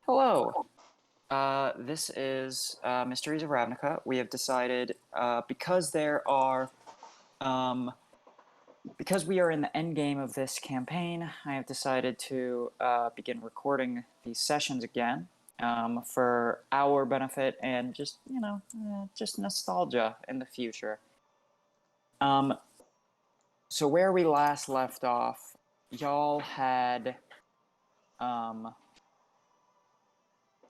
Hello. This is Mysteries of Ravnica. We have decided um, because we are in the end game of this campaign. I have decided to begin recording these sessions again for our benefit and just just nostalgia in the future. Um, so where we last left off, y'all had um,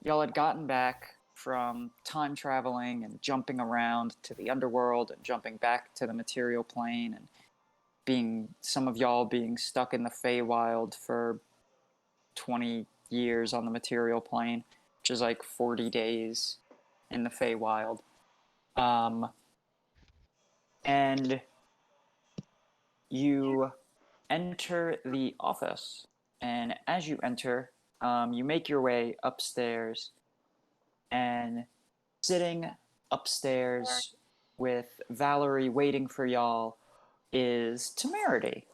y'all had gotten back from time traveling and jumping around to the underworld and jumping back to the material plane and some of y'all being stuck in the Feywild for 20 years on the material plane, which is like 40 days in the Feywild. And you enter the office, and as you enter, you make your way upstairs, and sitting upstairs with Valerie waiting for y'all is Temerity.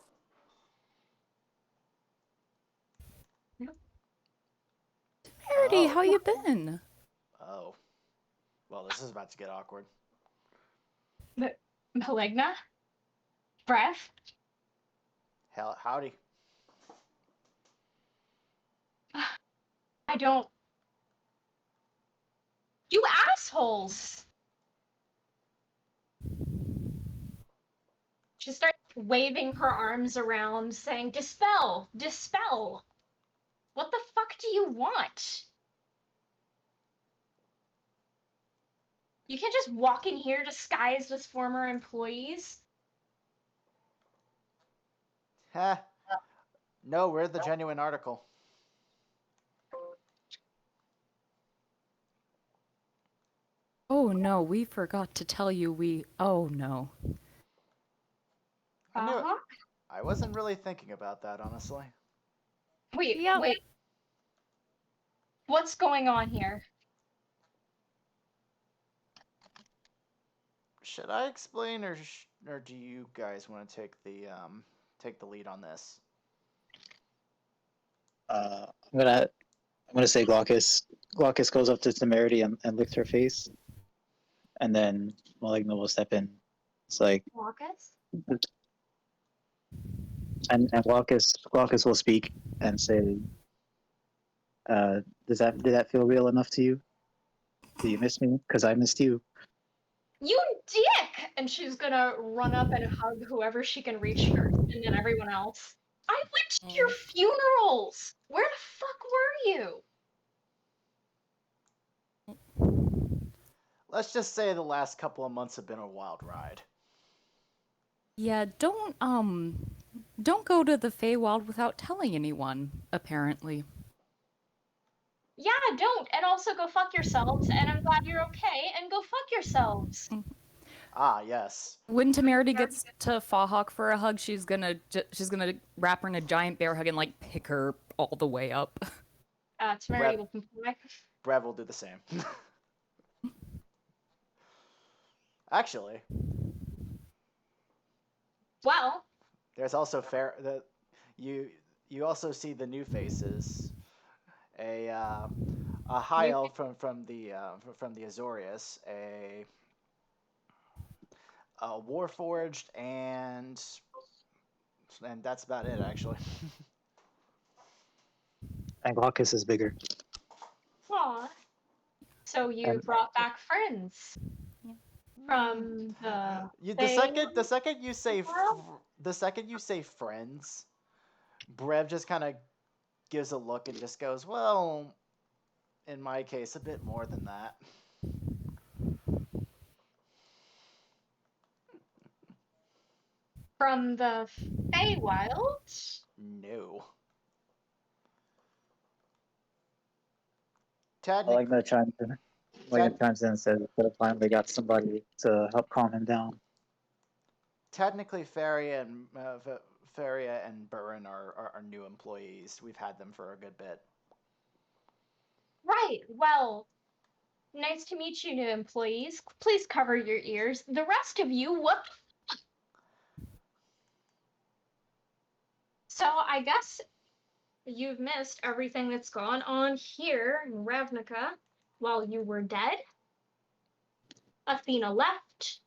Verity, Oh. how you been? Oh. Well, this is about to get awkward. Maligna? Breath? Hell, howdy. I don't. You assholes! She starts waving her arms around, saying, Dispel! Dispel! What the fuck do you want? You can't just walk in here disguised as former employees. Heh. No, we're the genuine article. Oh no, we forgot to tell you oh no. I knew it. Uh-huh. I wasn't really thinking about that, honestly. Wait, Yep. wait. What's going on here? Should I explain, or do you guys want to take the lead on this? I'm gonna say Glaucus. Glaucus goes up to Temerity and licks her face, and then Maligna will step in. It's like, Marcus? and Glaucus will speak and say, did that feel real enough to you? Do you miss me? Because I missed you. You dick! And she's gonna run up and hug whoever she can reach first, and then everyone else. I went to your funerals! Where the fuck were you? Let's just say the last couple of months have been a wild ride. Yeah, don't go to the Feywild without telling anyone, apparently. Yeah, don't. And also go fuck yourselves, and I'm glad you're okay, and go fuck yourselves. Ah, yes. When Temerity gets to Fahawk for a hug, she's gonna wrap her in a giant bear hug and like pick her all the way up. Temerity will comply. Brev will do the same. Actually, Well, there's also you also see the new faces. A high elf from the Azorius, a Warforged, and that's about it, actually. And Glaucus is bigger. aw. So you And brought back friends from The second you say world? the second you say friends, Brev just kind of gives a look and just goes, "Well, in my case, a bit more than that." From the Feywild? No. Maligna Technically, chimes in. Maligna chimes in and says that I finally got somebody to help calm him down. technically, Faria and Burin are new employees. We've had them for a good bit. Right, well, nice to meet you, new employees. Please cover your ears. The rest of you, what the... So I guess you've missed everything that's gone on here in Ravnica while you were dead. Athena left.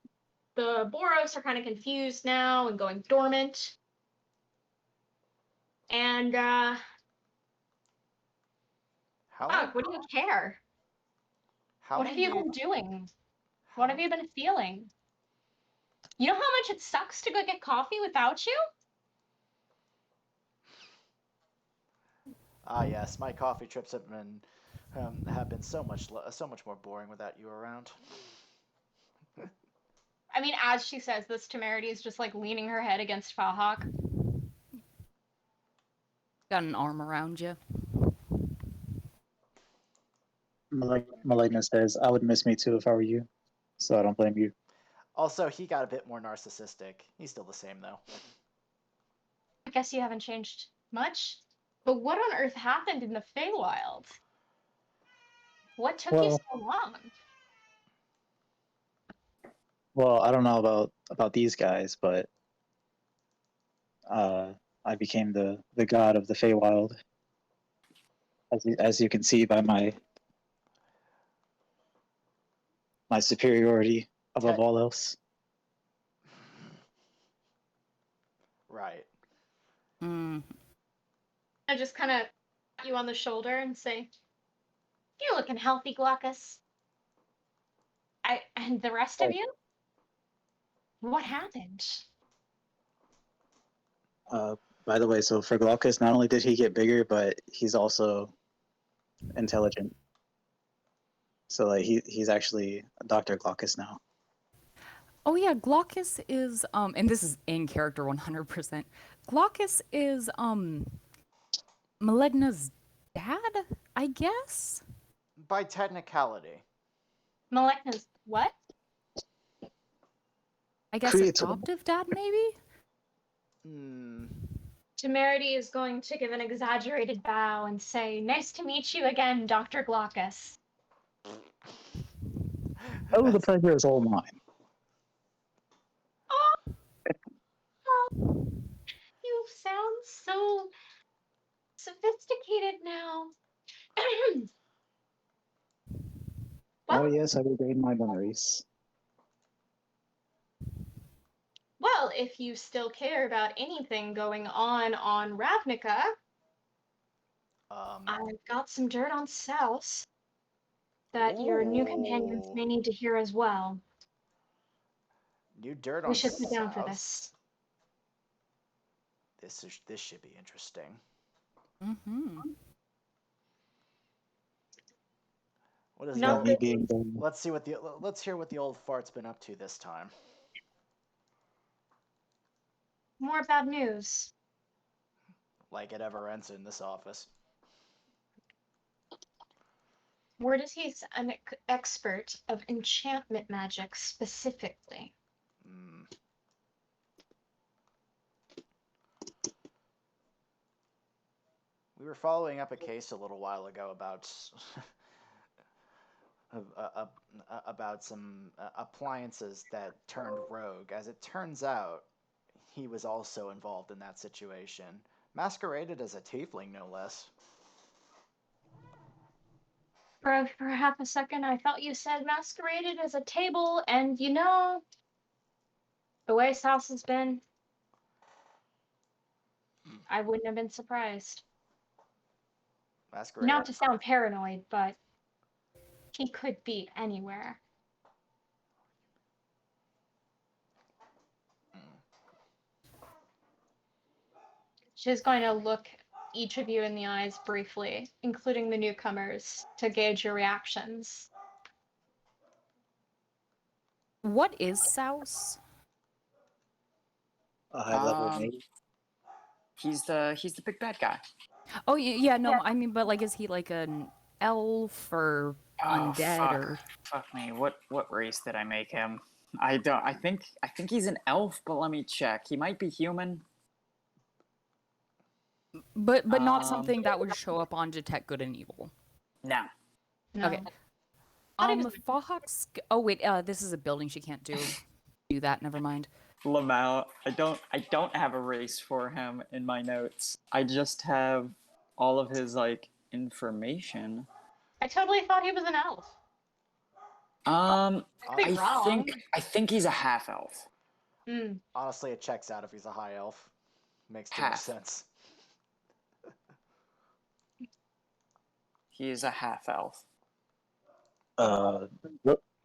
The Boros are kind of confused now and going dormant. And, How long? fuck, what do you care? How What long have you do been doing? how- What have you been feeling? You know how much it sucks to go get coffee without you? Ah, yes, my coffee trips have been so much more boring without you around. I mean, as she says this, Temerity is just like leaning her head against Fahawk. Got an arm around you. Maligna says, I would miss me too if I were you. So I don't blame you. Also, he got a bit more narcissistic. He's still the same though. I guess you haven't changed much. But what on earth happened in the Feywild? What took you Well, so long? I don't know about these guys, but I became the god of the Feywild, as you can see by my superiority above all else. Right. Mm. I just kind of pat you on the shoulder and say, "You're looking healthy, Glaucus." And the rest of you? What happened? By the way, so for Glaucus, not only did he get bigger, but he's also intelligent. So like he's actually Dr. Glaucus now. Oh yeah, Glaucus is and this is in character 100%. Glaucus is Maligna's dad, I guess. By technicality. Maligna's what? I guess Creator. adoptive dad, maybe. Hmm. Temerity is going to give an exaggerated bow and say, "Nice to meet you again, Dr. Glaucus." Oh, the pleasure is all mine. Oh, you sound so sophisticated now. Oh Well, yes, I regained my memories. well, if you still care about anything going on Ravnica, I've got some dirt on South that your new companions may Ooh. need to hear as well. New dirt We on should sit down for South. this. This should be interesting. Mm-hmm. What is Not Me that being let's hear what the old fart's been up to this time. more bad news. Like it ever ends in this office. Word is he's an expert of enchantment magic specifically. Hmm. We were following up a case a little while ago about about some appliances that turned rogue. As it turns out, he was also involved in that situation, masqueraded as a tiefling, no less. For half a second, I thought you said masqueraded as a table, and you know, the way South has been, I wouldn't have been surprised. Masquerade. Not to sound paranoid, but he could be anywhere. She's going to look each of you in the eyes briefly, including the newcomers, to gauge your reactions. What is Souse? a high level Um, mage. He's the big bad guy. Oh yeah, no, I mean, but like, is he like an elf or Oh, undead fuck. or? Fuck me. What race did I make him? I don't. I think he's an elf, but let me check. He might be human. But not Um, something that would show up on Detect Good and Evil. No. No. Okay. Thought he was- Fahawk's. Oh wait, this is a building. She can't do that. Never mind. Lamau. I don't have a race for him in my notes. I just have all of his like information. I totally thought he was an elf. I be wrong. think he's a half elf. Hmm. Honestly, it checks out if he's a high elf. Makes too much Half. sense. He is a half elf.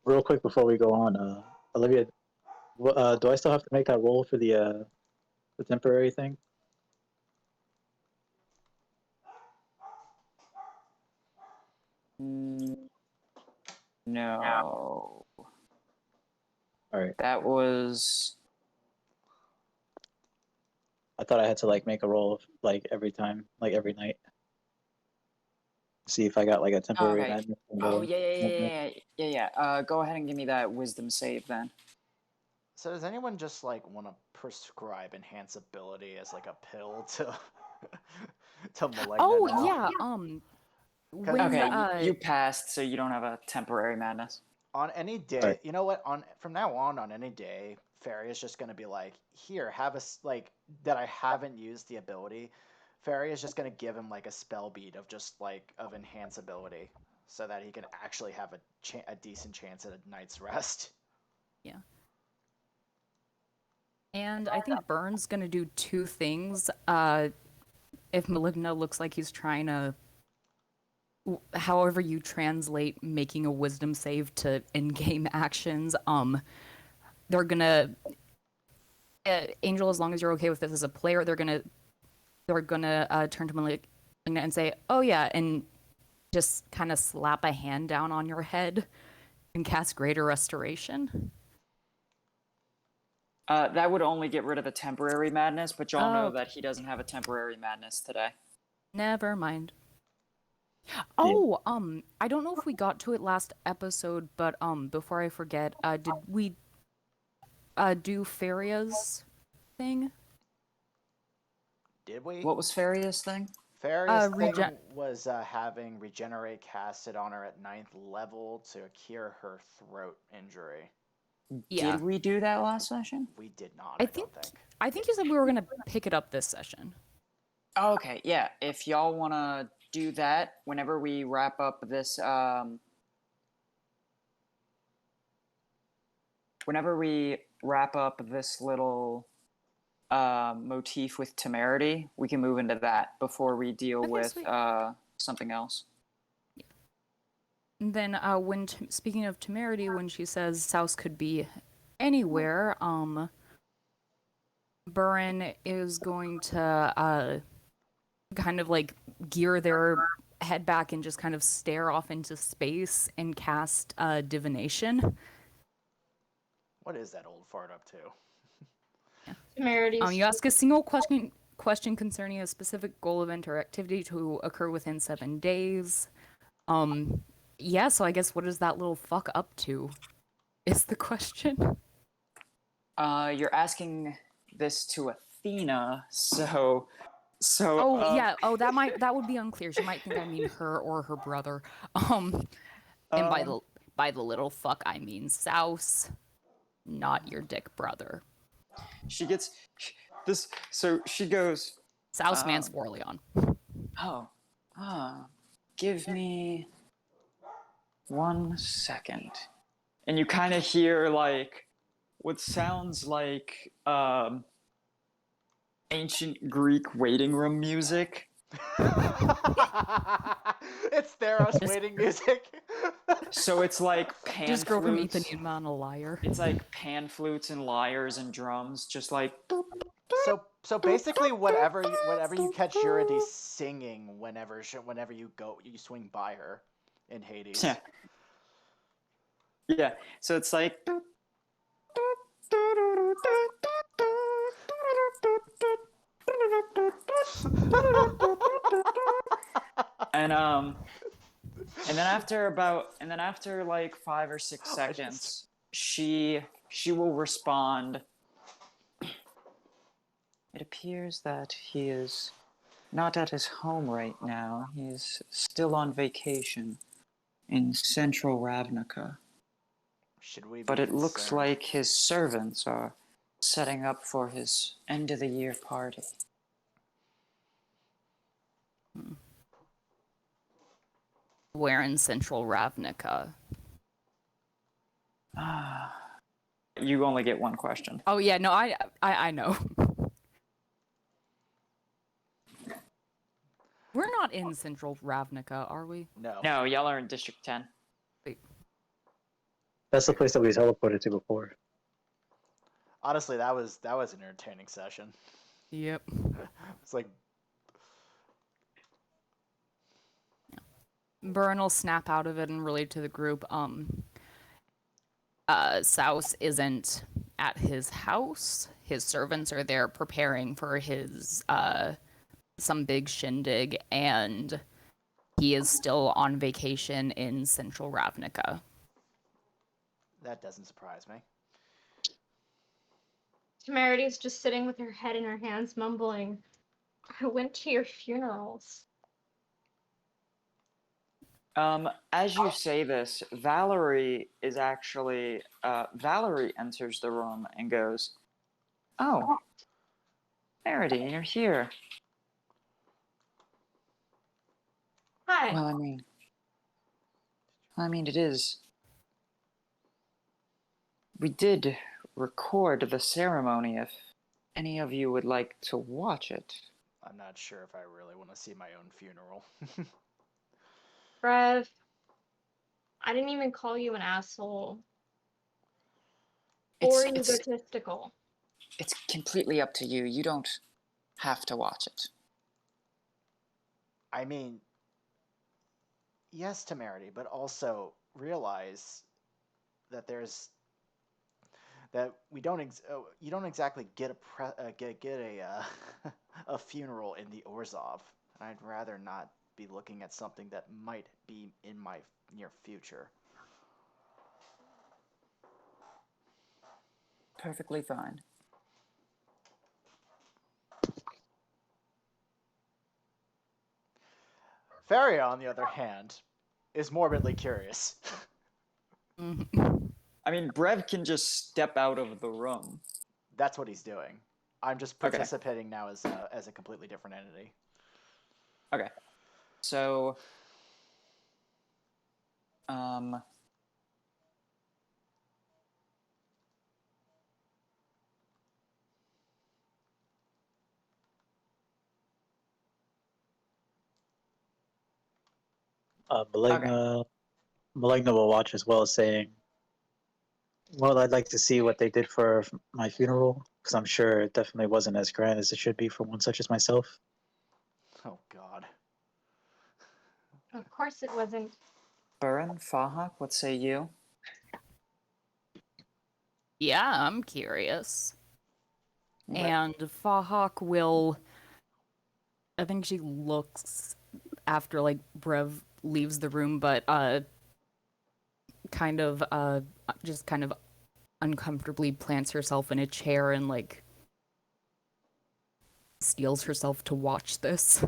Real quick before we go on, Olivia, do I still have to make that roll for the temporary thing? No. All right. That was. I thought I had to like make a roll like every time, like every night. See if I got like a temporary Okay. madness. Oh yeah. Go ahead and give me that wisdom save then. So does anyone just like want to prescribe enhance ability as like a pill to to Maligna Oh now? yeah. When Okay, you passed, so you don't have a temporary madness. On any day, Right. you know what? From now on any day, Fairy is just gonna be like, here, have a like that I haven't used the ability. Fairy is just gonna give him like a spell bead of just like of enhance ability, so that he can actually have a decent chance at a night's rest. Yeah. And I think Burn's gonna do two things. If Maligna looks like he's trying to, however you translate making a wisdom save to in-game actions, they're gonna, Angel, as long as you're okay with this as a player, they're gonna turn to Maligna and say, "Oh yeah," and just kind of slap a hand down on your head and cast Greater Restoration. That would only get rid of the temporary madness, but y'all know okay. that he doesn't have a temporary madness today. Never mind. Oh, I don't know if we got to it last episode, but before I forget, did we do Faria's thing? Did we? What was Faria's thing? Faria's thing regen- was having regenerate casted on her at 9th level to cure her throat injury. Yeah. Did we do that last session? We did not. I I think don't think. I think you said we were gonna pick it up this session. Oh, okay, yeah. If y'all want to do that whenever we wrap up this, little motif with temerity, we can move into that before we deal Okay, with sweet. something else. And then when speaking of temerity, when she says Souse could be anywhere, Burin is going to kind of like gear their head back and just kind of stare off into space and cast divination. What is that old fart up to? Temerity's You ask a single question concerning a specific goal, event, or activity to occur within 7 days. Yeah, so I guess what is that little fuck up to? Is the question. You're asking this to Athena, so. Oh yeah. Oh, that would be unclear. She might think I mean her or her brother. And by the little fuck I mean Souse, not your dick brother. She gets this. So she goes, Souse Mans Forleon. "Oh, give me 1 second," and you kind of hear like what sounds like ancient Greek waiting room music. It's Theros waiting music. So it's like pan Just girl from flutes. Ethan Man a liar. It's like pan flutes and lyres and drums, just like. So basically, whatever you catch Eurydice singing whenever you swing by her in Hades. Yeah. Yeah. So it's like. And then after like 5 or 6 seconds, she will respond. It appears that he is not at his home right now. He's still on vacation in central Ravnica. Should we? But it looks like his servants are setting up for his end of the year party. Where in central Ravnica? You only get one question. Oh yeah, no, I know. We're not in central Ravnica, are we? No. No, y'all are in District 10. Wait. That's the place that we teleported to before. Honestly, that was an entertaining session. Yep. It's like, Burn will snap out of it and relate to the group. Souse isn't at his house. His servants are there preparing for his some big shindig, and he is still on vacation in central Ravnica. that doesn't surprise me. Temerity's just sitting with her head in her hands, mumbling, I went to your funerals. As you say this, Valerie is actually Valerie enters the room and goes, "Oh, Verity, you're here." Hi. Well, it is. We did record the ceremony. If any of you would like to watch it. I'm not sure if I really want to see my own funeral. Brev, I didn't even call you an asshole. Or egotistical. It's completely up to you. You don't have to watch it. I mean, yes, temerity, but also realize that we don't you don't exactly get a a funeral in the Orzhov, and I'd rather not be looking at something that might be in my near future. Perfectly fine. Faria, on the other hand, is morbidly curious. I mean, Brev can just step out of the room. That's what he's doing. I'm just Okay. participating now as a completely different entity. Okay. So, um, Maligna will watch as well, saying, "Well, I'd like to see what they did for my funeral, because I'm sure it definitely wasn't as grand as it should be for one such as myself." Oh God. Of course it wasn't. Burin, Fahak, what say you? Yeah, I'm curious. Okay. And Fahawk will. I think she looks after like Brev leaves the room, but kind of just kind of uncomfortably plants herself in a chair and like steels herself to watch this.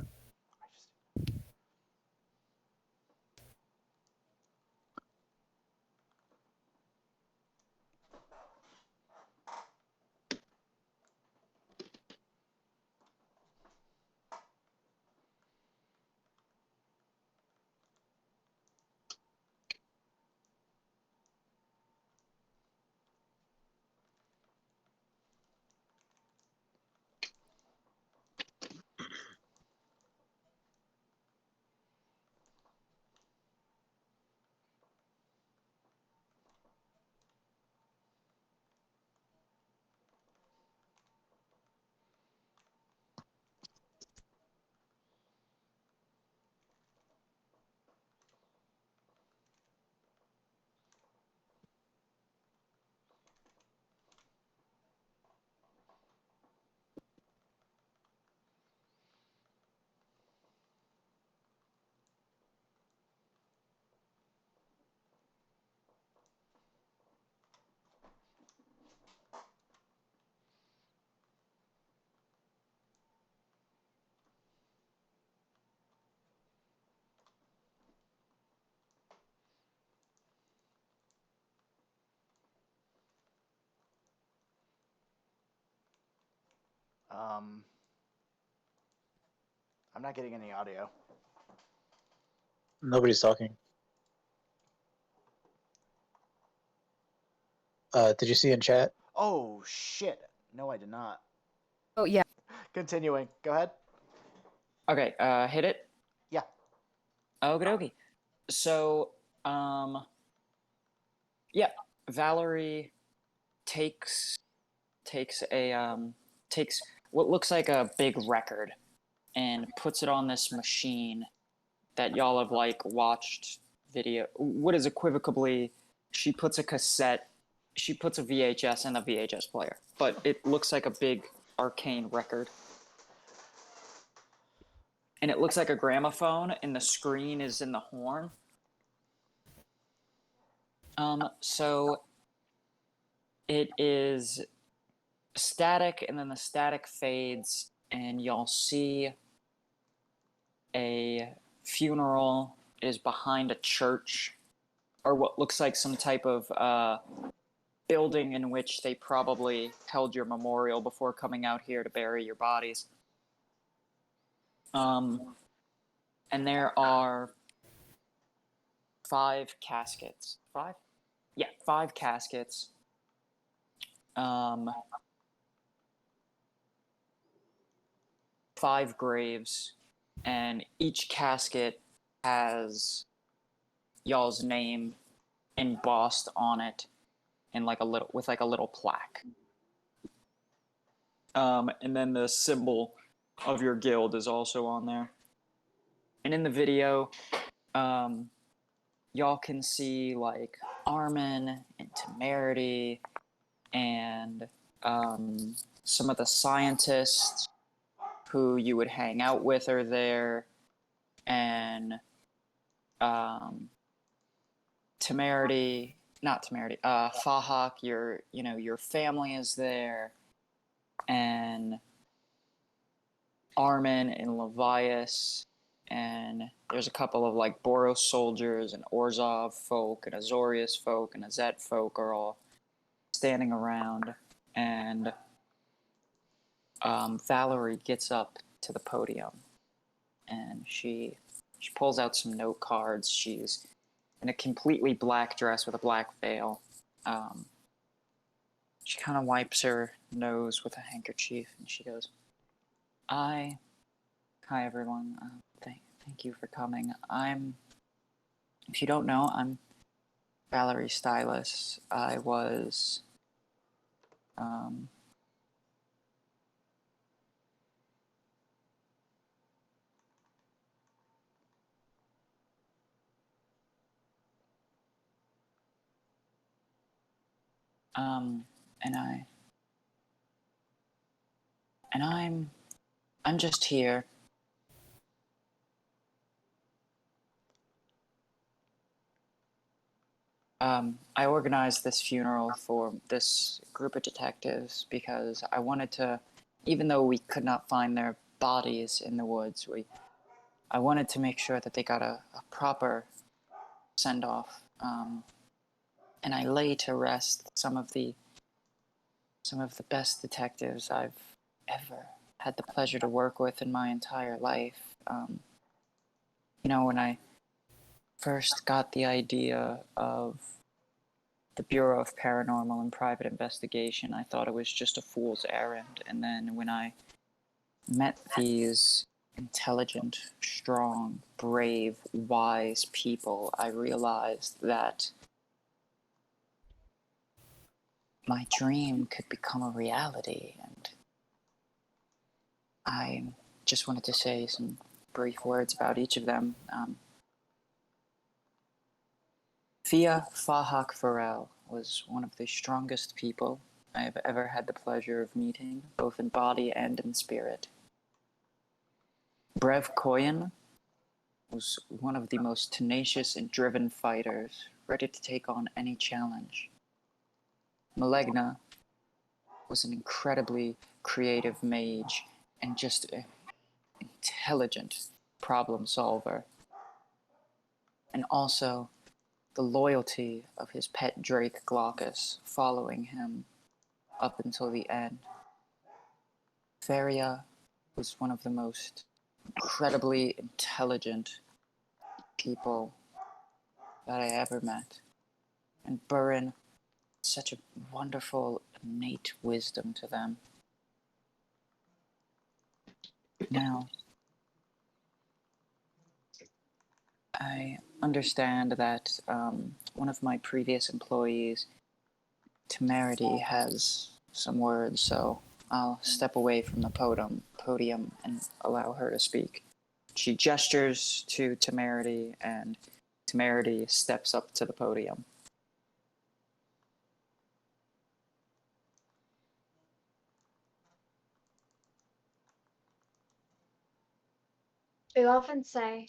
Um, I'm not getting any audio. Nobody's talking. Did you see in chat? Oh shit! No, I did not. Oh yeah. Continuing. Go ahead. Okay, hit it. Yeah. Okie dokie. So, yeah, Valerie takes takes what looks like a big record and puts it on this machine that y'all have like watched video. What is equivocably, she puts a VHS in a VHS player, but it looks like a big arcane record. And it looks like a gramophone, and the screen is in the horn. So it is static, and then the static fades, and y'all see a funeral is behind a church, or what looks like some type of building in which they probably held your memorial before coming out here to bury your bodies. And there are 5 caskets. 5? Yeah, 5 caskets. 5 graves, and each casket has y'all's name embossed on it in like a little plaque. And then the symbol of your guild is also on there. And in the video, y'all can see like Armin and Temerity and some of the scientists who you would hang out with are there, and Fahak, your family is there, and Armin and Levias, and there's a couple of like Boros soldiers and Orzhov folk and Azorius folk and Azet folk are all standing around, and Valerie gets up to the podium, and she pulls out some note cards. She's in a completely black dress with a black veil. She kind of wipes her nose with a handkerchief, and she goes, Hi everyone. Thank you for coming. If you don't know, I'm Valerie Stylus. I was, and I'm just here. I organized this funeral for this group of detectives because I wanted to, even though we could not find their bodies in the woods, I wanted to make sure that they got a proper send-off. And I lay to rest some of the best detectives I've ever had the pleasure to work with in my entire life. When I first got the idea of the Bureau of Paranormal and Private Investigation, I thought it was just a fool's errand. And then when I met these intelligent, strong, brave, wise people, I realized that my dream could become a reality. And I just wanted to say some brief words about each of them. Fia Fahak Farel was one of the strongest people I have ever had the pleasure of meeting, both in body and in spirit. Brev Koyan was one of the most tenacious and driven fighters, ready to take on any challenge. Malegna was an incredibly creative mage and just an intelligent problem solver. And also the loyalty of his pet drake Glaucus following him up until the end. Feria was one of the most incredibly intelligent people that I ever met. And Burin, such a wonderful, innate wisdom to them. Now, I understand that one of my previous employees, Temerity, has some words, so I'll step away from the podium and allow her to speak. She gestures to Temerity, and Temerity steps up to the podium. They often say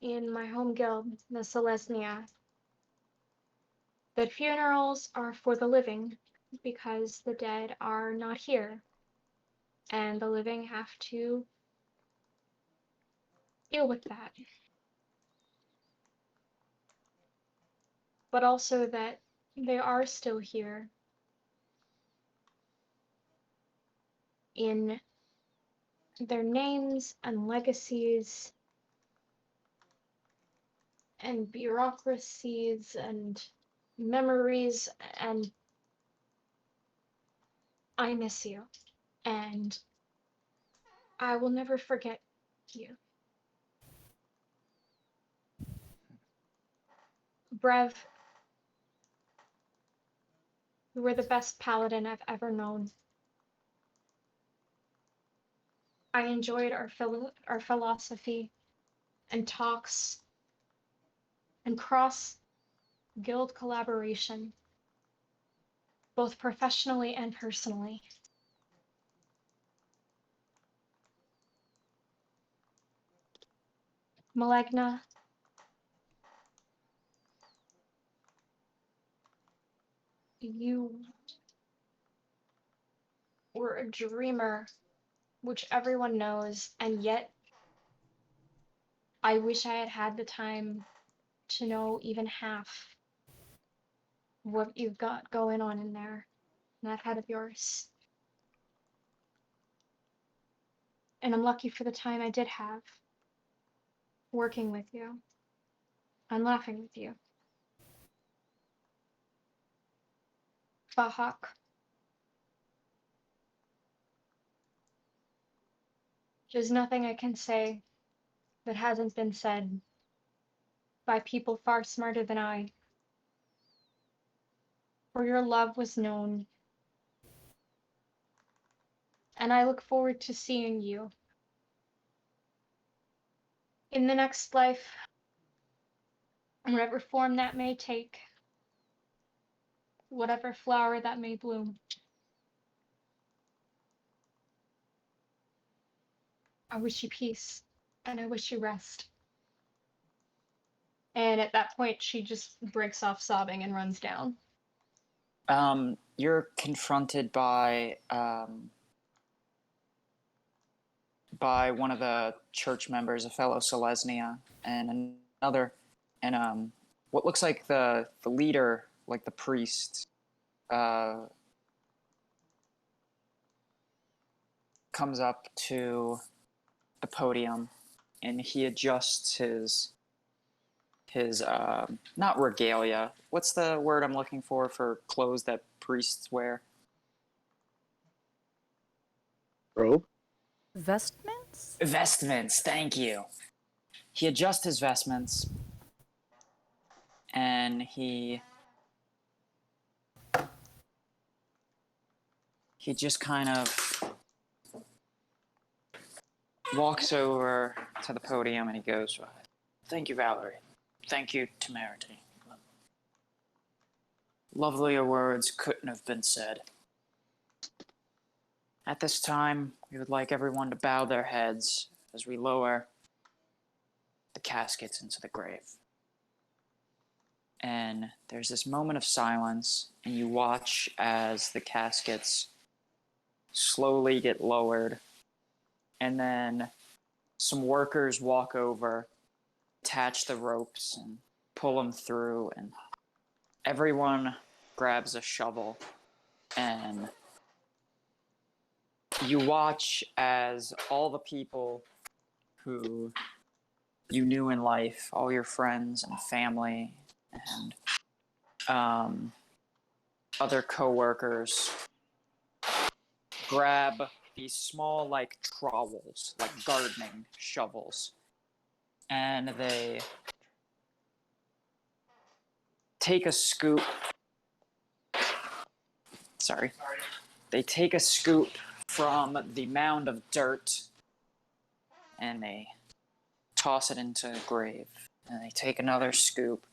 in my home guild, the Selesnya, that funerals are for the living because the dead are not here and the living have to deal with that. But also that they are still here in their names and legacies and bureaucracies and memories, and I miss you. And I will never forget you. Brev, you were the best paladin I've ever known. I enjoyed our philosophy and talks and cross guild collaboration, both professionally and personally. Malegna, you were a dreamer, which everyone knows, and yet I wish I had had the time to know even half what you've got going on in there, in that head of yours. And I'm lucky for the time I did have working with you and laughing with you. Bahak, there's nothing I can say that hasn't been said by people far smarter than I. For your love was known, and I look forward to seeing you in the next life, whatever form that may take, whatever flower that may bloom. I wish you peace, and I wish you rest. And at that point, she just breaks off sobbing and runs down. You're confronted by one of the church members, a fellow Selesnya, and another, and what looks like the leader, like the priest, comes up to the podium, and he adjusts his not regalia. What's the word I'm looking for clothes that priests wear? Robe? Vestments? Vestments. Thank you. He adjusts his vestments, and he just kind of walks over to the podium and he goes, "Thank you, Valerie. Thank you, Temerity. Lovelier words couldn't have been said. At this time, we would like everyone to bow their heads as we lower the caskets into the grave." And there's this moment of silence, and you watch as the caskets slowly get lowered, and then some workers walk over, attach the ropes, and pull them through, and everyone grabs a shovel, and you watch as all the people who you knew in life, all your friends and family, and other coworkers grab these small, like, trowels, like gardening shovels, and they take a scoop. Sorry. They take a scoop from the mound of dirt, and they toss it into a grave. And they take another scoop,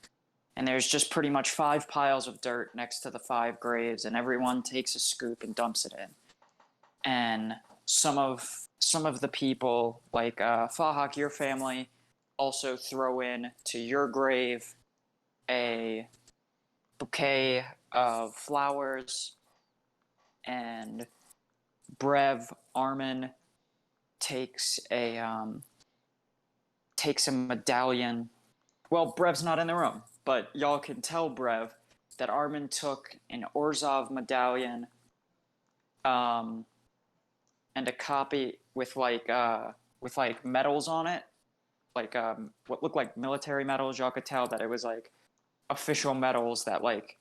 and there's just pretty much 5 piles of dirt next to the 5 graves, and everyone takes a scoop and dumps it in. And some of the people, like Fahak, your family, also throw in to your grave a bouquet of flowers, and Brev Armin takes a medallion. Well, Brev's not in the room, but y'all can tell Brev that Armin took an Orzhov medallion, and a copy with like medals on it, like what looked like military medals. Y'all could tell that it was like official medals that like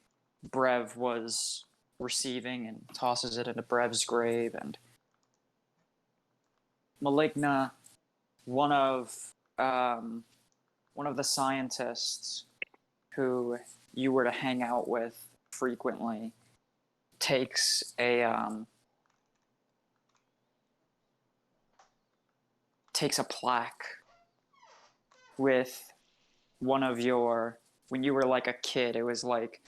Brev was receiving, and tosses it into Brev's grave. And Maligna, one of the scientists who you were to hang out with frequently, takes a plaque with one of your, when you were like a kid, it was like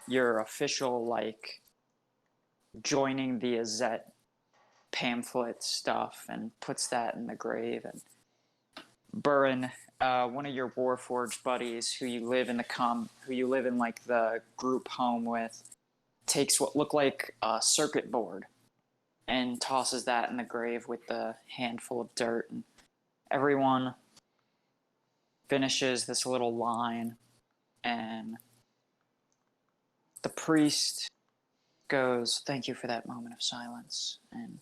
your official like joining the Azet pamphlet stuff, and puts that in the grave. And Burin, one of your Warforged buddies who you live in like the group home with, takes what looked like a circuit board and tosses that in the grave with the handful of dirt. And everyone finishes this little line, and the priest goes, "Thank you for that moment of silence." And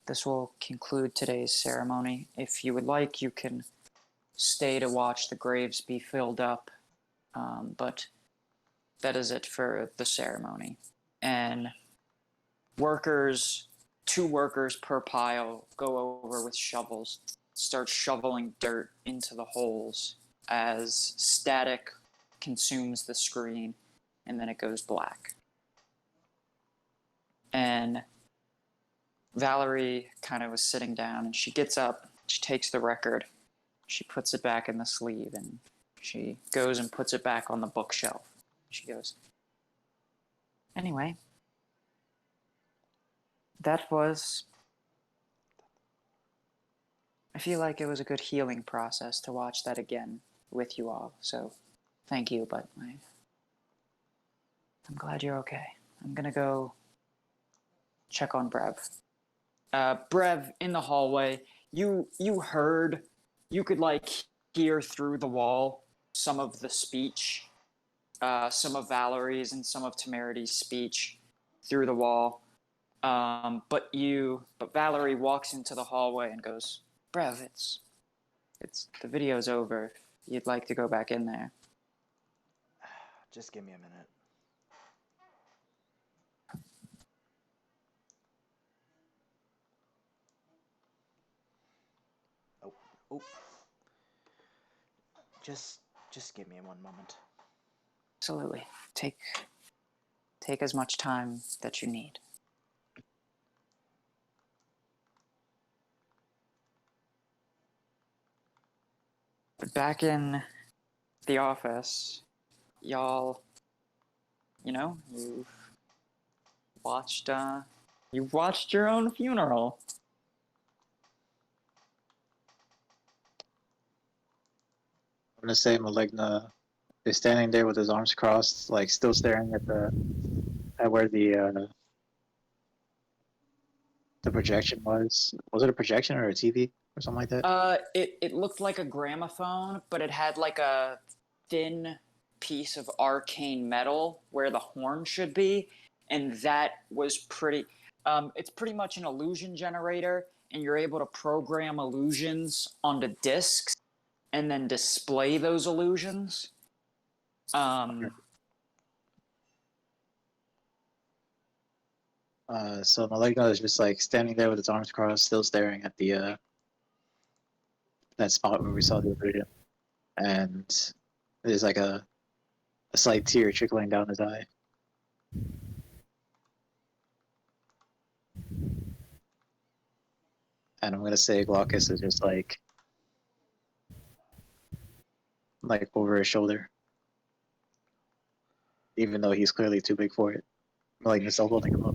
this will conclude today's ceremony. If you would like, you can stay to watch the graves be filled up, but that is it for the ceremony. And 2 workers per pile, go over with shovels, start shoveling dirt into the holes as static consumes the screen, and then it goes black. And Valerie kind of was sitting down, and she gets up, she takes the record, she puts it back in the sleeve, and she goes and puts it back on the bookshelf. She goes, "Anyway, that was... I feel like it was a good healing process to watch that again with you all, so thank you, but I'm glad you're okay. I'm gonna go check on Brev." Brev, in the hallway, you could like hear through the wall some of the speech, some of Valerie's and some of Temerity's speech through the wall. But Valerie walks into the hallway and goes, "Brev, it's the video's over. If you'd like to go back in there." Just give me a minute. Oh. Just give me 1 moment. Absolutely. Take as much time that you need. But back in the office, y'all, you've watched your own funeral. I'm gonna say Maligna is standing there with his arms crossed, like still staring at where the projection was. Was it a projection or a TV or something like that? It looked like a gramophone, but it had like a thin piece of arcane metal where the horn should be, and that was pretty. It's pretty much an illusion generator, and you're able to program illusions onto discs and then display those illusions. So Maligno is just like standing there with his arms crossed, still staring at the that spot where we saw the illusion, and there's like a slight tear trickling down his eye. And I'm gonna say Glaucus is just like over his shoulder, even though he's clearly too big for it. Maligno's still holding him up.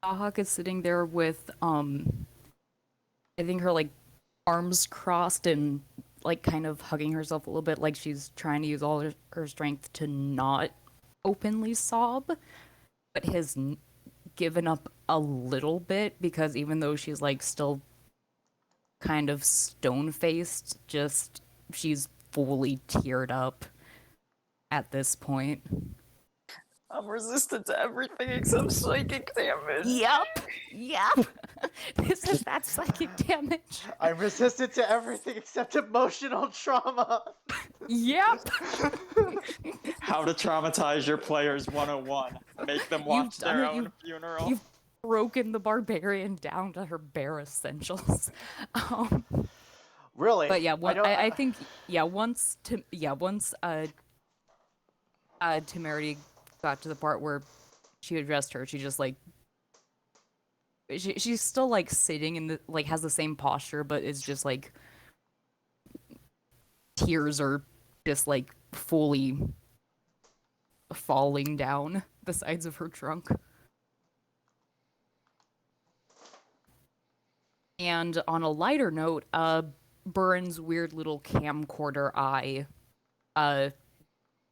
Ahak is sitting there with I think her like arms crossed and like kind of hugging herself a little bit, like she's trying to use all her strength to not openly sob, but has given up a little bit because even though she's like still kind of stone faced, just she's fully teared up at this point. I'm resistant to everything except psychic damage. Yep. This is that psychic damage. I'm resistant to everything except emotional trauma. Yep. How to traumatize your players 101. Make them watch done their it, own funeral. You've broken the barbarian down to her bare essentials. Really? But yeah, I think once Temerity got to the part where she addressed her, she just like she's still like sitting in the like has the same posture, but it's just like tears are just like fully falling down the sides of her trunk. And on a lighter note, Burren's weird little camcorder eye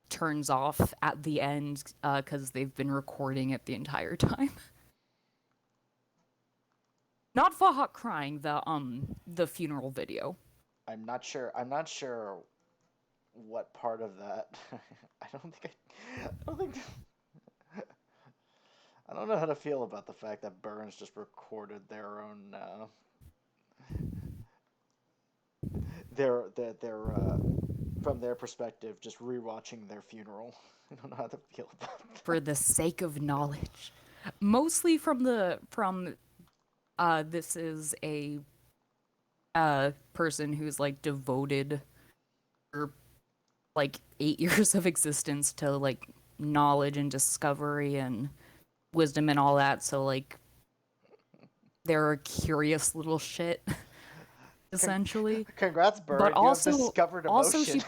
turns off at the end because they've been recording it the entire time. Not Fahak crying, the funeral video. I'm not sure what part of that. I don't know how to feel about the fact that Burns just recorded their own their from their perspective, just rewatching their funeral. I don't know how to feel about that. For the sake of knowledge. Mostly from this is a person who's like devoted her like 8 years of existence to like knowledge and discovery and wisdom and all that, so like they're a curious little shit essentially. Congrats, Burn. But You also, have discovered emotion.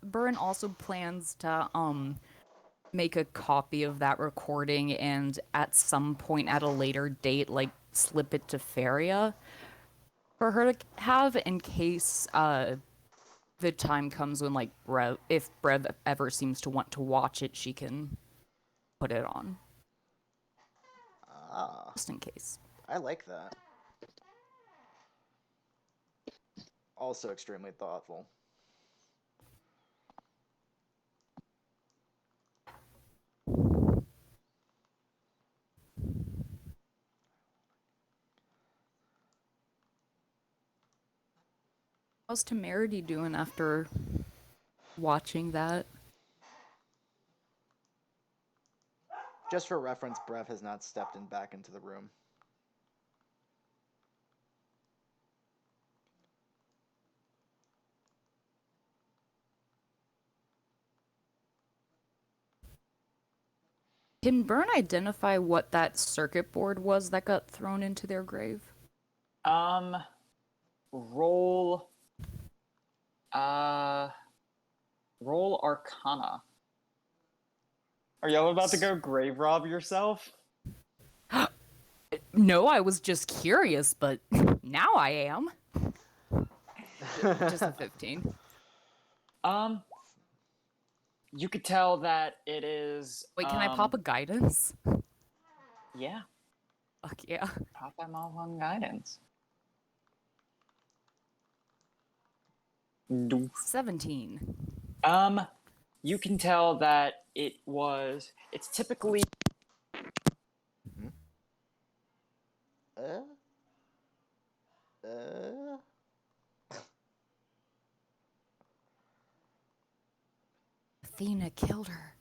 Burn also plans to make a copy of that recording and at some point at a later date like slip it to Feria for her to have in case the time comes when like if Brev ever seems to want to watch it, she can put it on. Just in case. I like that. Also extremely thoughtful. How's Temerity doing after watching that? Just for reference, Brev has not stepped back into the room. Can Byrne identify what that circuit board was that got thrown into their grave? Roll Arcana. Are y'all about to go grave rob yourself? No, I was just curious, but now I am. Just a 15. You could tell that it is. Wait, can I pop a guidance? Yeah. Fuck yeah. Pop that motherfucking guidance. Do- 17. You can tell that it's typically Uh, uh, Athena killed her.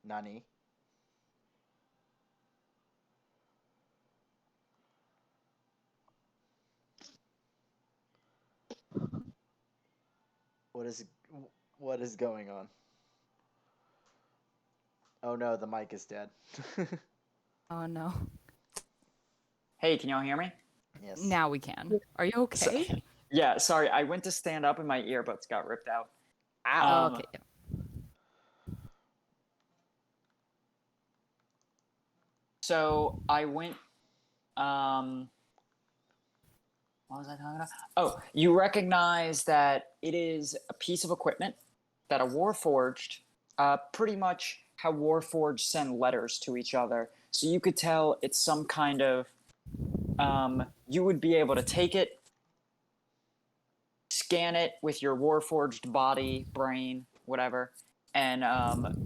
Nani? What is going on? Oh no, the mic is dead. Oh no. Hey, can y'all hear me? Yes. Now we can. Are you okay? Yeah, sorry, I went to stand up and my earbuds got ripped out. Okay. Yeah. So I went. What was I talking about? Oh, you recognize that it is a piece of equipment that a Warforged, pretty much how Warforged send letters to each other. So you could tell it's some kind of. You would be able to take it, scan it with your Warforged body, brain, whatever, and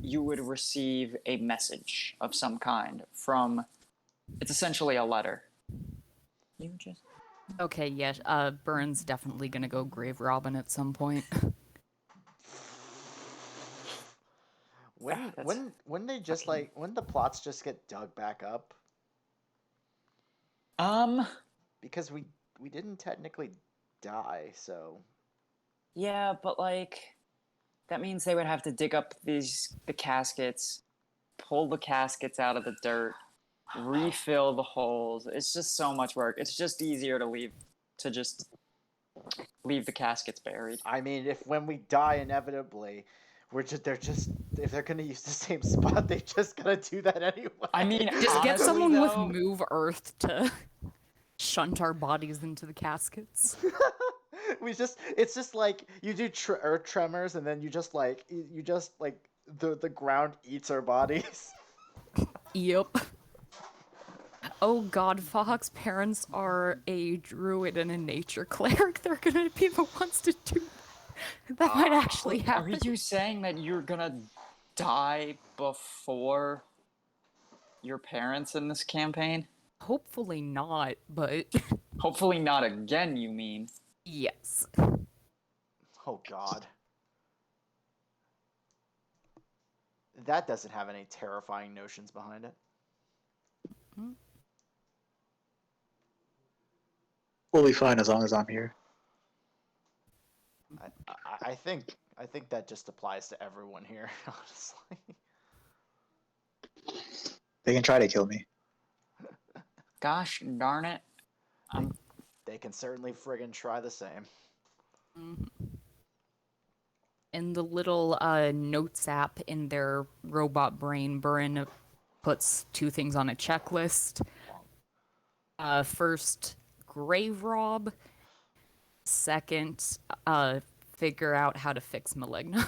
you would receive a message of some kind from. It's essentially a letter. You just. Okay, yeah. Burns definitely gonna go grave robbing at some point. When they just like when the plots just get dug back up Um. because we didn't technically die, so Yeah, but like that means they would have to dig up the caskets, pull the caskets out of the dirt, refill the holes. It's just so much work. It's just easier to just leave the caskets buried. I mean, if when we die inevitably, if they're gonna use the same spot, they just gotta do that anyway. I mean, Just get honestly, someone though, with Move Earth to shunt our bodies into the caskets. It's just like you do earth tremors, and then you just like the ground eats our bodies. Yep. Oh God, Fox's parents are a druid and a nature cleric. They're gonna be the ones to do that. Might actually are happen. you saying that you're gonna die before your parents in this campaign? Hopefully not, but Hopefully not again, you mean? yes. Oh God, that doesn't have any terrifying notions behind it. We'll be fine as long as I'm here. I think that just applies to everyone here, honestly. They can try to kill me. Gosh darn it. They can certainly friggin' try the same. In the little notes app in their robot brain, Burin puts 2 things on a checklist. First, grave rob. Second, figure out how to fix Maligna.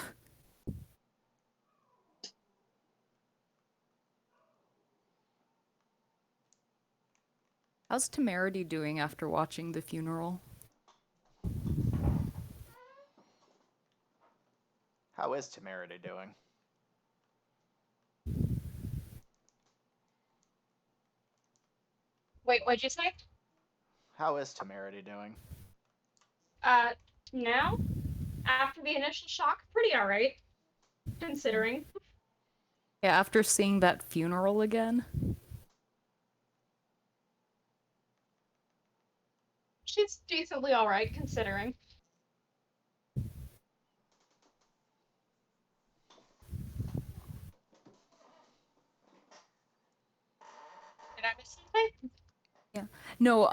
How's Temerity doing after watching the funeral? How is Temerity doing? Wait, what'd you say? How is Temerity doing? Now, after the initial shock, pretty alright. Considering. Yeah, after seeing that funeral again? She's decently alright, considering. Did I miss something? Yeah. No,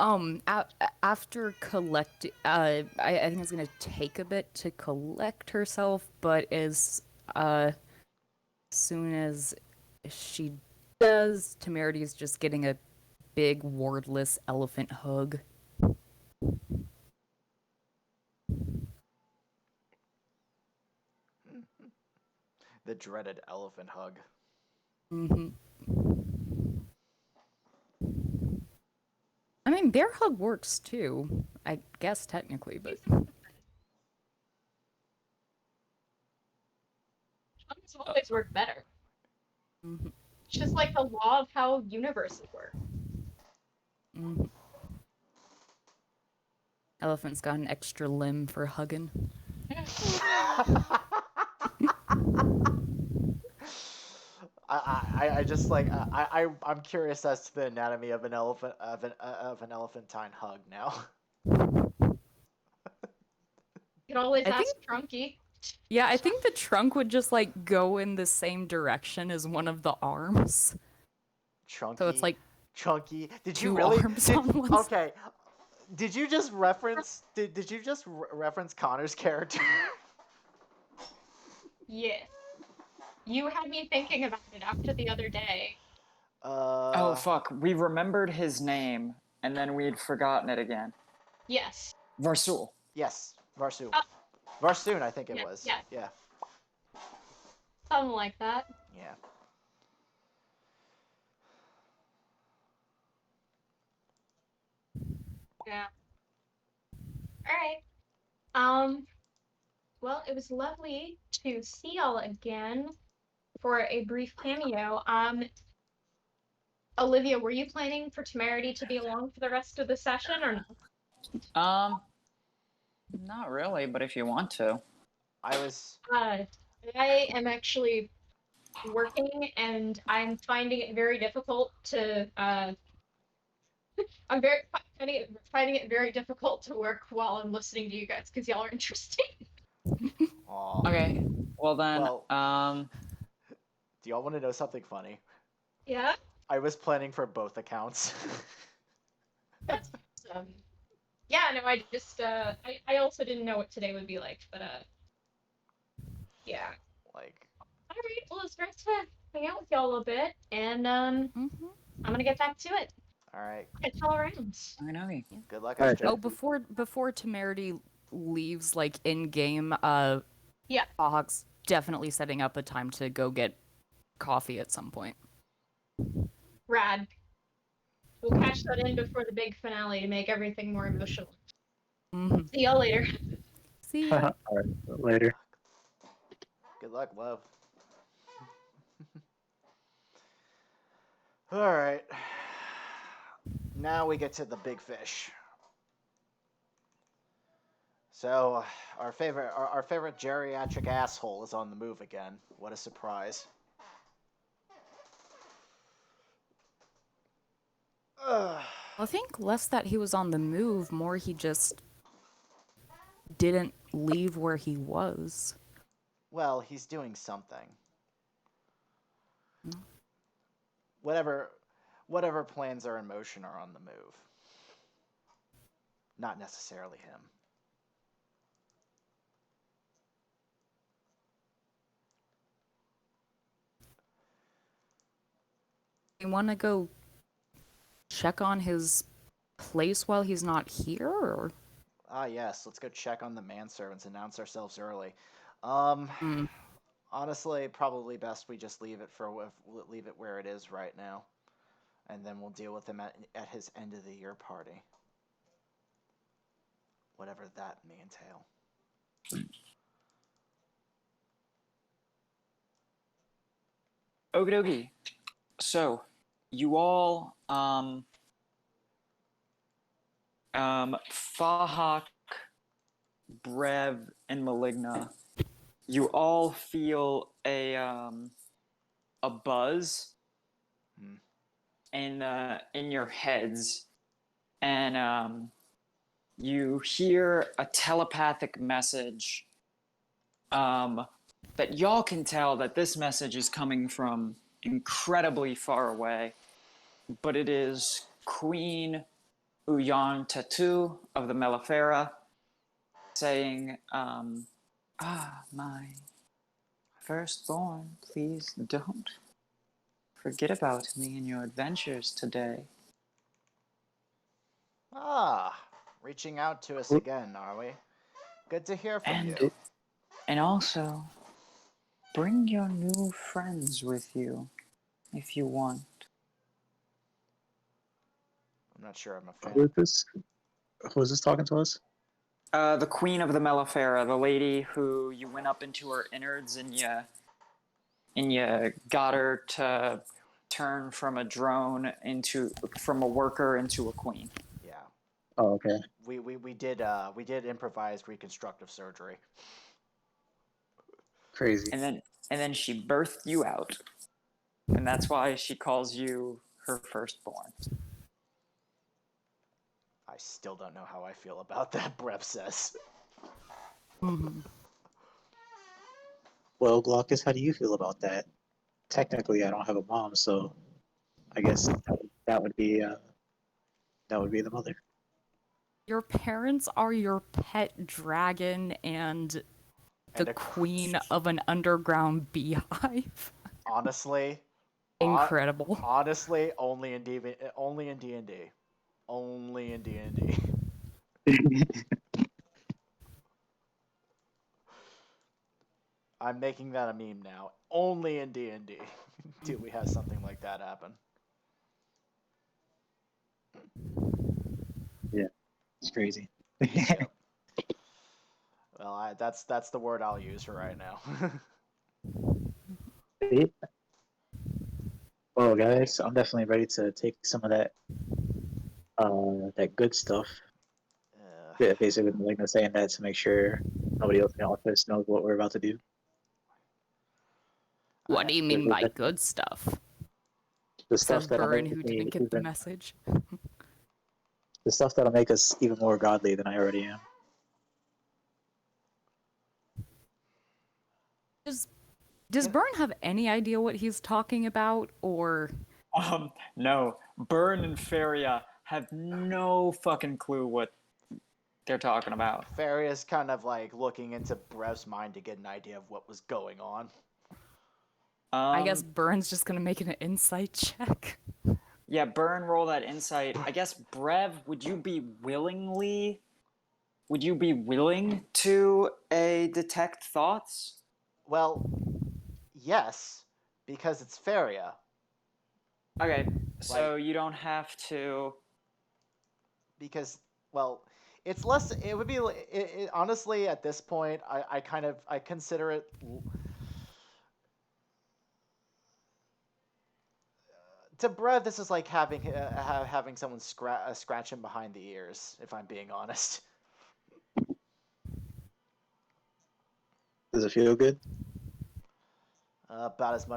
after collect, I think it's gonna take a bit to collect herself, but as soon as she does, Temerity is just getting a big wordless elephant hug. The dreaded elephant hug. Mm-hmm. I mean, bear hug works too. I guess technically, but Tongues always work better. Mhm. It's just like the law of how universes work. Mhm. Elephant's got an extra limb for hugging. I just like I'm curious as to the anatomy of an elephant of an elephantine hug now. You can always I ask think- Trunky. Yeah, I think the trunk would just like go in the same direction as one of the arms. Chunky. So it's like Chunky. Did you two really? arms on one side. Okay. Did you just reference? Did you just reference Connor's character? Yeah. You had me thinking about it after the other day. Oh fuck, we remembered his name and then we'd forgotten it again. Yes. Varsul. Yes, Varsu. Oh. Varsoon, I think it Yeah, was. yeah. Yeah. Something like that. Yeah. Yeah. Alright. Well, it was lovely to see y'all again for a brief cameo. Olivia, were you planning for Temerity to be along for the rest of the session or no? Not really, but if you want to. I was. I am actually working and I'm finding it very difficult to I'm very finding it very difficult to work while I'm listening to you guys because y'all are interesting. Aw. Okay. Well then, Well, do y'all want to know something funny? Yeah, I was planning for both accounts. that's awesome. Yeah, no, I just I also didn't know what today would be like, but yeah. Like, All right, well it's nice to hang out with y'all a bit, and Mhm. I'm gonna get back to it. all right. Catch y'all around. I know you. Good luck, All right, SJ. Oh, before Temerity leaves, like in game, Yeah. Hawk's definitely setting up a time to go get coffee at some point. Rad. We'll catch that in before the big finale to make everything more emotional. Mhm. See y'all later. See ya. All right, later. Good luck, love. All right. Now we get to the big fish. So, our favorite geriatric asshole is on the move again. What a surprise. Ugh. I think less that he was on the move, more he just didn't leave where he was. Well, he's doing something. Mm. Whatever plans are in motion are on the move. Not necessarily him. You want to go check on his place while he's not here, or? Ah, yes. Let's go check on the manservants. Announce ourselves early. Mm. Honestly, probably best we just leave it where it is right now, and then we'll deal with him at his end of the year party. Whatever that may entail. Okie dokie. So, you all, Fahak, Brev, and Maligna, you all feel a buzz Hmm. in your heads, and you hear a telepathic message. That y'all can tell that this message is coming from incredibly far away, but it is Queen Uyan Tatu of the Mellifera saying, my firstborn, please don't forget about me in your adventures today. Ah, reaching out to us again, are we? Good to hear from you. And also, bring your new friends with you if you want. I'm not sure I'm a fan. Lucas. Who is this talking to us? The Queen of the Mellifera, the lady who you went up into her innards and you got her to turn from a worker into a queen. Yeah. Oh, okay. We did improvised reconstructive surgery. Crazy. And then she birthed you out. And that's why she calls you her firstborn. I still don't know how I feel about that, Brev says. Well, Glaucus, how do you feel about that? Technically, I don't have a mom, so I guess that would be the mother. Your parents are your pet dragon and And the a- queen of an underground beehive. Honestly, Incredible. honestly, only in D&D. Only in D&D. Only in D&D. I'm making that a meme now. Only in D&D do we have something like that happen. Yeah, it's crazy. Yep. Well, that's the word I'll use for right now. Well, guys, I'm definitely ready to take some of that good stuff. Basically, like I'm saying that to make sure nobody else in the office knows what we're about to do. What do you mean by good stuff? The Says stuff that'll Burn, make who me didn't get the even, message. the stuff that'll make us even more godly than I already am. Does Burn have any idea what he's talking about, or No. Burn and Feria have no fucking clue what they're talking about. Faria's kind of like looking into Brev's mind to get an idea of what was going on. I guess Burn's just gonna make an insight check. Yeah, Burn, roll that insight. I guess, Brev, would you be willing to detect thoughts? Well, yes, because it's Faria. Okay, so you don't have to. Because, well, it's less. It would be honestly at this point. I consider it. To Brev, this is like having someone scratch him behind the ears. If I'm being honest. Does it feel good? About as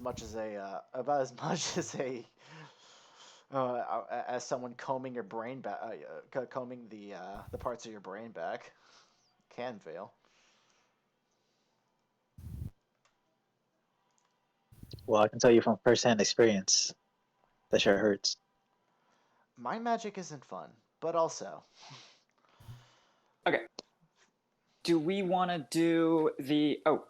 much as as someone combing your brain back, combing the parts of your brain back can feel. Well, I can tell you from firsthand experience, that sure hurts. Mind magic isn't fun, but also. Okay. Do we want to do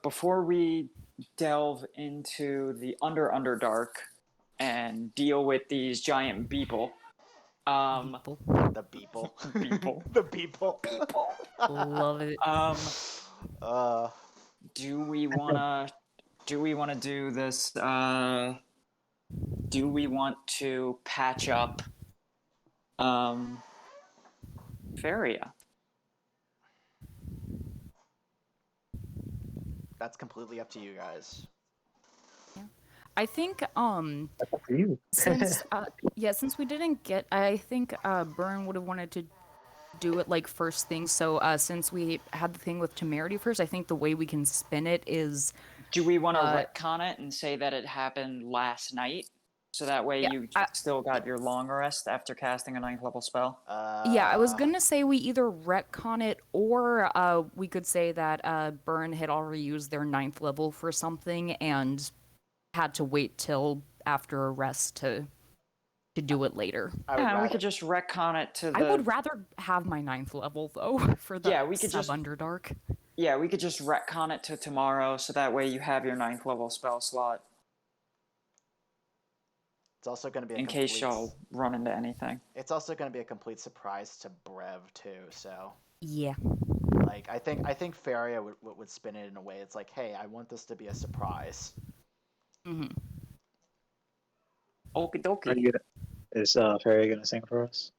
before we delve into the Underdark and deal with these giant beeple? The beeple. Beeple. The beeple. Love it. Do we wanna do this? Do we want to patch up Feria? That's completely up to you guys. I think That's up to you. since we didn't get, I think Burn would have wanted to do it like first thing. So since we had the thing with temerity first, I think the way we can spin it is. Do we want to retcon it and say that it happened last night? So that way you still got your long rest after casting a 9th level spell? Yeah, I was gonna say we either retcon it or we could say that Burn had already used their 9th level for something and had to wait till after a rest to do it later. We could just retcon it to the... I would rather have my 9th level though for the Underdark. Yeah, we could just retcon it to tomorrow so that way you have your 9th level spell slot. It's also going to be in case y'all run into anything. It's also going to be a complete surprise to Brev too. So yeah, like I think Faria would spin it in a way. It's like, hey, I want this to be a surprise. Mm-hmm. Okie dokie. Is Faria gonna sing for us?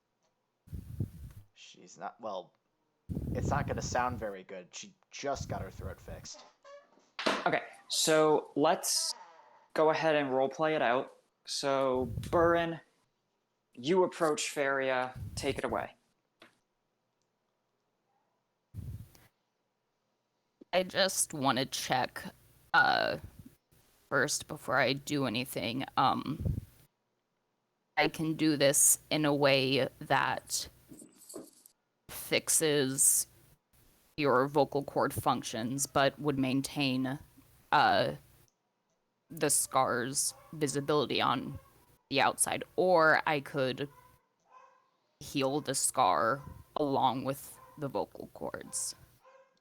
She's not, well, it's not going to sound very good. She just got her throat fixed. Okay, so let's go ahead and roleplay it out. So, Burin, you approach Feria. Take it away. I just want to check first before I do anything. I can do this in a way that fixes your vocal cord functions, but would maintain the scar's visibility on the outside. Or I could heal the scar along with the vocal cords.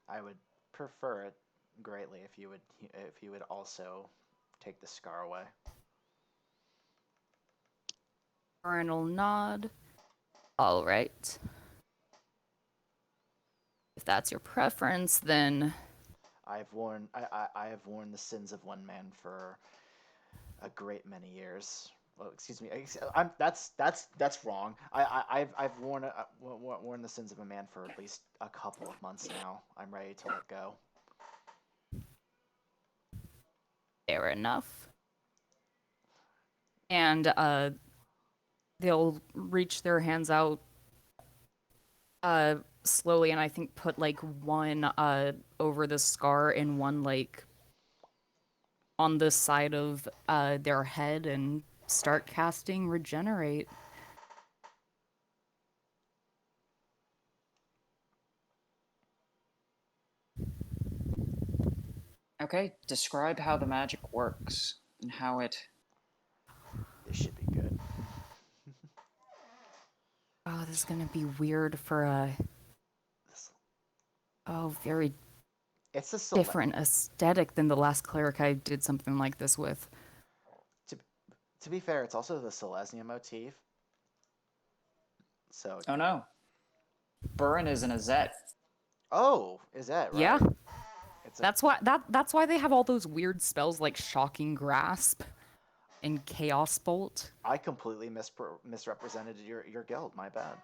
I would prefer it greatly if you would also take the scar away. Coronal nod. All right. If that's your preference, then I have worn the sins of one man for a great many years. Well, excuse me. That's wrong. I've worn the sins of a man for at least a couple of months now. I'm ready to let go. fair enough. And they'll reach their hands out slowly, and I think put like one over the scar and one like on the side of their head and start casting regenerate. Okay, describe how the magic works and how it. This should be good. Oh, this is gonna be weird for a very It's a different aesthetic than the last cleric I did something like this with. To be fair, it's also the Selesnya motif. So. Oh no. Burin is an Azet. Oh, is that right? Yeah. That's why they have all those weird spells like Shocking Grasp and Chaos Bolt. I completely misrepresented your guild. My bad.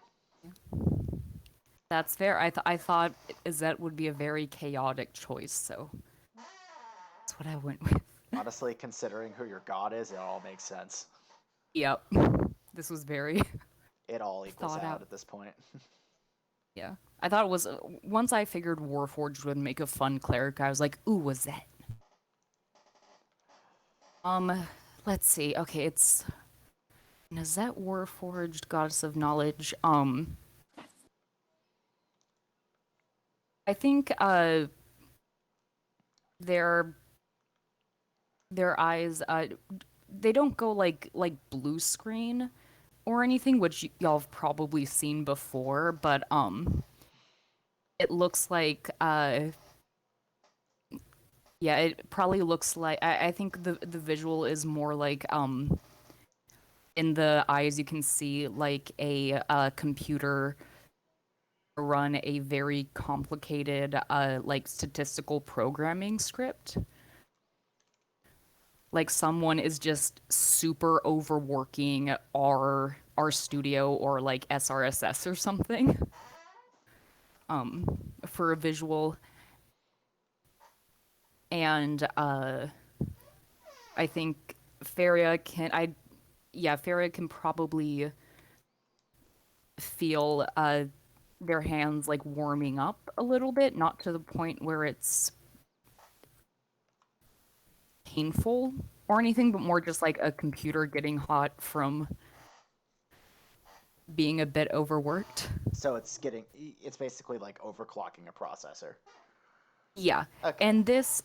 That's fair. I thought Izet would be a very chaotic choice, so that's what I went with. Honestly, considering who your god is, it all makes sense. Yep. This was very It all equals thought out out. at this point. Yeah. I thought it was once I figured Warforged would make a fun cleric, I was like, ooh, was that? Let's see. Okay, it's Nazette Warforged, Goddess of Knowledge. I think their eyes they don't go like blue screen or anything, which y'all have probably seen before, but it looks like yeah, it probably looks like I think the visual is more like in the eyes you can see like a computer run a very complicated like statistical programming script. Like someone is just super overworking R Studio or like SRSS or something for a visual. And I think Feria can probably feel their hands like warming up a little bit, not to the point where it's painful or anything, but more just like a computer getting hot from being a bit overworked. So it's basically like overclocking a processor. Yeah. Okay. And this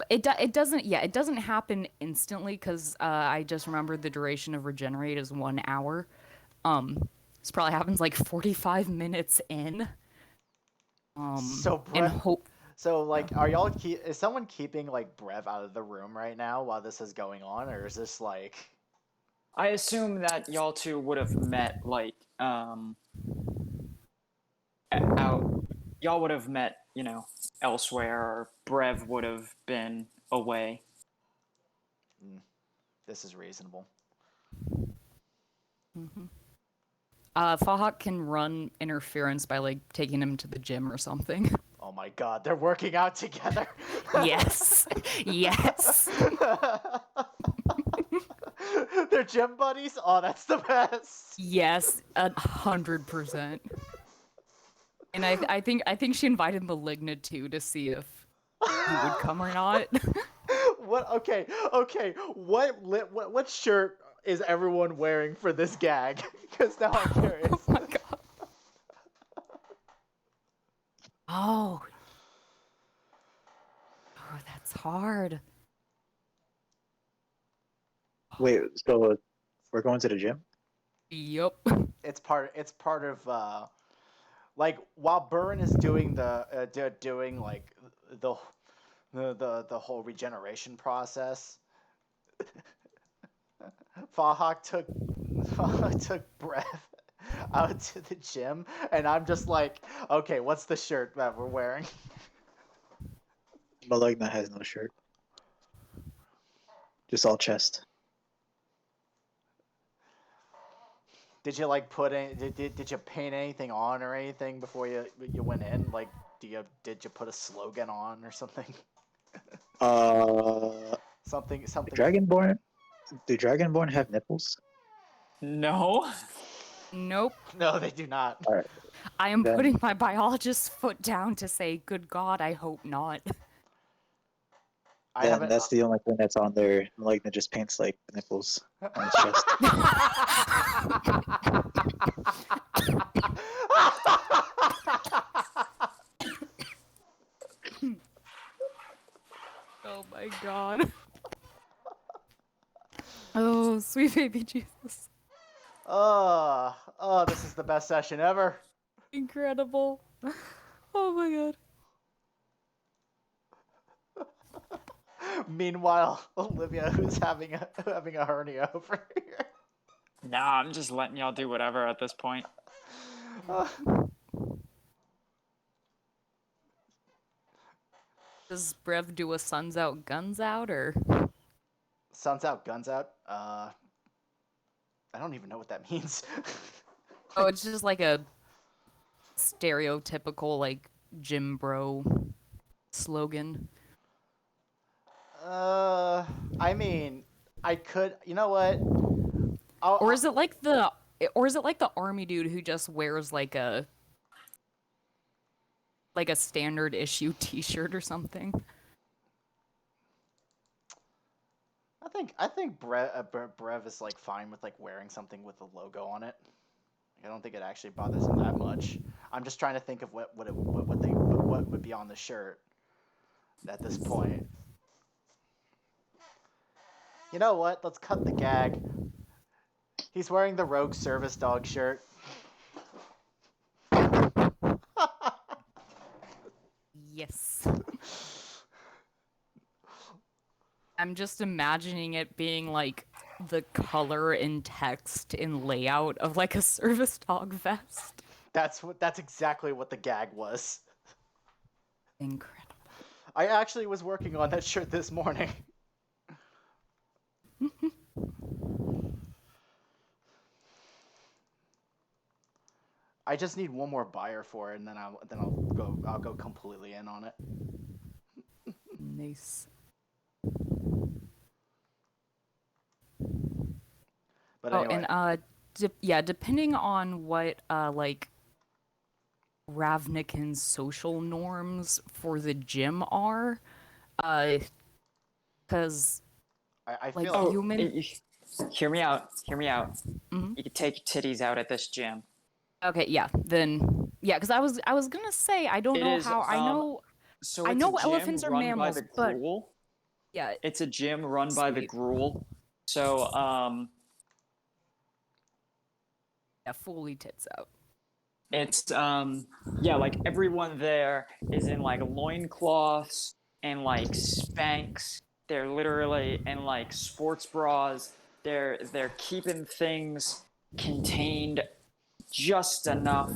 it doesn't happen instantly because I just remembered the duration of regenerate is 1 hour. This probably happens like 45 minutes in. So and hope So like, is someone keeping like Brev out of the room right now while this is going on, or is this like? I assume that y'all two would have met like out. Y'all would have met, elsewhere, or Brev would have been away. This is reasonable. Fahawk can run interference by like taking him to the gym or something. Oh my god, they're working out together. Yes. Yes. They're gym buddies? Oh, that's the best. Yes, 100%. And I think she invited Maligna too to see if he would come or not. What? Okay. What shirt is everyone wearing for this gag? Because now I'm curious. Oh my god. Oh. Oh, that's hard. Wait, so we're going to the gym? Yup. It's part of like while Burn is doing doing like the the whole regeneration process. Fahawk took breath out to the gym, and I'm just like, okay, what's the shirt that we're wearing? Maligna has no shirt. Just all chest. Did you like put in? Did you paint anything on or anything before you went in? Like, did you put a slogan on or something? Something. Dragonborn? Do Dragonborn have nipples? No. Nope. No, they do not. All right. I am Then- putting my biologist's foot down to say, good God, I hope not. I Then haven't. that's the only thing that's on there. Maligna just paints like nipples on his chest. Oh my God. Oh, sweet baby Jesus. Oh, this is the best session ever. Incredible. Oh my God. Meanwhile, Olivia, who's having a hernia over here. Nah, I'm just letting y'all do whatever at this point. Does Brev do a suns out, guns out, or? Sun's out, guns out. I don't even know what that means. Oh, it's just like a stereotypical, like, gym bro slogan. I mean, I could. You know what? Or is it like the army dude who just wears like a standard issue t-shirt or something? I think Brev is like fine with like wearing something with a logo on it. I don't think it actually bothers him that much. I'm just trying to think of what would be on the shirt at this point. You know what? Let's cut the gag. He's wearing the Rogue Service Dog shirt. Yes. I'm just imagining it being like the color and text and layout of like a service dog vest. That's exactly what the gag was. Incredible. I actually was working on that shirt this morning. I just need one more buyer for it, and then I'll go completely in on it. Nice. But Oh, anyway, and yeah, depending on what like Ravnican's social norms for the gym are, because I like feel human. Hear me out. Hear me out. Mhm. You could take your titties out at this gym. Okay, yeah, then yeah, because I was gonna say I don't It know is, how I know. So I it's know a gym elephants are run mammals, by the but Gruul. yeah, It's a gym run by the Sweet. Gruul. So yeah, fully tits out. it's yeah, like everyone there is in like loincloths and like Spanx. They're literally in like sports bras. They're keeping things contained just enough.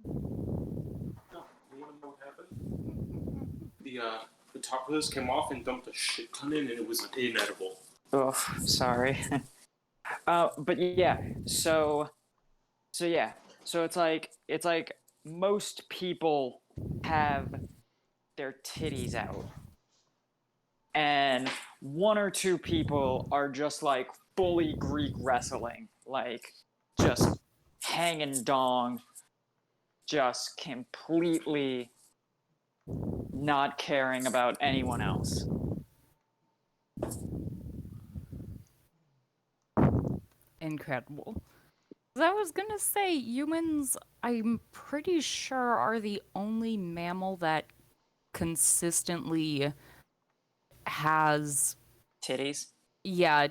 You wanna know what happened? The top of this came off and dumped a shit ton in, and it was inedible. Ugh, sorry. But yeah, so yeah, so it's like most people have their titties out, and one or two people are just like fully Greek wrestling, like just hanging dong, just completely not caring about anyone else. Incredible. I was gonna say, humans, I'm pretty sure, are the only mammal that consistently has, Titties. yeah,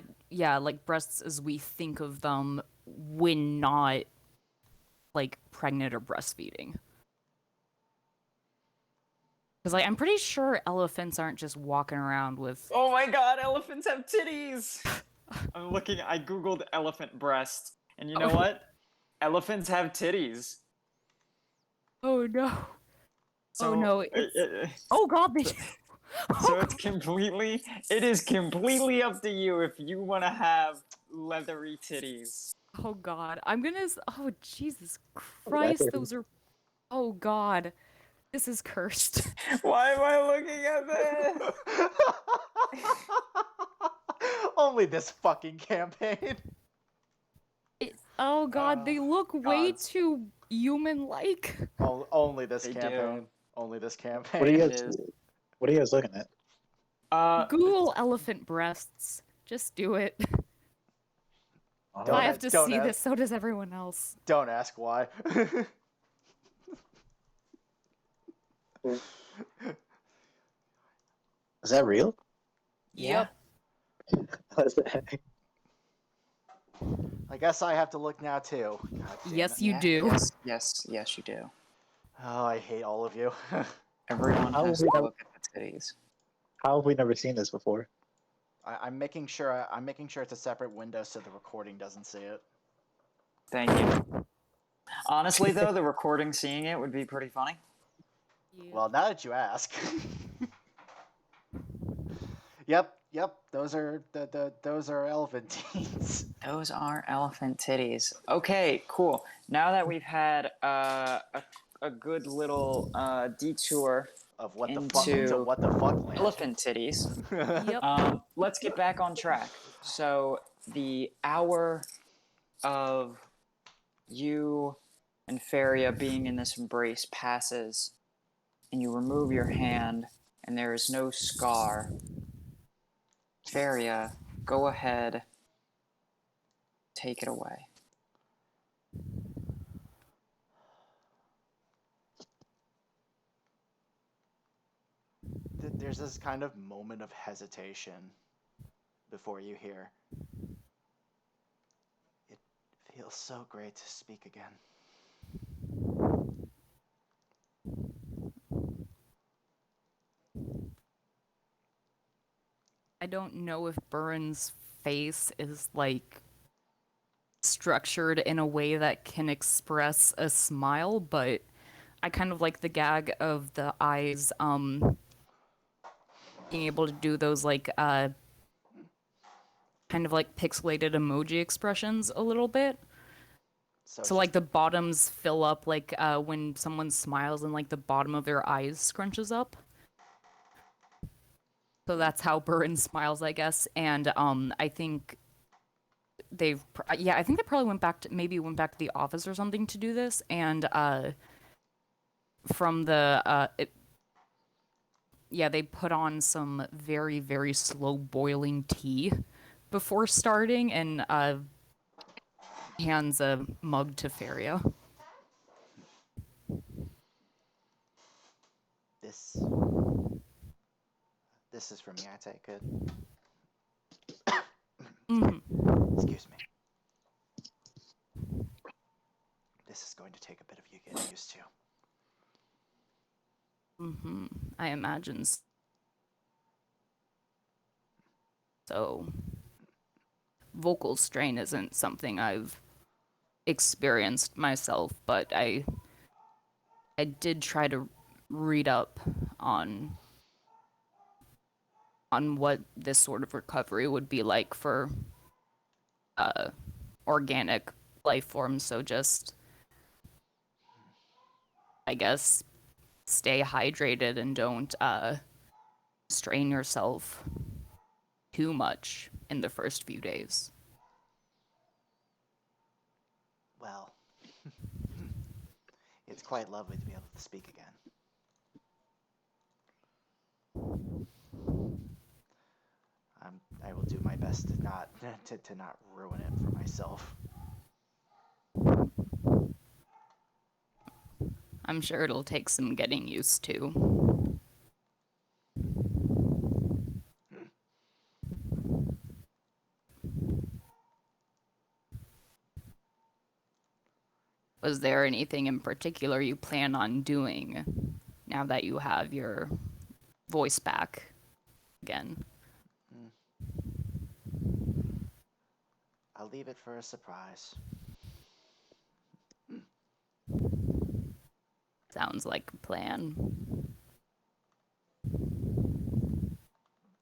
like breasts as we think of them when not like pregnant or breastfeeding. Because like, I'm pretty sure elephants aren't just walking around with. Oh my god, elephants have titties! I googled elephant breasts, and you know Oh. what? Elephants have titties. Oh no! So, Oh no! Oh god! They do. So it is completely up to you if you want to have leathery titties. Oh god! I'm gonna. Oh Jesus Christ! Those are. Oh god! This is cursed. Why am I looking at this? Only this fucking campaign. Oh god, they look way gods. too human-like. Only this They campaign. do. Only this What are campaign. you It guys? is. What are you guys looking at? Google elephant breasts. Just do it. If Don't I have a- to don't see a- this, so does everyone else. Don't ask why. Is that real? Yeah. What the heck? I guess I have to look now too. God damn Yes, it. you do. Yes, you do. Oh, I hate all of you. Everyone How has have to we look at the titties. How have we never seen this before? I'm making sure. I'm making sure it's a separate window so the recording doesn't see it. Thank you. Honestly, though, the recording seeing it would be pretty funny. Well, now that you ask. Yep. Those are those are elephant teens. Those are elephant titties. Okay, cool. Now that we've had a good little detour Of what the into fuck? To what the fuck land? elephant titties, Yep. let's get back on track. So the hour of you and Feria being in this embrace passes, and you remove your hand, and there is no scar. Feria, go ahead. Take it away. There's this kind of moment of hesitation before you hear. It feels so great to speak again. I don't know if Burren's face is like structured in a way that can express a smile, but I kind of like the gag of the eyes being able to do those like kind of like pixelated emoji expressions a little bit. So like the bottoms fill up like when someone smiles and like the bottom of their eyes scrunches up. So that's how Burren smiles, I guess. And I think I think they probably went back to the office or something to do this. And from the they put on some very, very slow boiling tea before starting, and hands a mug to Feria. This is for me. I take it. Excuse me. This is going to take a bit of you getting used to. I imagine so. Vocal strain isn't something I've experienced myself, but I did try to read up on what this sort of recovery would be like for organic life forms, so just, I guess, stay hydrated and don't strain yourself too much in the first few days. Well, it's quite lovely to be able to speak again. I will do my best to not to not ruin it for myself. I'm sure it'll take some getting used to. Was there anything in particular you plan on doing now that you have your voice back again? I'll leave it for a surprise. Sounds like a plan.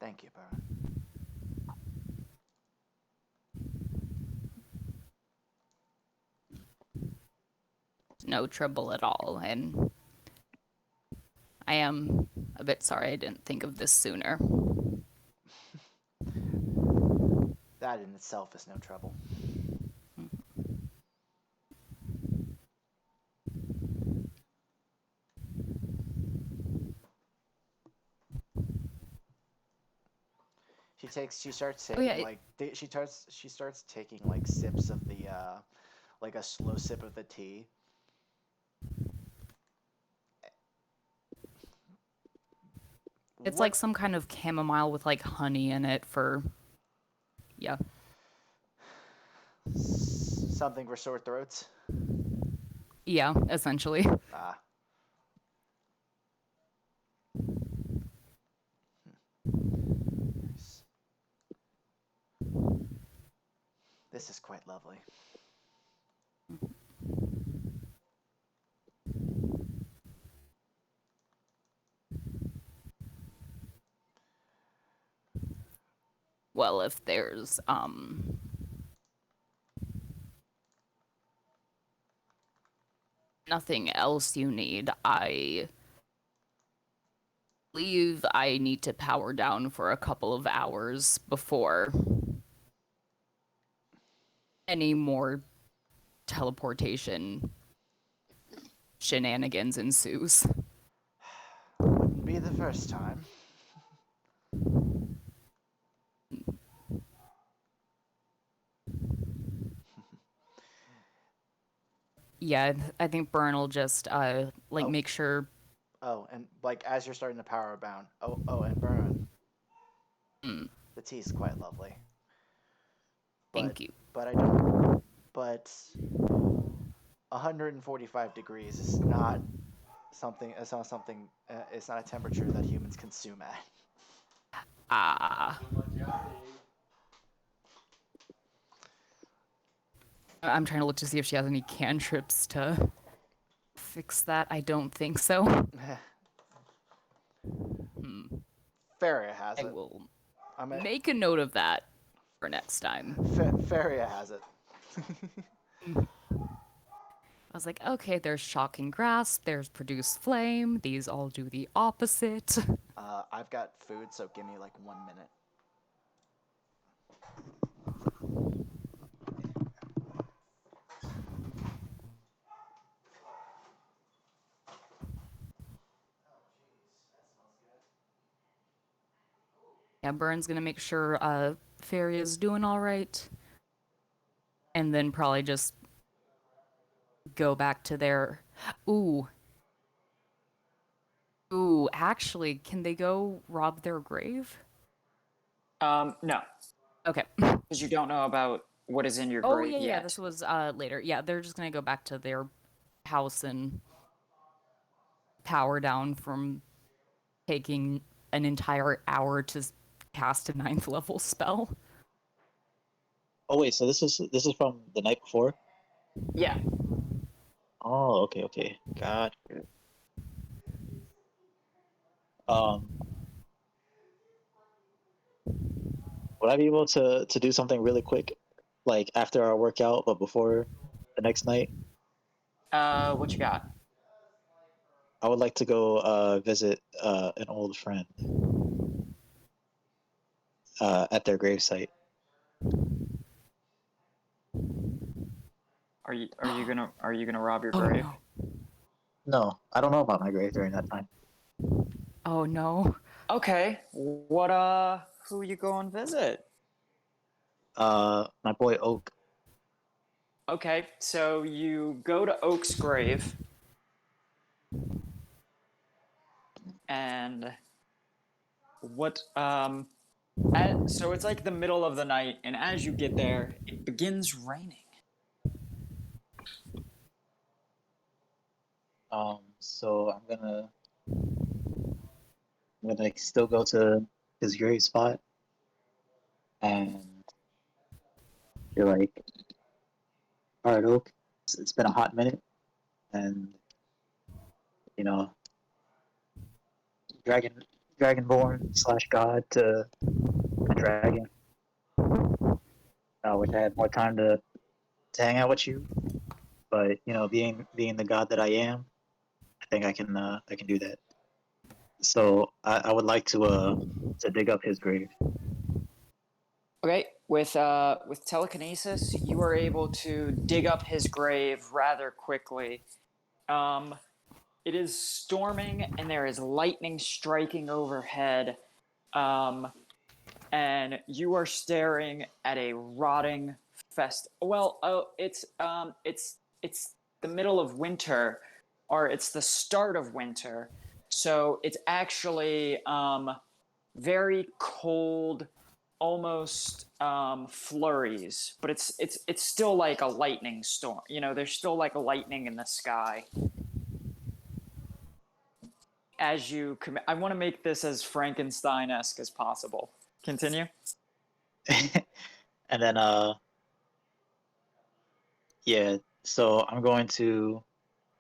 Thank you, Baron. No trouble at all, and I am a bit sorry I didn't think of this sooner. That in itself is no trouble. She starts taking yeah, like she starts taking like sips of the like a slow sip of the tea. It's What like some kind of chamomile with like honey in it for, yeah. Something for sore throats? Yeah, essentially. Ah. Nice. This is quite lovely. Well, if there's nothing else you need, I believe I need to power down for a couple of hours before any more teleportation shenanigans ensues. Wouldn't be the first time. Yeah, I think Byrne will just like Oh. make sure. Oh, and like as you're starting to power bound. Oh, and Baron. Mm, The tea is quite lovely. thank you. But I don't. But 145 degrees is not something. It's not something. It's not a temperature that humans consume at. Ah, I'm trying to look to see if she has any cantrips to fix that. I don't think so. Faria has I it. will I mean, make a note of that for next time. Faria has it. I was like, okay, there's shocking grasp, there's produce flame. These all do the opposite. I've got food, so give me like 1 minute. Yeah, Byrne's gonna make sure Fairy is doing all right, and then probably just go back to their. Ooh, ooh. Actually, can they go rob their grave? No, Okay. because you don't know about what is in your Oh grave yeah, yeah. yet. This was later. Yeah, they're just gonna go back to their house and power down from taking an entire hour to cast a 9th level spell. Oh wait, so this is from the night before? Yeah. Oh, okay. God. Um, would I be able to do something really quick? like after our workout, but before the next night. What you got? I would like to go visit an old friend at their gravesite. Are you gonna rob your Oh grave? no. No, I don't know about my grave during that time. Oh no. Okay. What who you go and visit? My boy Oak. Okay, so you go to Oak's grave, and so it's like the middle of the night, and as you get there, it begins raining. So I'm gonna still go to his grave spot and be like, all right, Oak, it's been a hot minute, and you know, dragon dragonborn slash god to a dragon. I wish I had more time to hang out with you, but you know, being the god that I am, I think I can do that. So I would like to dig up his grave. Okay, with telekinesis, you are able to dig up his grave rather quickly. It is storming, and there is lightning striking overhead. And you are staring at a rotting Well, oh, it's the middle of winter, or it's the start of winter, so it's actually very cold, almost flurries, but it's still like a lightning storm. You know, there's still like a lightning in the sky. I want to make this as Frankenstein-esque as possible. Continue. And then yeah, so I'm going to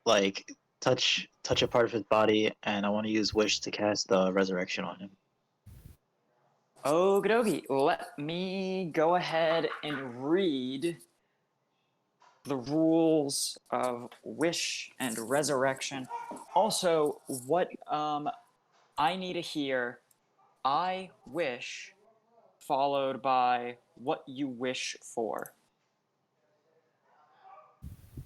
like touch a part of his body, and I want to use wish to cast resurrection on him. Okie dokie. Let me go ahead and read the rules of wish and resurrection. Also, what I need to hear, I wish, followed by what you wish for.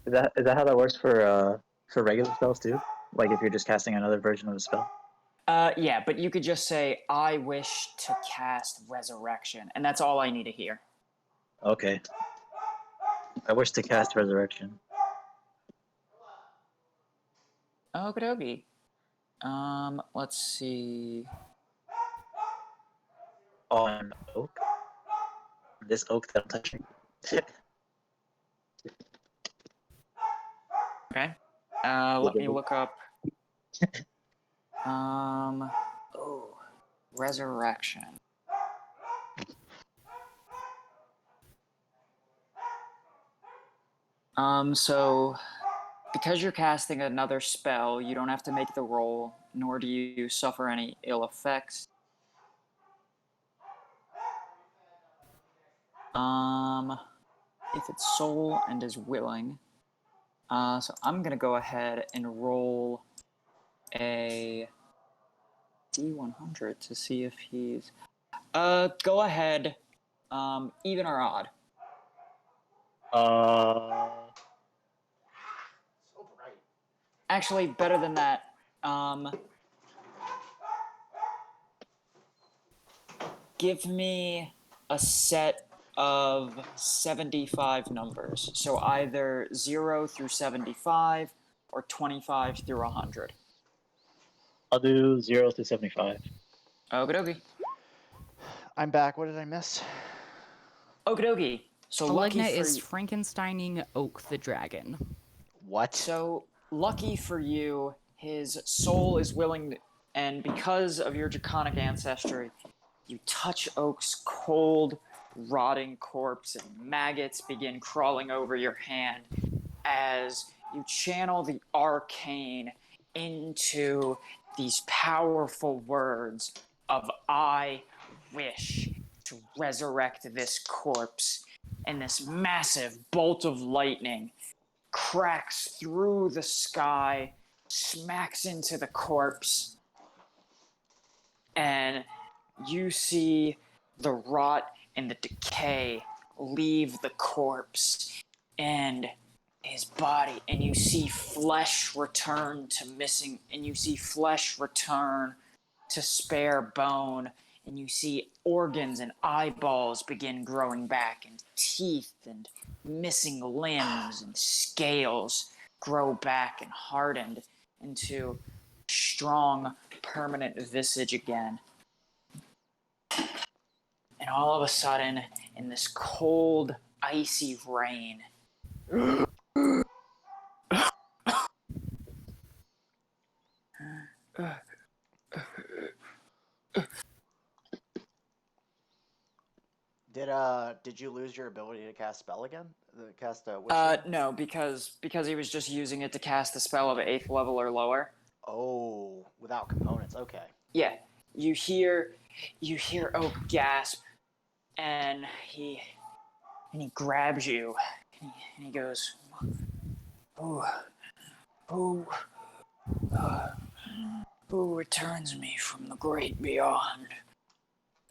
Is that how that works for regular spells too? Like if you're just casting another version of a spell? Yeah, but you could just say, I wish to cast resurrection, and that's all I need to hear. Okay. I wish to cast resurrection. Okie dokie. Let's see. On oak. This oak that I'm touching. Okay. Let me look up. Oh, resurrection. So because you're casting another spell, you don't have to make the roll, nor do you suffer any ill effects. If it's soul and is willing. So I'm gonna go ahead and roll a D100 to see if he's. Go ahead. Even or odd. So bright. Actually, better than that. Give me a set of 75 numbers. So either 0 through 75 or 25 through 100. I'll do 0 to 75. Okie dokie. I'm back. What did I miss? Okie dokie. So lucky Maligna for is Frankensteining Oak the dragon. What? So lucky for you, his soul is willing, and because of your draconic ancestry, you touch Oak's cold, rotting corpse, and maggots begin crawling over your hand as you channel the arcane into these powerful words of I wish to resurrect this corpse, and this massive bolt of lightning cracks through the sky, smacks into the corpse, and you see the rot and the decay leave the corpse and his body, and you see flesh return to missing, and you see flesh return to spare bone, and you see organs and eyeballs begin growing back, and teeth and missing limbs and scales grow back and hardened into strong, permanent visage again. And all of a sudden, in this cold, icy rain, Did you lose your ability to cast spell again? Cast a witch shield? no, because he was just using it to cast a spell of 8th level or lower. Oh, without components. Okay. Yeah, you hear Oak gasp, and he grabs you, and he goes, who returns me from the great beyond?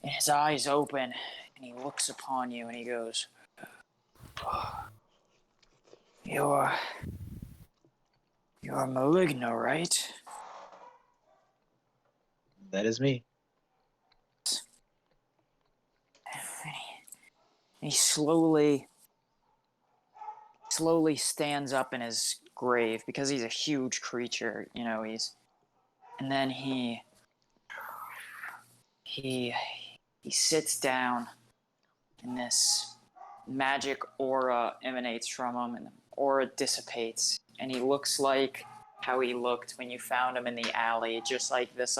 And his eyes open, and he looks upon you, and he goes, You're Maligna, right? That is me. And he slowly stands up in his grave, because he's a huge creature, and then he sits down, and this magic aura emanates from him, and the aura dissipates, and he looks like how he looked when you found him in the alley, just like this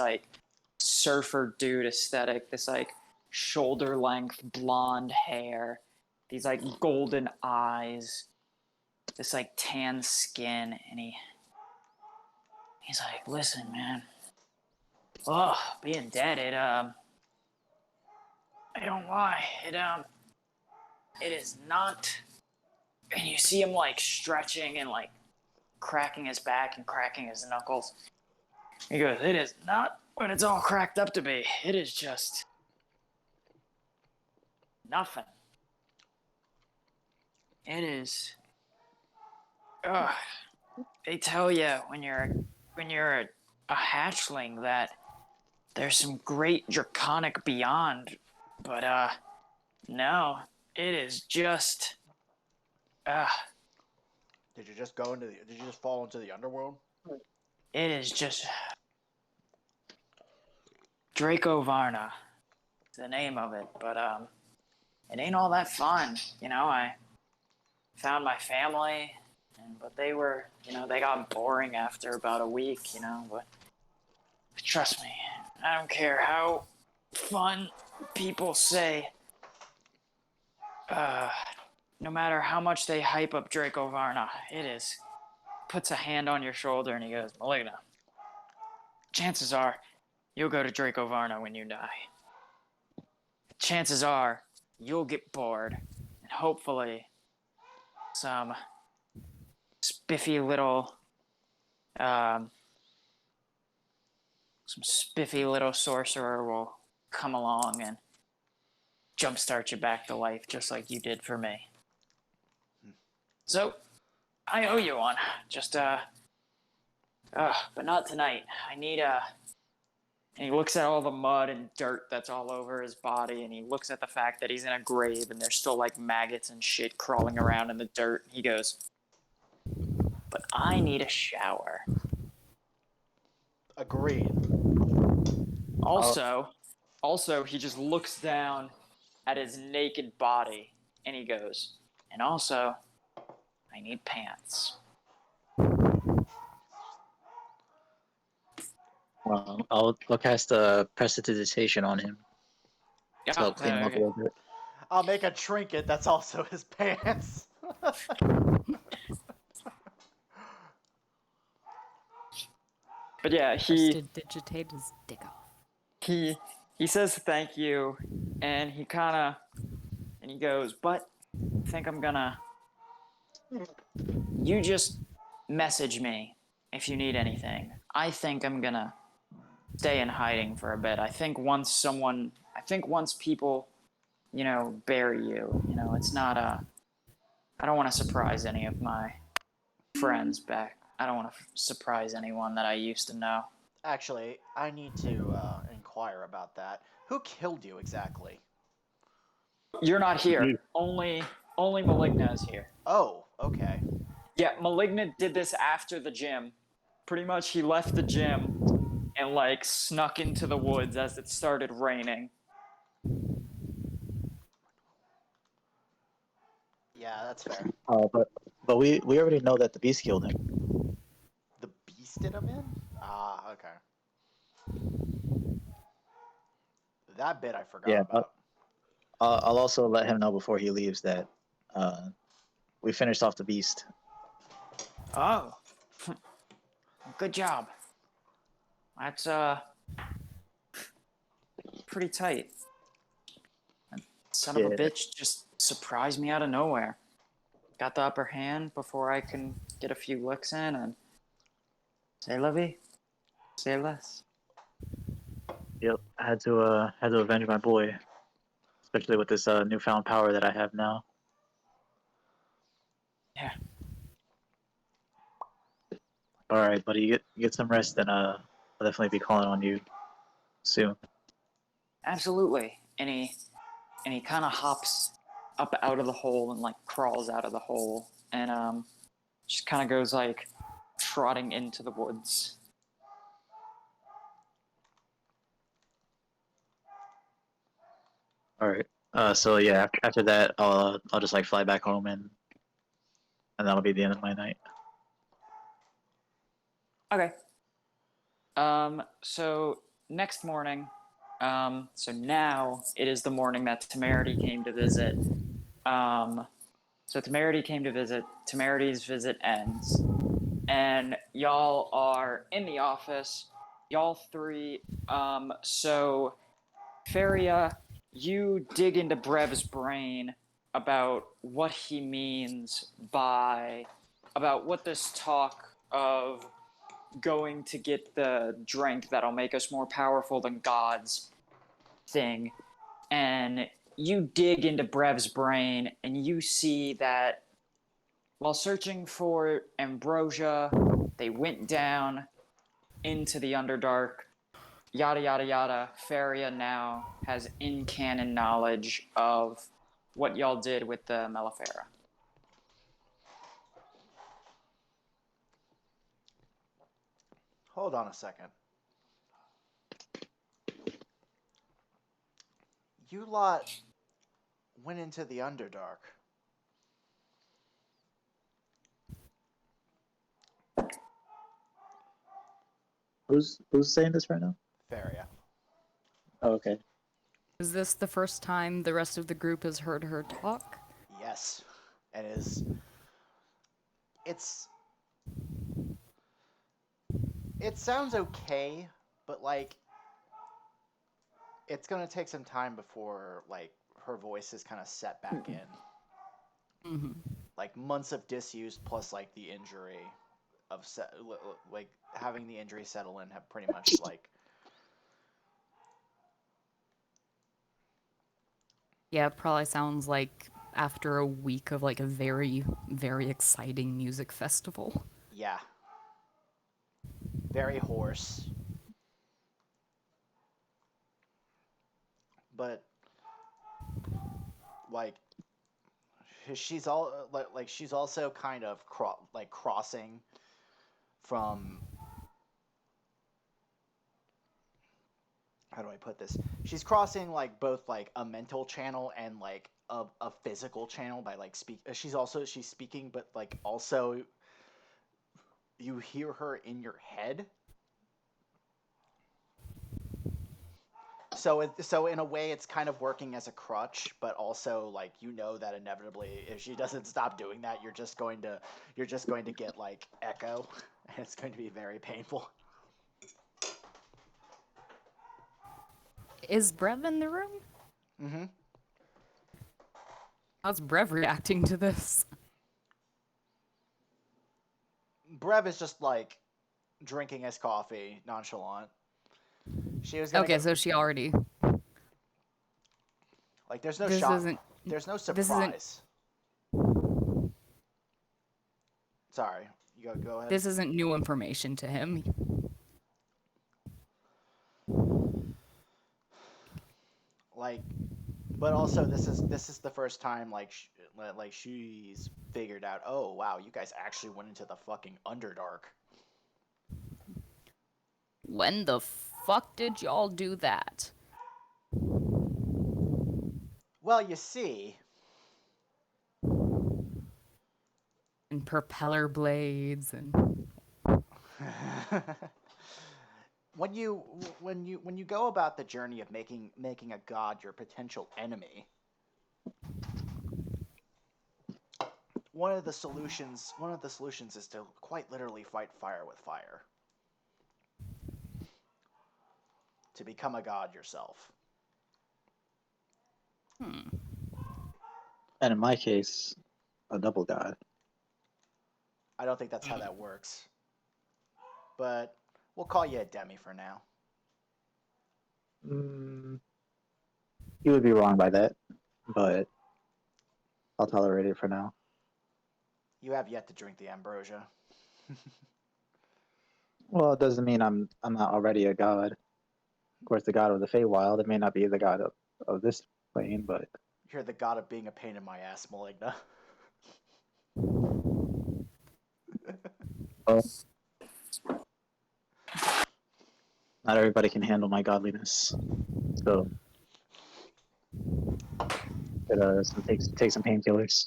surfer dude aesthetic, this shoulder length blonde hair, these golden eyes, this tan skin, and he's like, listen, man, being dead, I don't lie, it is not. And you see him stretching and cracking his back and cracking his knuckles. He goes, it is not what it's all cracked up to be. It is just nothing. It is. They tell you when you're a hatchling that there's some great draconic beyond, but no, it is just. Did you just Did you just fall into the underworld? It is just Draco Varna, the name of it, but it ain't all that fun. I found my family, but they were, they got boring after about a week, but trust me, I don't care how fun people say. No matter how much they hype up Draco Varna, puts a hand on your shoulder and he goes, Maligna, chances are you'll go to Draco Varna when you die. Chances are you'll get bored, and hopefully some spiffy little sorcerer will come along and jumpstart you back to life just like you did for me. So, I owe you one. Just, but not tonight. I need, and he looks at all the mud and dirt that's all over his body, and he looks at the fact that he's in a grave and there's still, maggots and shit crawling around in the dirt. He goes, but I need a shower. Agreed. Also, he just looks down at his naked body, and he goes, and also, I need pants. Well, I'll cast prestidigitation on him to help clean him up a little bit. I'll make a trinket that's also his pants. But yeah, he Digitate his dick off. he says thank you, And he goes, but I think I'm gonna. You just message me if you need anything. I think I'm gonna stay in hiding for a bit. I think once people, bury you, it's not I don't want to surprise any of my friends back. I don't want to surprise anyone that I used to know. Actually, I need to inquire about that. Who killed you exactly? You're not here. Only Maligna is here. Oh, okay. Yeah, Malignant did this after the gym. Pretty much he left the gym and like snuck into the woods as it started raining. Yeah, that's fair. But we already know that the beast killed him. The beast did him in? Ah, okay. That bit I forgot Yeah, about. I'll also let him know before he leaves that we finished off the beast. Oh. Good job. That's pretty tight. That son of a Yeah. bitch just surprised me out of nowhere. Got the upper hand before I can get a few licks in and say la vie, say less. Yep, I had to avenge my boy, especially with this newfound power that I have now. Yeah. All right, buddy, you get some rest, and I'll definitely be calling on you soon. Absolutely. And he kind of hops up out of the hole and like crawls out of the hole and just kind of goes like trotting into the woods. All right. So yeah, after that, I'll just like fly back home, and that'll be the end of my night. Okay. So next morning, so now it is the morning that Temerity came to visit. So Temerity came to visit. Temerity's visit ends, and y'all are in the office. Y'all three. So Feria, you dig into Brev's brain about what he means about what this talk of going to get the drink that'll make us more powerful than gods thing. And you dig into Brev's brain and you see that while searching for ambrosia, they went down into the Underdark. Yada yada yada. Feria now has in-canon knowledge of what y'all did with the Mellifera. Hold on a second. You lot went into the Underdark. Who's saying this right now? Feria. Oh, okay. Is this the first time the rest of the group has heard her talk? Yes. And it's it sounds okay, but like it's gonna take some time before like her voice is kind of set back in. Mm-hmm. Like months of disuse plus like the injury of like having the injury settle in have pretty much like Yeah, it probably sounds like after a week of like a very, very exciting music festival. yeah, very hoarse. But like she's all like she's also kind of crossing from how do I put this? She's crossing like both like a mental channel and like a physical channel by like she's speaking, but like also you hear her in your head. So in a way, it's kind of working as a crutch, but also like you know that inevitably, if she doesn't stop doing that, you're just going to get like echo, and it's going to be very painful. Is Brev in the room? Mm-hmm. How's Brev reacting to this? Brev is just like drinking his coffee, nonchalant. She was gonna Okay, go. so she already. Like, there's no This shock. isn't. There's no This isn't. surprise. Sorry, you go ahead. This isn't new information to him. Like, but also this is the first time like she's figured out. Oh wow, you guys actually went into the fucking Underdark. When the fuck did y'all do that? Well, you see, And propeller blades and. when you go about the journey of making a god your potential enemy, one of the solutions is to quite literally fight fire with fire. To become a god yourself. Hmm. And in my case, a double god. I don't think that's how that works. But we'll call you a demi for now. You would be wrong by that, but I'll tolerate it for now. You have yet to drink the ambrosia. Well, it doesn't mean I'm not already a god. Of course, the god of the Feywild. It may not be the god of this plane, but You're the god of being a pain in my ass, Maligna. well, not everybody can handle my godliness. So, take some painkillers.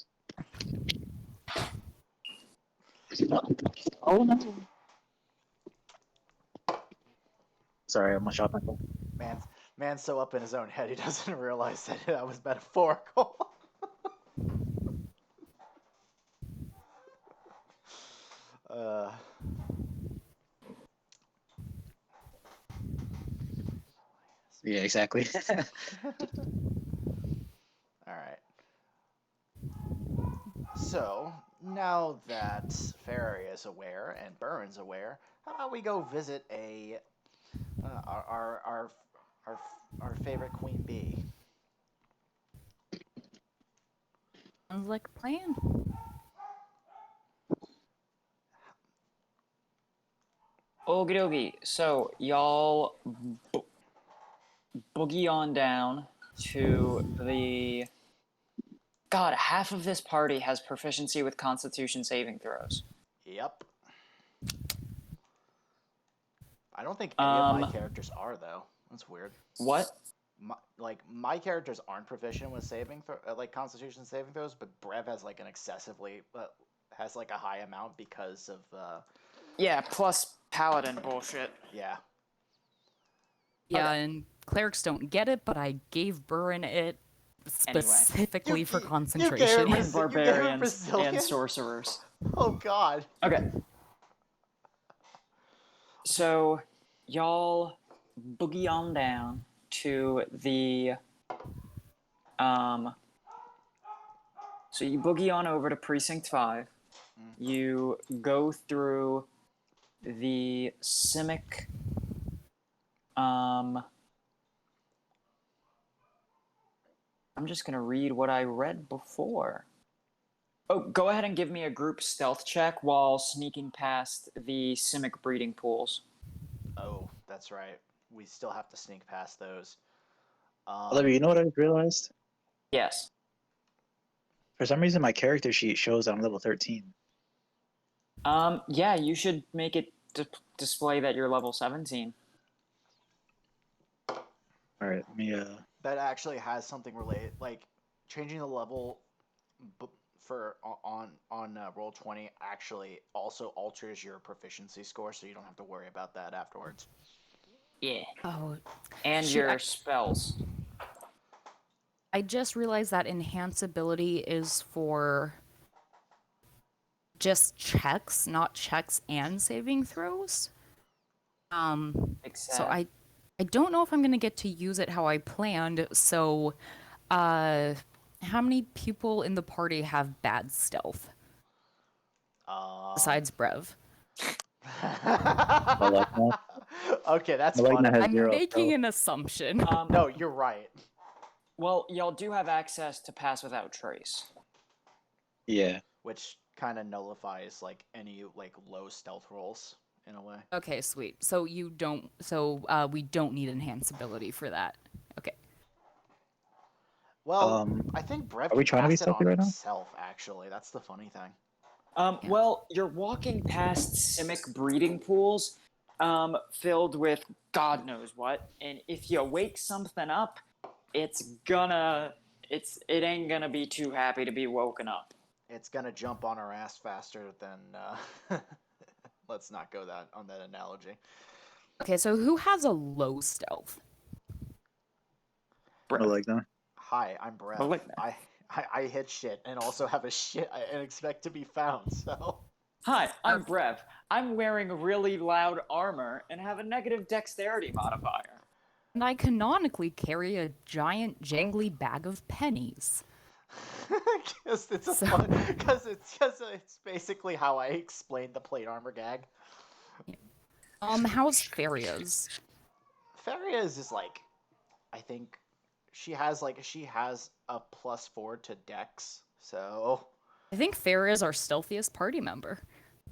Oh no! Sorry, I almost shot myself. Man's so up in his own head he doesn't realize that that was metaphorical. uh, Yeah, exactly. all right. So now that Ferry is aware and Burns aware, how about we go visit our favorite queen bee? Sounds like a plan. Okie dokie. So y'all boogie on down to the. God, half of this party has proficiency with Constitution saving throws. Yep. I don't think any of my Um, characters are though. That's weird. what? My characters aren't proficient with like Constitution saving throws, but Brev has like an excessively has like a high amount because of Yeah, plus paladin bullshit. yeah. Yeah, and clerics don't get it, but I gave Burin it Anyway. specifically for You gave concentration. him And You gave her barbarians and Brazilian? sorcerers. Oh god. Okay. So y'all boogie on down to the so you boogie on over to precinct 5. You go through the Simic I'm just going to read what I read before. Oh, go ahead and give me a group stealth check while sneaking past the Simic breeding pools. Oh, that's right. We still have to sneak past those. Olivia, you know what I realized? Yes. For some reason, my character sheet shows I'm level 13. Yeah, you should make it display that you're level 17. All right, let me That actually has something related, like changing the level for on Roll20 actually also alters your proficiency score, so you don't have to worry about that afterwards. Yeah. Oh, And shoot, your spells. I just realized that enhance ability is for just checks, not checks and saving throws. So Exactly. I don't know if I'm gonna get to use it how I planned. So, how many people in the party have bad stealth besides Brev? Maligna. Okay, that's Maligna funny. has I'm 0 making stealth. an assumption. No, you're right. Well, y'all do have access to pass without trace. Yeah. Which kind of nullifies like any like low stealth rolls in a way. Okay, sweet. So you don't. So we don't need enhanceability for that. Okay. Well, I think Brev Are we can trying to be cast it stealthy on right now? himself. Actually, that's the funny thing. Yeah. Well, you're walking past Simic breeding pools filled with God knows what, and if you wake something up, it ain't gonna be too happy to be woken up. It's gonna jump on our ass faster than. Let's not go that on that analogy. Okay. So who has a low stealth? Brev. Maligna. Hi, I'm Brev. Maligna. I hit shit and also have a shit and expect to be found. So. Hi, I'm Brev. I'm wearing really loud armor and have a negative dexterity modifier. And I canonically carry a giant jangly bag of pennies. Because it's a So- fun. Because it's basically how I explained the plate armor gag. How's Faria's? Faria's is like, I think she has a +4 to Dex, so I think Faria's our stealthiest party member.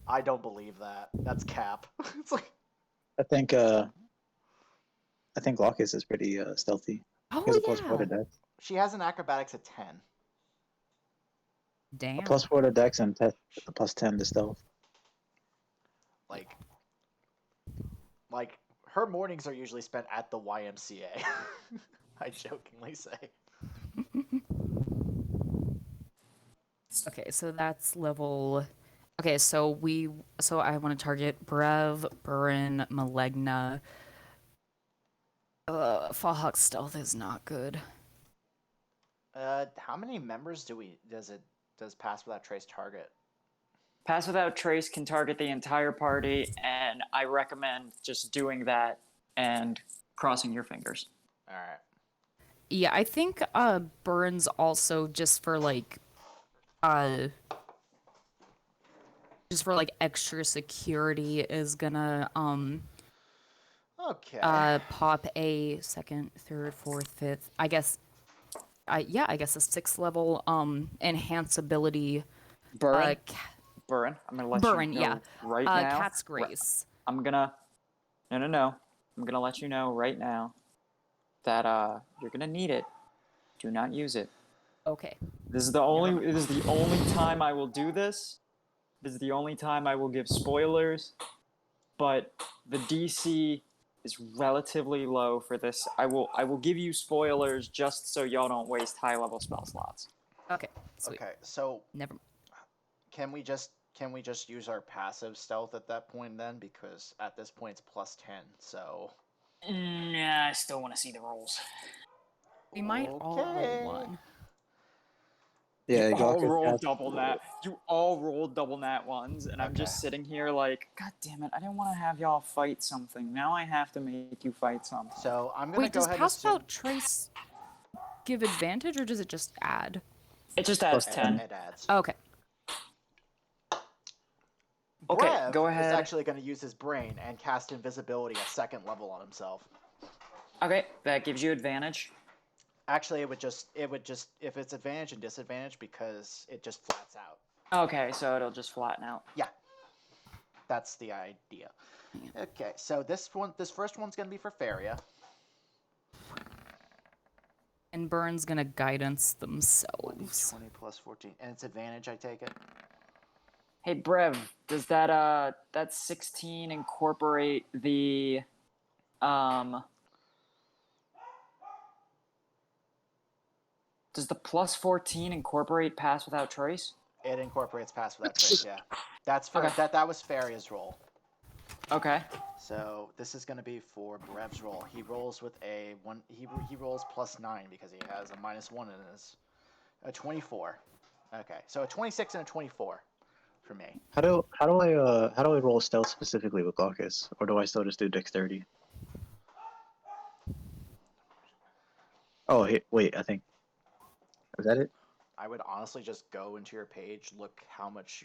I don't believe that. That's cap. It's like I think Glaucus is pretty stealthy. Oh He has a +4 to yeah. dex. she has an acrobatics of 10. Damn. A +4 to dex and a +10 to stealth. Like her mornings are usually spent at the YMCA. I jokingly say. Okay, so that's level. Okay, so I want to target Brev, Burin, Maligna. Fallhawk's stealth is not good. How many members does Pass Without Trace target? Pass without trace can target the entire party, and I recommend just doing that and crossing your fingers. All right. Yeah, I think Burin's also just for like extra security is gonna Okay. pop a second, third, fourth, fifth. I guess a 6th level enhanceability. Burin, Burin, I'm gonna let Burin, you know yeah. right now. Cat's Grace. I'm gonna no. I'm gonna let you know right now that you're gonna need it. Do not use it. Okay. This is the only time I will do this. This is the only time I will give spoilers. But the DC is relatively low for this. I will give you spoilers just so y'all don't waste high level spell slots. Okay. Sweet. Okay. So Never. can we just use our passive stealth at that point then? Because at this point it's +10. So. Nah, I still want to see the rolls. We might all roll one. Yeah, You all Glaucus rolled has- double nat. You all rolled double nat ones, and I'm just Okay. sitting here like, God damn it! I didn't want to have y'all fight something. Now I have to make you fight something. So I'm gonna Wait, go does ahead and Pass assume Without Trace give advantage, or does it just add? It just adds Plus 10. it adds. Oh, okay. Okay, Brev go is ahead. actually going to use his brain and cast invisibility at 2nd level on himself. Okay, that gives you advantage. Actually, it would just if it's advantage and disadvantage because it just flats out. Okay, so it'll just flatten out. Yeah, that's the idea. Okay, so this first one's going to be for Faria. And Burns gonna guidance themselves. 20 plus 14, and it's advantage. I take it. Hey Brev, does that 16 incorporate the does the plus 14 incorporate pass without trace? It incorporates pass without trace. Yeah, that's for Okay. that was Faria's roll. Okay. So this is going to be for Brev's roll. He rolls with a one. He rolls +9 because he has a -1 in his. A 24. Okay, so a 26 and a 24 for me. How do I roll stealth specifically with Glaucus, or do I still just do dexterity? Oh, wait, I think. Was that it? I would honestly just go into your page, look how much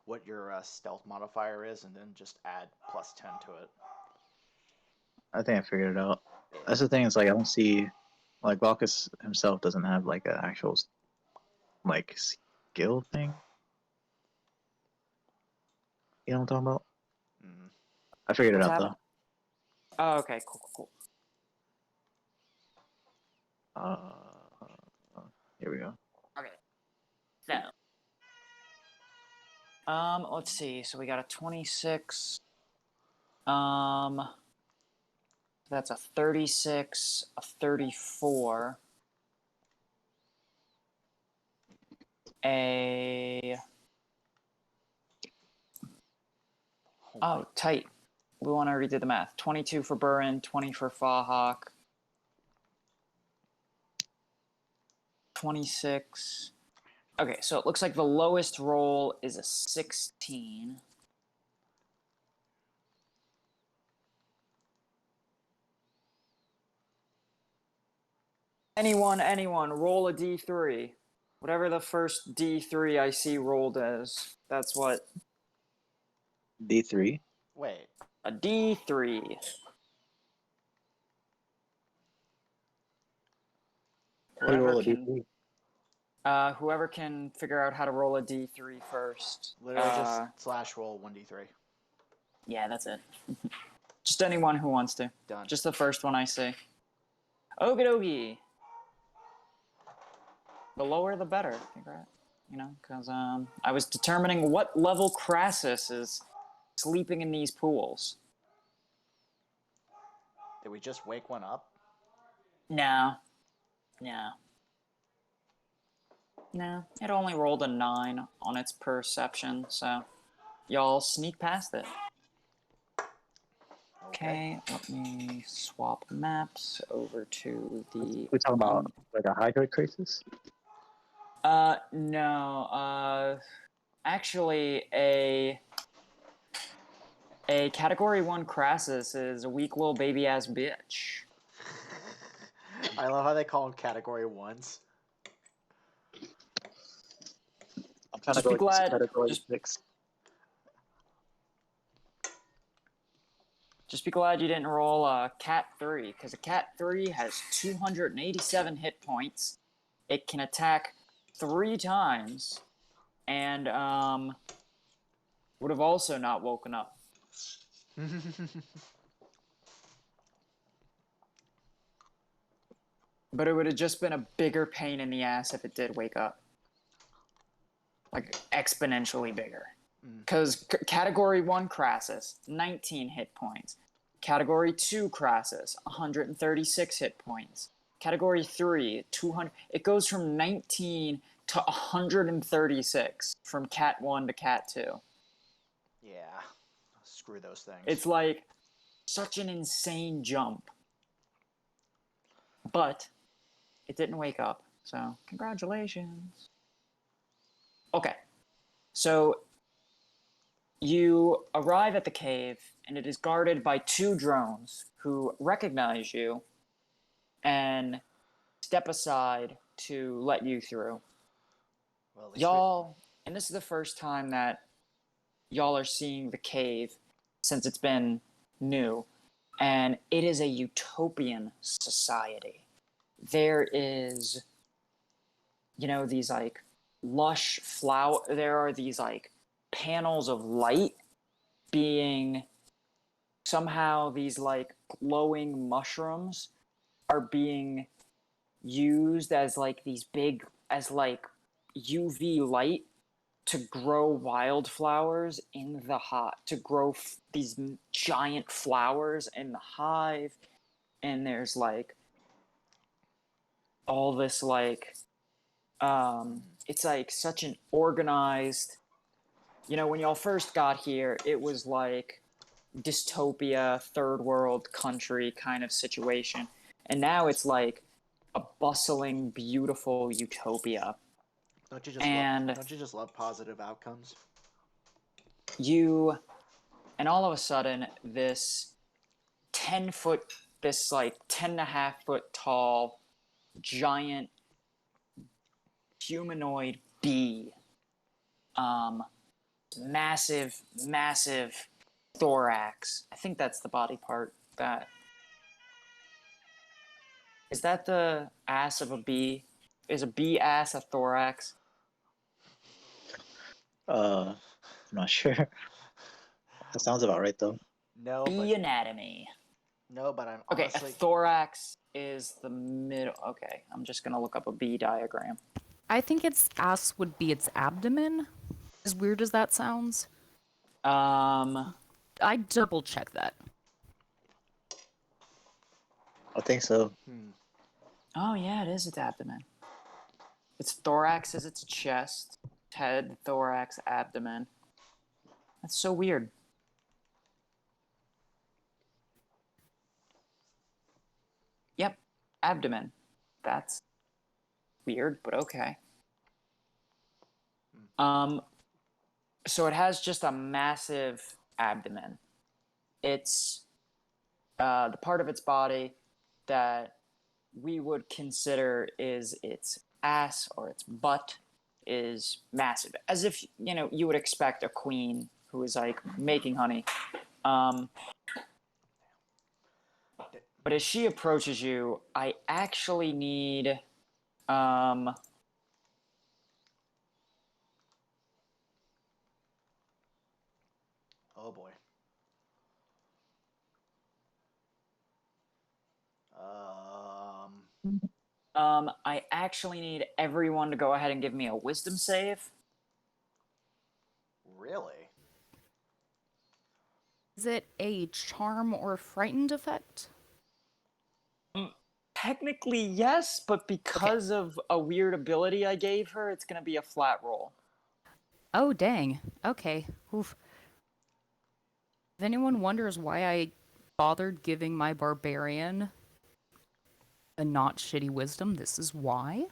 what your stealth modifier is, and then just add +10 to it. I think I figured it out. That's the thing, is like I don't see, like Glaucus himself doesn't have like an actual like skill thing. You know what I'm talking about? Mm. I figured it What's out happening? Oh, okay, cool. though. Here we go. Okay. So, let's see. So we got a 26. That's a 36, a 34, a... Oh, tight. We want to redo the math. 22 for Burin, 20 for Fahawk, 26. Okay, so it looks like the lowest roll is a 16. Anyone, roll a d3. Whatever the first d3 I see rolled as, that's what D3. Wait, a d3. How do you roll a Whoever can, D3? whoever can figure out how to roll a d3 first. literally just slash roll 1d3. Yeah, that's it. Just anyone who wants to. Done. Just the first one I see. Okie dokie. The lower the better. Congrats. You know, because I was determining what level Crassus is sleeping in these pools. Did we just wake one up? No. It only rolled a 9 on its perception, so y'all sneak past it. Okay, let me swap maps over to the... We're talking about like a high grade crisis? No, actually, a Category 1 Crassus is a weak little baby-ass bitch. I love how they call them category 1s. I'm trying Just to be go glad- category just- 6. Just be glad you didn't roll a Cat 3, because a Cat 3 has 287 hit points. It can attack 3 times, and would have also not woken up. But it would have just been a bigger pain in the ass if it did wake up. Like, exponentially bigger. Because Category 1 Crassus, 19 hit points. Category 2 Crassus, 136 hit points. Category 3, 200... It goes from 19 to 136 from Cat 1 to Cat 2. Yeah. Screw those things. It's like such an insane jump. But it didn't wake up, so congratulations. Okay, so you arrive at the cave, and it is guarded by 2 drones who recognize you and step aside to let you through. Well, at least Y'all, and this is the first time that y'all are seeing the cave since it's been new, and it is a utopian society. There is, you know, these like lush flower, there are these like panels of light being somehow these like glowing mushrooms are being used as like these big, as like UV light to grow wildflowers in the hive, to grow these giant flowers in the hive. And there's like all this like it's like such an organized, you know, when y'all first got here it was like dystopia, third world country kind of situation, and now it's like a bustling, beautiful utopia. don't you just and don't you just love positive outcomes? And all of a sudden this 10 foot, this like 10 and a half foot tall giant humanoid bee. Massive, massive thorax. I think that's the body part. That is that the ass of a bee? Is a bee ass a thorax? I'm not sure. That sounds about right though. No, Bee anatomy. but I'm Okay, honestly a thorax is the middle. Okay, I'm just gonna look up a bee diagram. I think its ass would be its abdomen. As weird as that sounds. I double check that. I think so. Oh yeah, it is its abdomen. Its thorax is its chest, head, thorax, abdomen. That's so weird. Yep, abdomen. That's weird, but okay. So it has just a massive abdomen. It's the part of its body that we would consider is its ass or its butt is massive, as if you would expect a queen who is like making honey. But as she approaches you, I actually need oh boy. I actually need everyone to go ahead and give me a wisdom save. Really? Is it a charm or frightened effect? Technically, yes, but because of a weird ability I gave her, it's going to be a flat roll. Oh, dang. Okay. Oof. If anyone wonders why I bothered giving my barbarian a not shitty wisdom, this is why.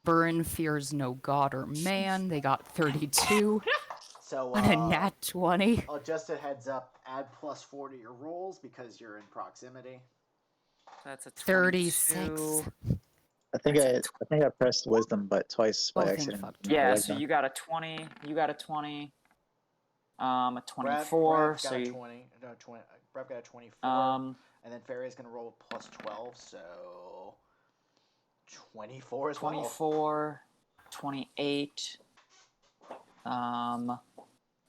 Burren fears no god or man. They got 32 So on a nat 20. oh, just a heads up, add +4 to your rolls because you're in proximity. That's a 36. I think I pressed wisdom but twice by Oh, thank accident. fuck. Yeah, Like so that. you got a 20, you got a 20, a 24, Brev so got a you, 20. No, 20. Brev got a 24. And then Fairy's gonna roll +12, so 24 as well. 24, 28,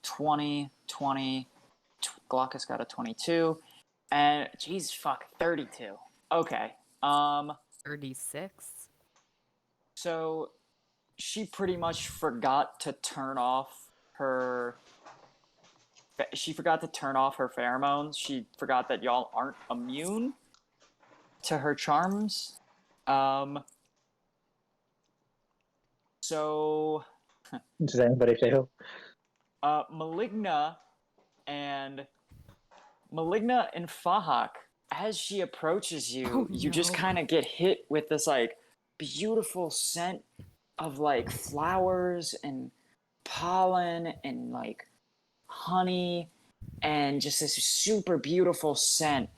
20, 20, Glaucus got a 22, and geez, fuck, 32. Okay, 36. so she pretty much forgot to turn off her pheromones. She forgot that y'all aren't immune to her charms. So Does anybody fail? Maligna and Fahak, as she approaches you, you just no. kind of get hit with this like beautiful scent of like flowers and pollen and like honey and just this super beautiful scent,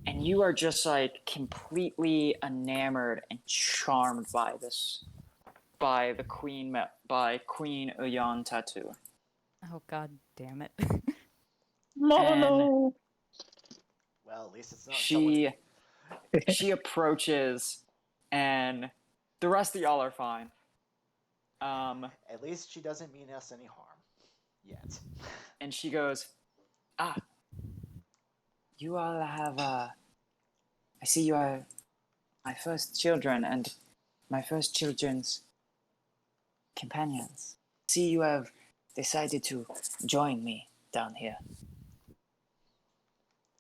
and you are just like completely enamored and charmed by Queen Uyan Tattoo. Oh, god damn it. No. Well, at least it's not someone. She approaches, and the rest of y'all are fine. At least she doesn't mean us any harm. Yet. And she goes, you all have, I see you are my first children and my first children's companions. See, you have decided to join me down here.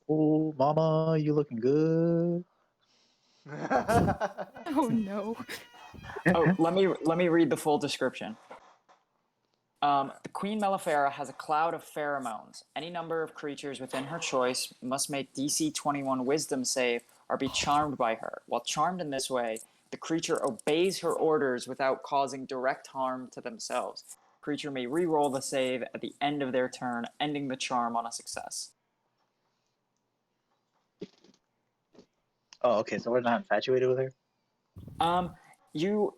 Oh, mama, you looking good. Oh no. Oh, let me read the full description. The Queen Mellifera has a cloud of pheromones. Any number of creatures within her choice must make DC 21 Wisdom save or be charmed by her. While charmed in this way, the creature obeys her orders without causing direct harm to themselves. The creature may re-roll the save at the end of their turn, ending the charm on a success. Oh, okay. So we're not infatuated with her. You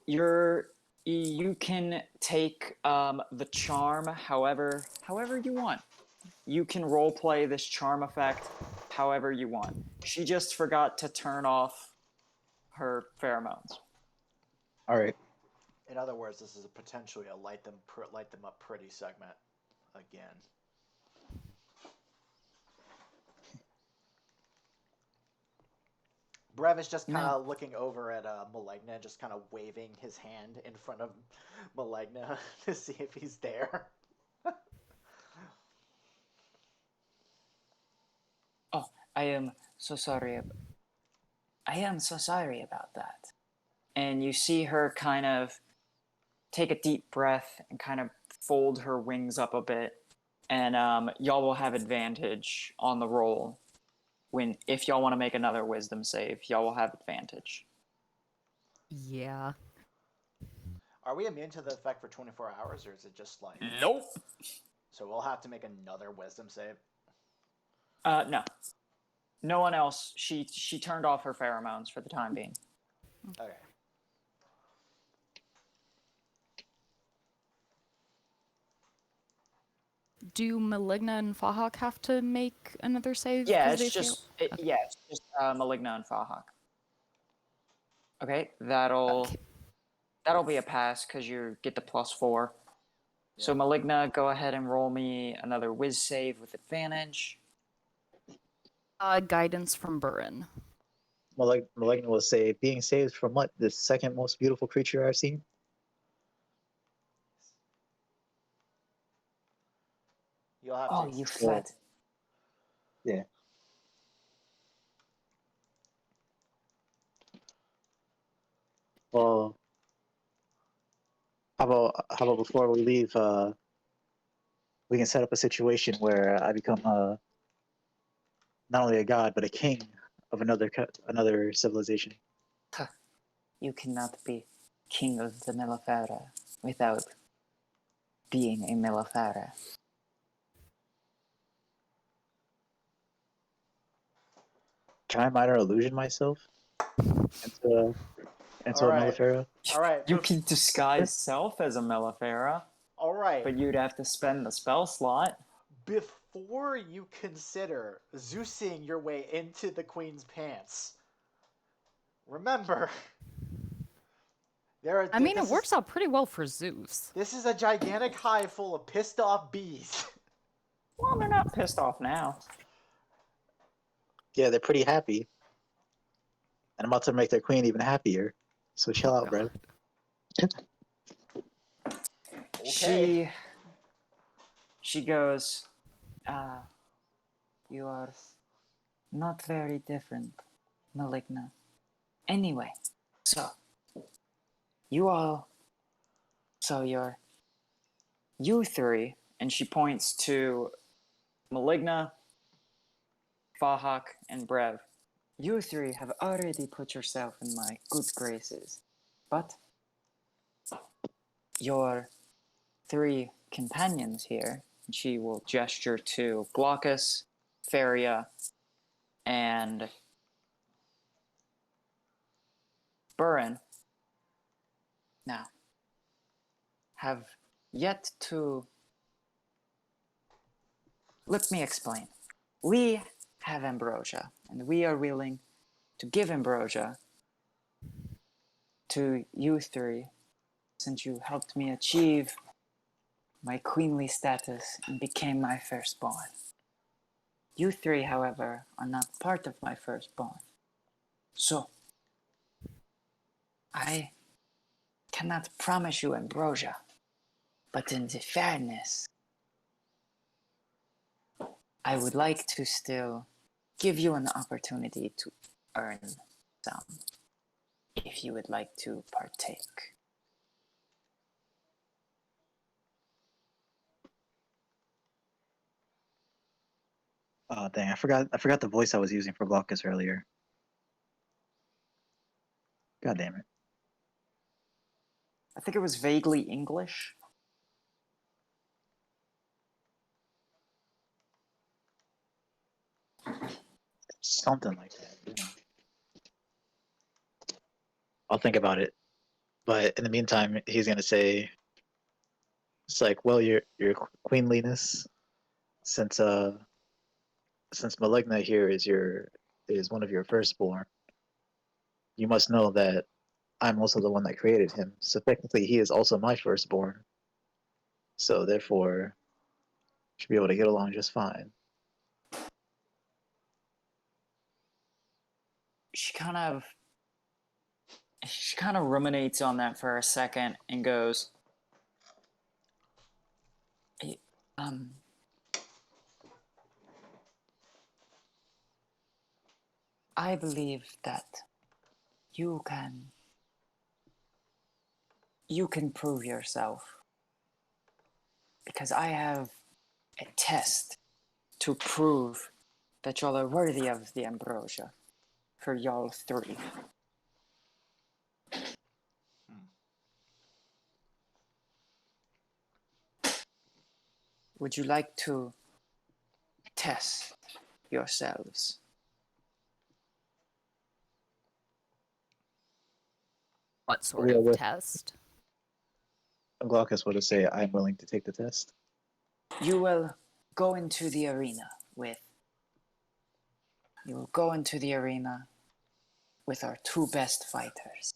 can take the charm however you want. You can role play this charm effect however you want. She just forgot to turn off her pheromones. All right. In other words, this is potentially a light them up pretty segment again. Brev is just kind of looking over at Malegna, just kind of waving his hand in front of Malegna to see if he's there. Oh, I am so sorry. I am so sorry about that. And you see her kind of take a deep breath and kind of fold her wings up a bit. And y'all will have advantage on the roll. If y'all want to make another wisdom save, y'all will have advantage. Yeah. Are we immune to the effect for 24 hours, or is it just like... Nope. So we'll have to make another wisdom save? No. No one else. She turned off her pheromones for the time being. Okay. Do Maligna and Fahawk have to make another save? Yeah, 'cause it's they just fail? it's just Maligna and Fahawk. Okay, that'll be a pass because you get the +4. Yeah. So Maligna, go ahead and roll me another whiz save with advantage. Guidance from Burin. Maligna will say, being saved from what? The second most beautiful creature I've seen? You'll have Oh, to... you fled. Yeah. Well, how about before we leave, we can set up a situation where I become not only a god but a king of another civilization. You cannot be king of the Millefera without being a Millefera. Can I minor illusion myself into a Millefera? All right. You can disguise self as a Millefera. All right. But you'd have to spend the spell slot. Before you consider Zeusing your way into the queen's pants, remember, it works out pretty well for Zeus. This is a gigantic hive full of pissed off bees. Well, they're not pissed off now. Yeah, they're pretty happy. And I'm about to make their queen even happier. So chill out, bro. Okay. She goes, you are not very different, Maligna. Anyway, so you three, and she points to Maligna, Fahak, and Brev. You three have already put yourself in my good graces, but your 3 companions here, and she will gesture to Glaucus, Faria, and Burin, now, have yet to... Let me explain. We have ambrosia, and we are willing to give ambrosia to you 3, since you helped me achieve my queenly status and became my firstborn. You 3, however, are not part of my firstborn. So, I cannot promise you ambrosia, but in the fairness, I would like to still give you an opportunity to earn some, if you would like to partake. Oh dang, I forgot the voice I was using for Glaucus earlier. God damn it. I think it was vaguely English. Something like that. I'll think about it. But in the meantime, he's gonna say, it's like, well, your queenliness, since Maligna here is one of your firstborn, you must know that I'm also the one that created him. So technically, he is also my firstborn. So therefore, should be able to get along just fine. She kind of ruminates on that for a second and goes, "Eh, I believe that you can prove yourself because I have a test to prove that y'all are worthy of the ambrosia for y'all three. Would you like to test yourselves?" What sort Yeah, of with test? Glaucus would say, I'm willing to take the test. You will go into the arena with our two best fighters.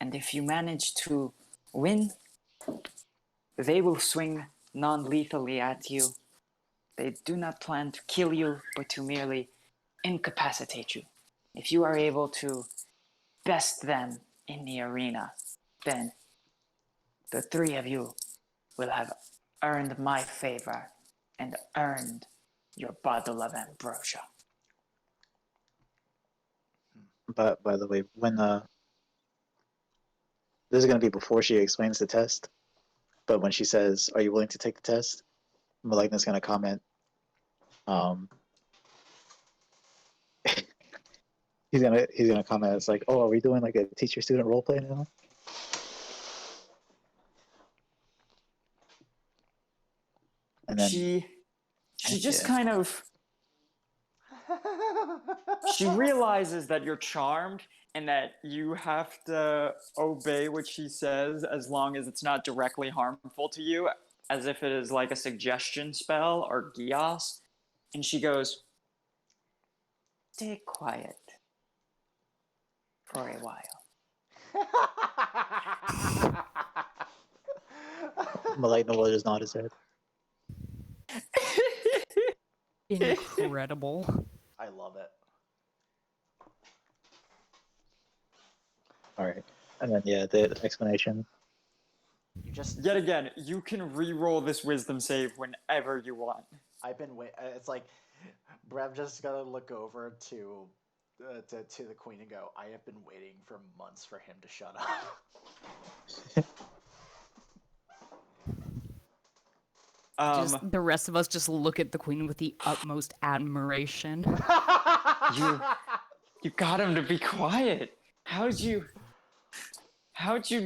And if you manage to win, they will swing non-lethally at you. They do not plan to kill you, but to merely incapacitate you. If you are able to best them in the arena, then the three of you will have earned my favor and earned your bottle of ambrosia. But by the way, when this is gonna be before she explains the test, but when she says, "Are you willing to take the test?" Maligna's gonna comment, um, he's gonna comment. It's like, "Oh, are we doing like a teacher-student role play now?" And then She just yeah. kind of she realizes that you're charmed and that you have to obey what she says as long as it's not directly harmful to you, as if it is like a suggestion spell or Gios. And she goes, "Stay quiet for a while." Maligna will just nod his head. Incredible. I love it. All right, and then yeah, the explanation. You just Yet again, you can re-roll this wisdom save whenever you want. I've been wait. It's like Brev just gotta look over to the queen and go, I have been waiting for months for him to shut up. Just the rest of us just look at the queen with the utmost admiration. You got him to be quiet. How'd you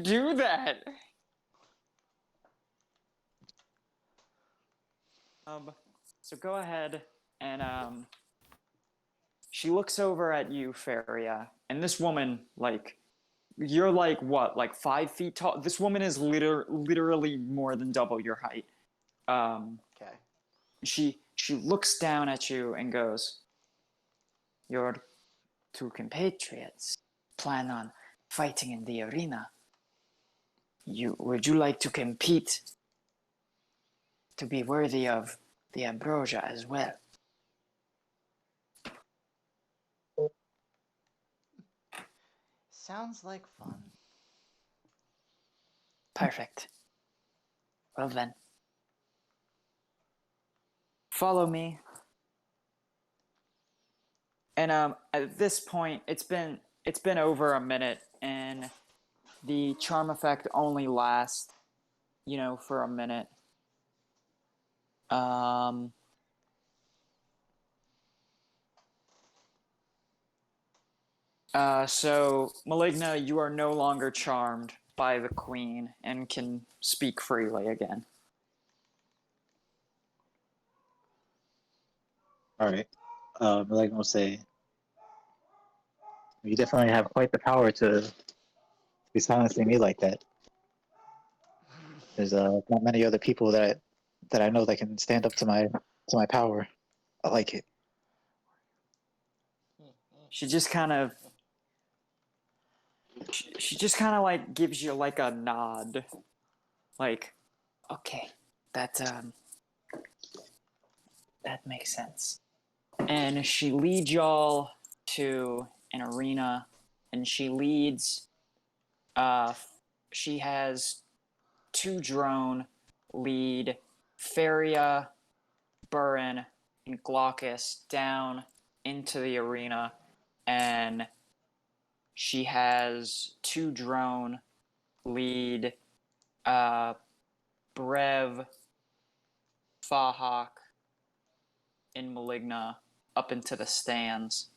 do that? So go ahead and she looks over at you, Feria, and this woman, like, you're like what, like 5 feet tall? This woman is literally more than double your height. Okay. She looks down at you and goes, "Your two compatriots plan on fighting in the arena. Would you like to compete to be worthy of the ambrosia as well?" Sounds like fun. Perfect. Well then, follow me. And at this point, it's been over a minute, and the charm effect only lasts, for a minute. So Maligna, you are no longer charmed by the queen and can speak freely again. All right, Maligna will say, You definitely have quite the power to be silencing me like that. There's not many other people that I know that can stand up to my power. I like it. She just kind of she just kind of like gives you like a nod, like, okay, that makes sense. And she leads y'all to an arena, and she leads. She has two drone lead Feria, Burin, and Glaucus down into the arena, and she has two drone lead Brev, Fahak, and Maligna up into the stands.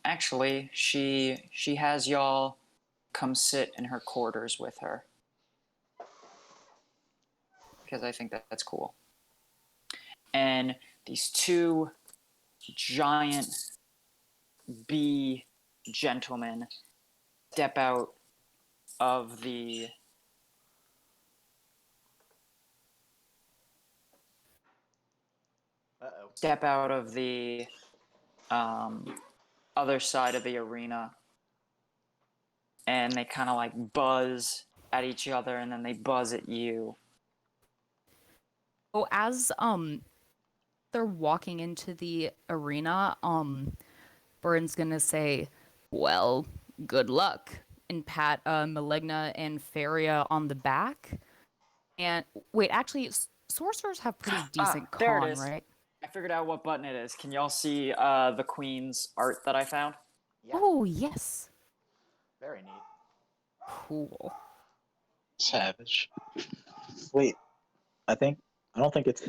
Actually, she has y'all come sit in her quarters with her, because I think that's cool. And these two giant bee gentlemen step out of the other side of the arena, and they kind of like buzz at each other, and then they buzz at you. Oh, as they're walking into the arena, Burns gonna say, "Well, good luck," and pat Maligna and Feria on the back. And wait, actually, sorcerers have pretty decent there it con, is. right? I figured out what button it is. Can y'all see the queen's art that I found? Yeah, Oh yes, very neat. cool. Savage. Wait, I don't think it's.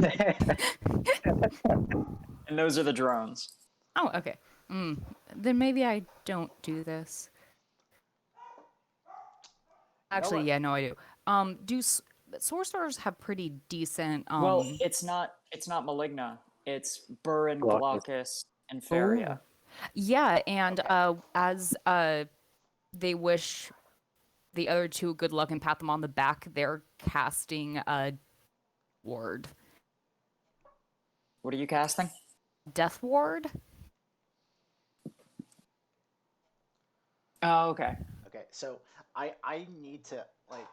And those are the drones. Oh, okay. Then maybe I don't do this. Actually, what? yeah, no, I do. Sorcerers have pretty decent Well, it's not Maligna. It's Burin, Glaucus. Glaucus, and Oh. Feria. Yeah, and Okay. as they wish the other two good luck and pat them on the back, they're casting a ward. What are you casting? Death ward? Oh, okay. Okay, so I need to like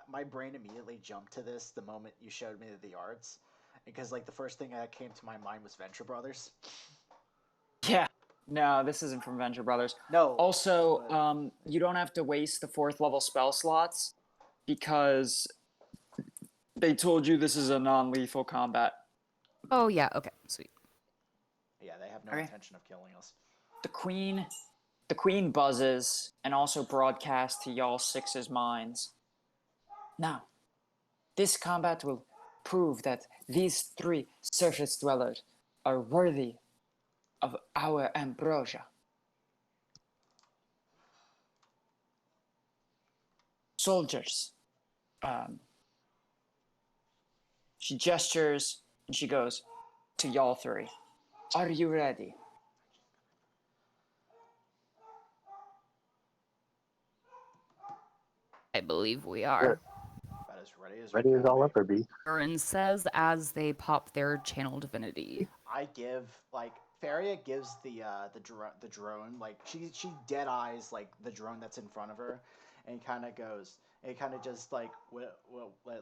my brain immediately jumped to this the moment you showed me the arts, because like the first thing that came to my mind was Venture Brothers. Yeah. No, this isn't from Venture Brothers. No. Also, but- you don't have to waste the 4th level spell slots because they told you this is a non-lethal combat. Oh yeah, okay, sweet. Yeah, they have no Okay. intention of killing us. The queen buzzes and also broadcasts to y'all six's minds. Now, this combat will prove that these 3 surface dwellers are worthy of our ambrosia. Soldiers. She gestures and she goes to y'all 3. Are you ready? I believe we are. About as ready as Ready we as can all be. ever be. Aaron says as they pop their channel divinity. I give like Faria gives the drone like she dead eyes like the drone that's in front of her, and kind of goes. It kind of just like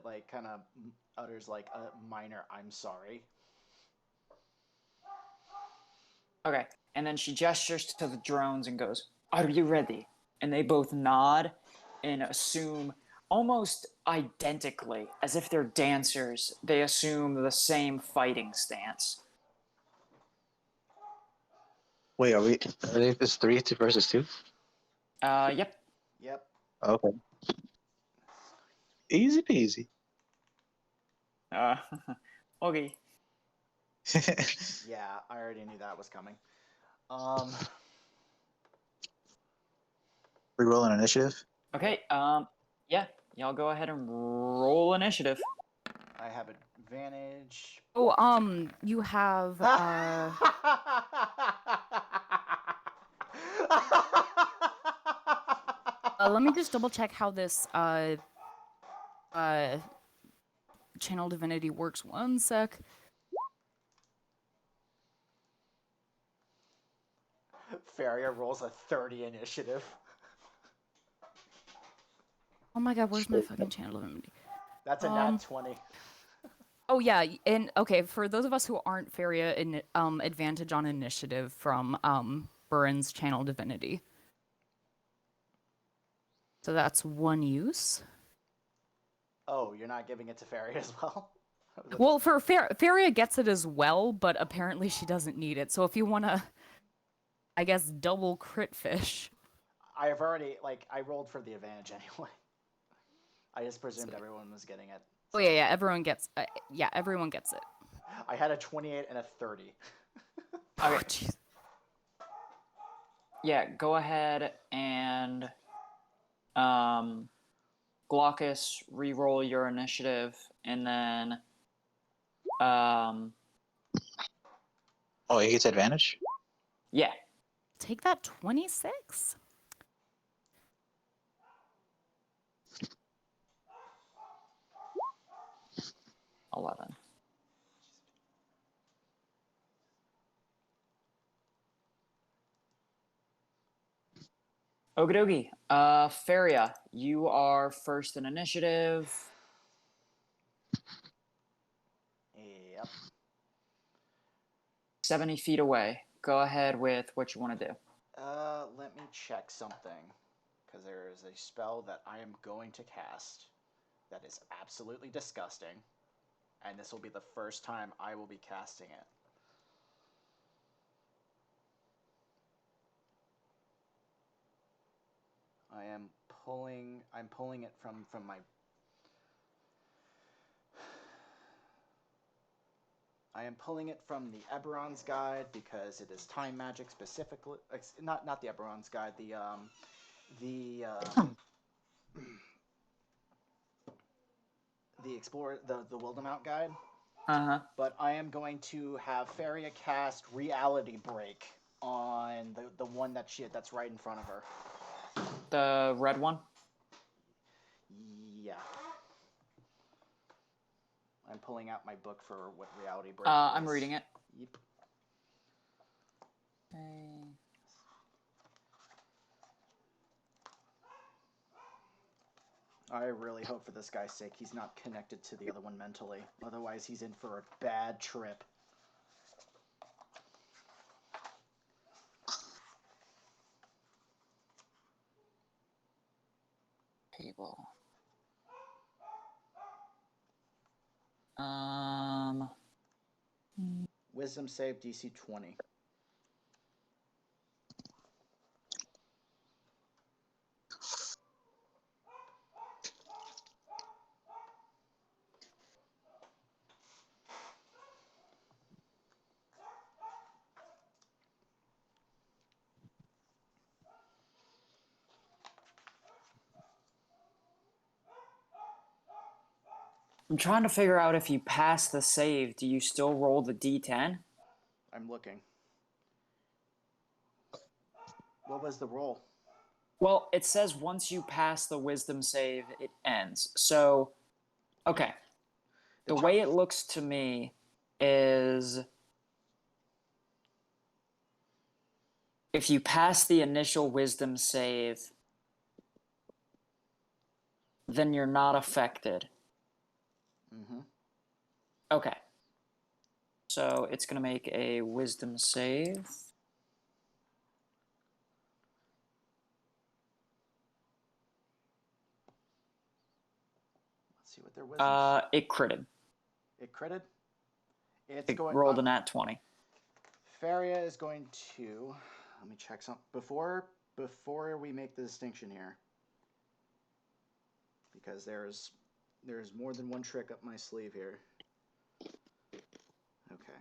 like kind of utters like a minor "I'm sorry." Okay. And then she gestures to the drones and goes, Are you ready? And they both nod and assume almost identically, as if they're dancers, they assume the same fighting stance. Wait, are they this 3 versus 2? Yep. Yep. Okay. Easy peasy. Uh, okay. Yeah, I already knew that was coming. We rolling initiative? Okay, yeah, y'all go ahead and roll initiative. I have advantage. Oh, you have Let me just double check how this channel divinity works. One sec. Faria rolls a 30 initiative. Oh my god, where's my fucking channel divinity? That's a nat 20. Oh yeah, and okay, for those of us who aren't Faria, in advantage on initiative from Burin's channel divinity. So that's one use. Oh, you're not giving it to Faria as well? Well, for Faria gets it as well, but apparently she doesn't need it. So if you wanna, I guess, double crit fish. I have already, like, I rolled for the advantage anyway. I just presumed everyone was getting it. Oh yeah, everyone gets. Everyone gets it. I had a 28 and a 30. Oh, jeez. Yeah, go ahead and Glaucus, re-roll your initiative, and then Oh, he gets advantage? yeah. Take that 26. 11. Okie dokie. Faria, you are first in initiative. Yep. 70 feet away. Go ahead with what you want to do. Let me check something. Because there is a spell that I am going to cast that is absolutely disgusting. And this will be the first time I will be casting it. I'm pulling it from my... I am pulling it from the Eberron's Guide because it is time magic specifically. Not the Eberron's Guide. The Explorer, the Wildemount Guide. But I am going to have Faria cast Reality Break on the one that's right in front of her. The red one? Yeah. I'm pulling out my book for what Reality Break is. I'm reading it. Yep. Okay. I really hope for this guy's sake he's not connected to the other one mentally. Otherwise, he's in for a bad trip. Table. Wisdom save DC 20. I'm trying to figure out if you pass the save, do you still roll the d10? I'm looking. What was the roll? Well, it says once you pass the wisdom save, it ends. So, okay. The way it looks to me is if you pass the initial wisdom save, then you're not affected. Mm-hmm. Okay. So it's going to make a wisdom save. Let's see what their wisdom. It critted. It critted? It rolled a nat 20. Faria is going to... Let me check something. Before we make the distinction here, because there's more than one trick up my sleeve here. Okay.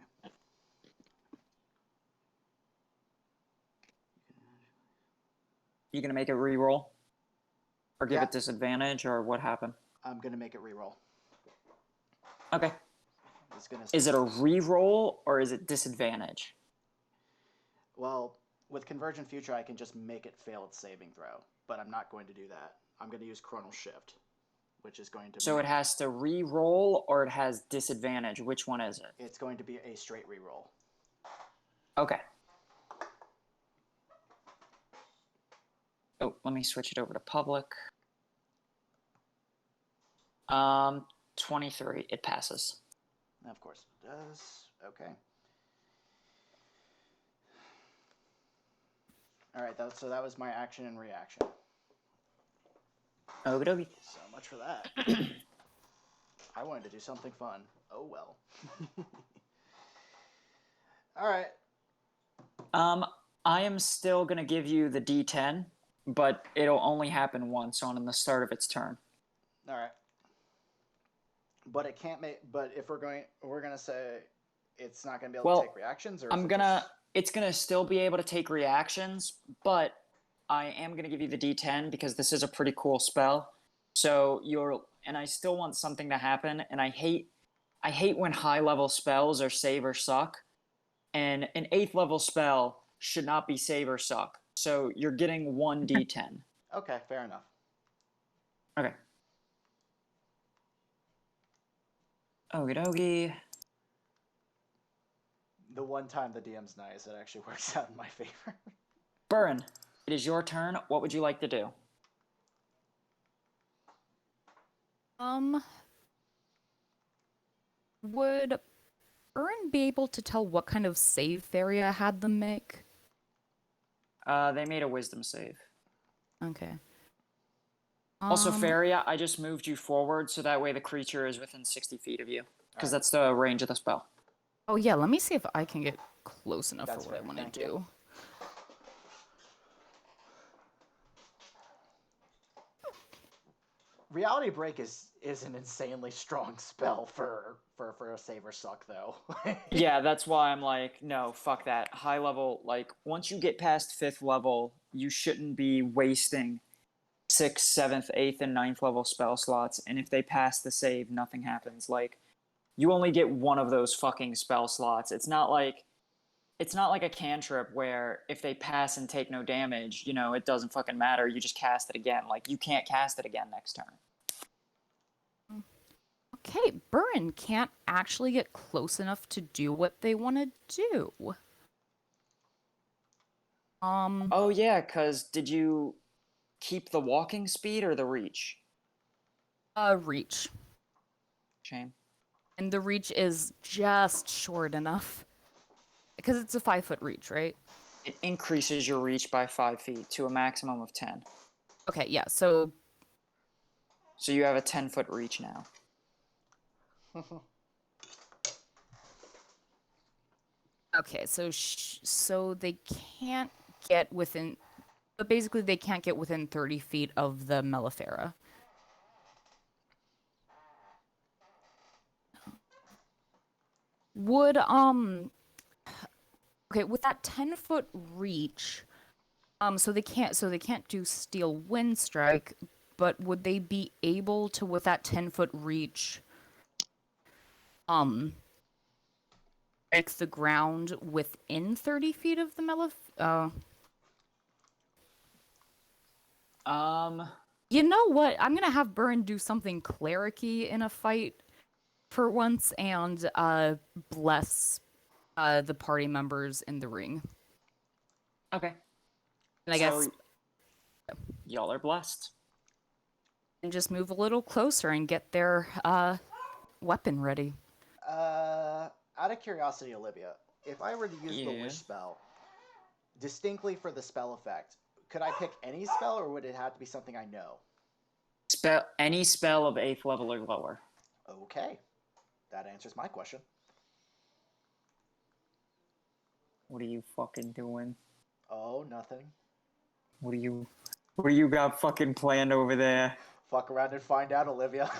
You going to make it re-roll? Or give Yeah. it disadvantage, or what happened? I'm going to make it reroll. Okay. It's gonna Is it a re-roll, or is it disadvantage? Well, with Convergent Future, I can just make it fail its saving throw. but I'm not going to do that. I'm going to use Chronal Shift, which is going to. So it has to re-roll, or it has disadvantage. Which one is it? It's going to be a straight reroll. Okay. Oh, let me switch it over to public. 23. It passes. Of course it does. Okay. All right. So that was my action and reaction. Okie dokie. So much for that. I wanted to do something fun. Oh well. All right. I am still gonna give you the D10, but it'll only happen once on the start of its turn. All right. But it can't make. But if we're gonna say it's not gonna be able to take reactions, or it's gonna still be able to take reactions, but I am gonna give you the D10 because this is a pretty cool spell. So and I still want something to happen, and I hate when high level spells are save or suck, and an 8th level spell should not be save or suck. So you're getting 1 D10. Okay, fair enough. Okay. Okie dokie. The one time the DM's nice, it actually works out in my favor. Burren, it is your turn. What would you like to do? Would Burren be able to tell what kind of save Theria had them make? They made a wisdom save. Okay. Also, Faria, I just moved you forward so that way the creature is within 60 feet of you. Because that's the range of the spell. Oh yeah, let me see if I can get close enough That's for what fair, I want thank to you. do. Reality Break is an insanely strong spell for a save or suck though. Yeah, that's why I'm like, no, fuck that. High level, like, once you get past 5th level, you shouldn't be wasting 6th, 7th, 8th, and 9th level spell slots. And if they pass the save, nothing happens. Like, you only get one of those fucking spell slots. It's not like a cantrip where if they pass and take no damage, it doesn't fucking matter. You just cast it again. Like, you can't cast it again next turn. Okay, Burren can't actually get close enough to do what they want to do. Oh, yeah, because did you keep the walking speed or the reach? Reach. Shame. And the reach is just short enough. Because it's a 5-foot reach, right? It increases your reach by 5 feet to a maximum of 10. Okay, yeah, so... So you have a 10-foot reach now. Okay, so they can't get within... But basically, they can't get within 30 feet of the Mellifera. Would, okay, with that 10-foot reach, so they can't do Steel Wind Strike, but would they be able to, with that 10-foot reach, break the ground within 30 feet of the You know what? I'm gonna have Burren do something clericy in a fight for once, and bless the party members in the ring. Okay. And I guess y'all are blessed. and just move a little closer and get their weapon ready. Out of curiosity, Olivia, if I were to use the wish spell distinctly for the spell effect, could I pick any spell, or would it have to be something I know? Any spell of 8th level or lower. Okay, that answers my question. What are you fucking doing? Oh, nothing. What do you got fucking planned over there? Fuck around and find out, Olivia.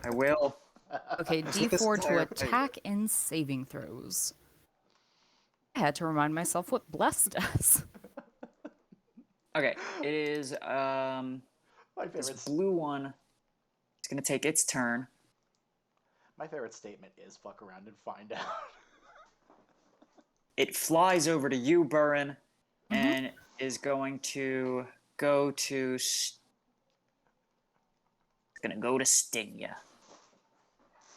I will. Okay, D4 to attack and saving throws. I had to remind myself what bless does. Okay, it is My this favorite. blue one. It's gonna take its turn. My favorite statement is "fuck around and find out." It flies over to you, Burren, and is going to go to. It's gonna go to sting ya.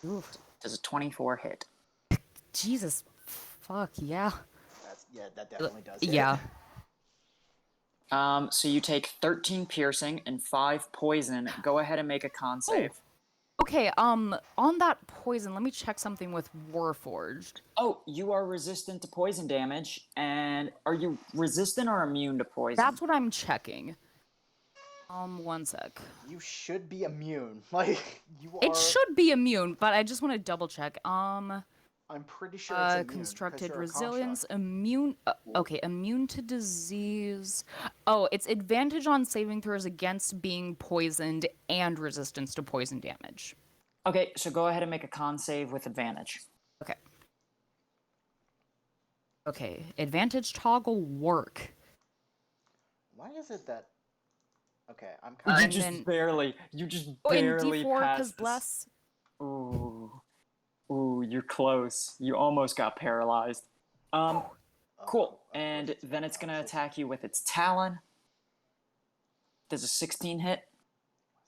Oof. Does a 24 hit? Jesus. Fuck, yeah. That definitely does hit. Yeah. So you take 13 piercing and 5 poison. Go ahead and make a con save. Okay, on that poison, let me check something with Warforged. Oh, you are resistant to poison damage, and are you resistant or immune to poison? That's what I'm checking. One sec. You should be immune. Like, you are... It should be immune, but I just want to double check. I'm pretty sure it's immune. 'cause Constructed you're a resilience, construct. immune. Okay, immune to disease. Oh, it's advantage on saving throws against being poisoned and resistance to poison damage. Okay, so go ahead and make a con save with advantage. Okay. Okay, advantage toggle work. Why is it that... Okay, I'm You kind And just then- barely Oh, in barely D4, passed because this. bless. Ooh, you're close. You almost got paralyzed. Cool. And then it's gonna attack you with its talon. Does a 16 hit?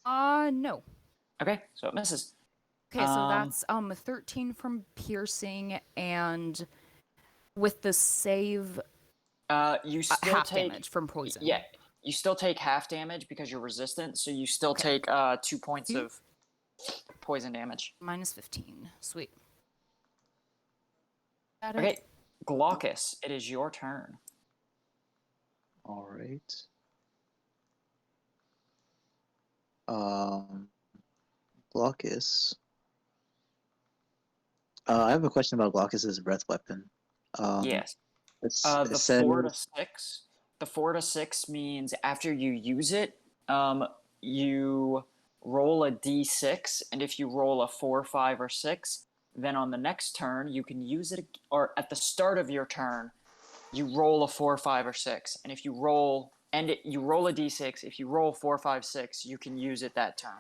No. Okay, so it misses. Okay, so that's 13 from piercing, and with the save, You still half take damage from poison. Yeah, you still take half damage because you're resistant. So you still take 2 points of poison damage. Minus 15. Sweet. Okay, Glaucus, it is your turn. All right. Glaucus. I have a question about Glaucus's breath weapon. Yes. It The says 4 to 6. The 4 to 6 means after you use it, you roll a d6, and if you roll a 4, 5, or 6, then on the next turn you can use it, or at the start of your turn, you roll a 4, 5, or 6, and if you roll you roll a d6. If you roll 4, 5, 6, you can use it that turn.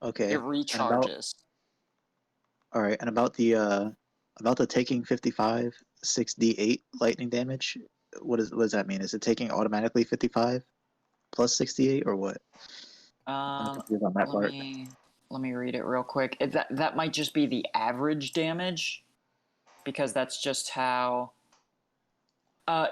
okay. It recharges. All right, and about the taking 55 6d8 lightning damage. What does that mean? Is it taking automatically 55 plus 68 or what? I'm confused on that part. Let me read it real quick. That might just be the average damage, because that's just how.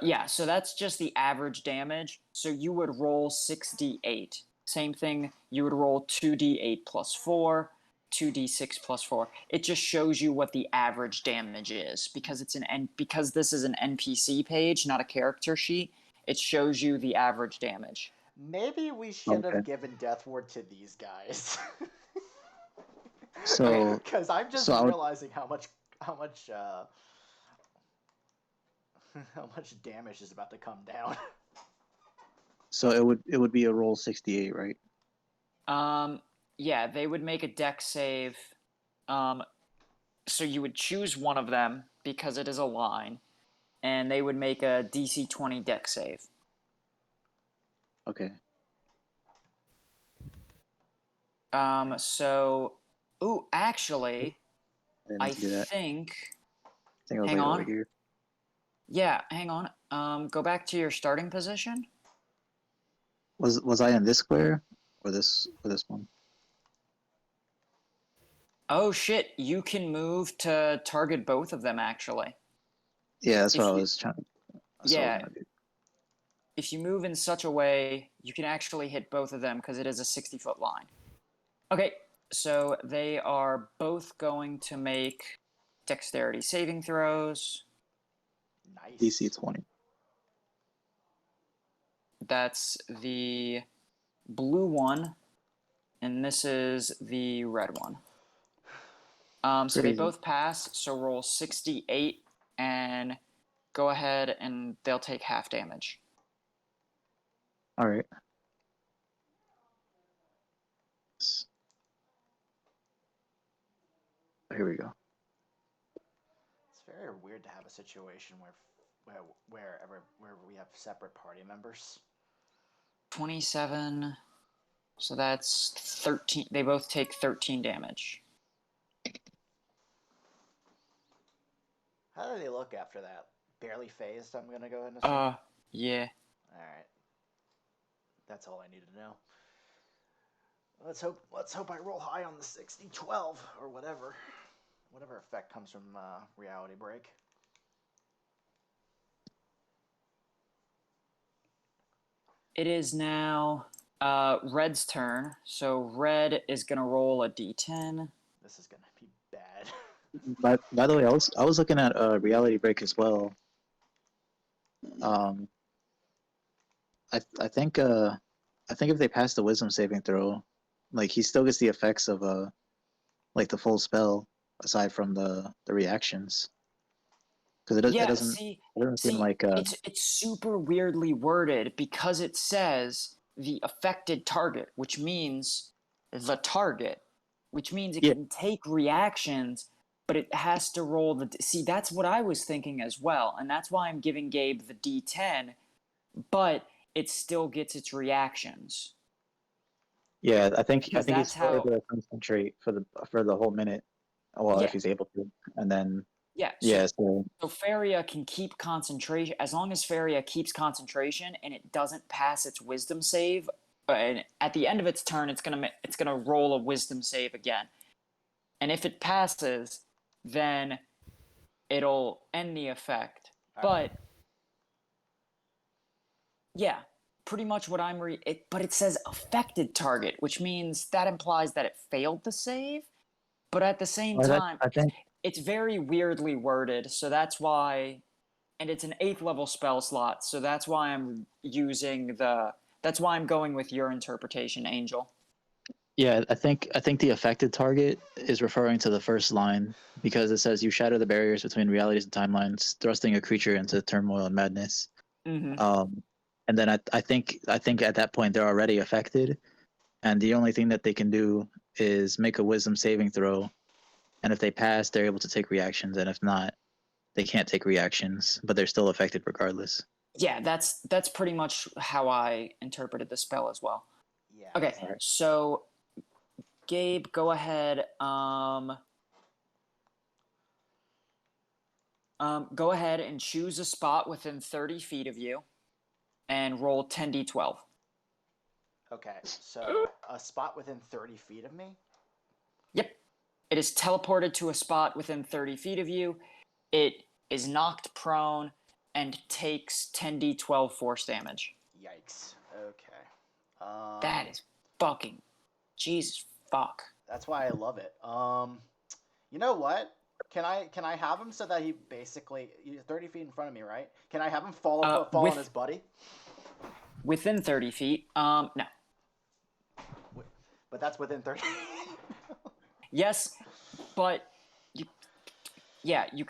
Yeah, so that's just the average damage. So you would roll 6d8. Same thing, you would roll 2d8 plus 4, 2d6 plus 4. It just shows you what the average damage is, because because this is an NPC page, not a character sheet. It shows you the average damage. Maybe we should Okay. have given Death Ward to these guys. So Because I'm just so I would- realizing how much how much damage is about to come down. so it would be a roll 68, right? Yeah, they would make a dex save. So you would choose one of them because it is a line, and they would make a DC 20 dex save. Okay. Actually, didn't I do that. think. I think I was Hang like on. over here. Yeah, hang on. Go back to your starting position. Was I in this square or this one? Oh shit! You can move to target both of them. Actually, Yeah, that's If what I you- was trying. Yeah. If you move in such a way, you can actually hit both of them because it is a 60-foot line. Okay, so they are both going to make dexterity saving throws. Nice. DC 20. That's the blue one, and this is the red one. So they Crazy. both pass, so roll 68 and go ahead and they'll take half damage. All right. Here we go. It's very weird to have a situation where we have separate party members. 27, so that's 13. They both take 13 damage. How do they look after that? Barely phased, I'm gonna go ahead and assume. Yeah. Alright. That's all I need to know. Let's hope I roll high on the 60-12 or whatever effect comes from reality break. It is now Red's turn. So Red is gonna roll a d10. This is gonna be bad. By the way, I was looking at reality break as well. I think if they pass the wisdom saving throw, like he still gets the effects of like the full spell aside from the reactions, because it Yeah, doesn't seem like it's super weirdly worded because it says the affected target, which means the target, which means it Yeah. can take reactions, but it has to roll the. See, that's what I was thinking as well, and that's why I'm giving Gabe the D10, but it still gets its reactions. Yeah, I think Because he's that's still how. able to concentrate for the whole minute. Well, if Yeah, he's able to, and then yeah. yeah, so So Faria can keep concentration as long as Faria keeps concentration and it doesn't pass its wisdom save. And at the end of its turn, it's gonna roll a wisdom save again. And if it passes, then it'll end the effect. But yeah, pretty much what I'm but it says affected target, which means that implies that it failed the save. But at the same time, I think it's very weirdly worded, so that's why. And it's an 8th level spell slot, so that's why I'm that's why I'm going with your interpretation, Angel. yeah, I think the affected target is referring to the first line because it says you shatter the barriers between realities and timelines, thrusting a creature into turmoil and madness. Mm-hmm. And then I think at that point they're already affected, and the only thing that they can do is make a wisdom saving throw, and if they pass, they're able to take reactions, and if not, they can't take reactions, but they're still affected regardless. Yeah, that's pretty much how I interpreted the spell as well. Yeah. Okay, All right. so Gabe, go ahead. Go ahead and choose a spot within 30 feet of you, and roll 10d12. Okay, so a spot within 30 feet of me? Yep. It is teleported to a spot within 30 feet of you. It is knocked prone and takes 10d12 force damage. Yikes. Okay. That is fucking Jesus fuck. That's why I love it. You know what? Can I have him so that he basically he's 30 feet in front of me, right? Can I have him fall on his buddy? Within 30 feet? No. But that's within 30. Yes, but you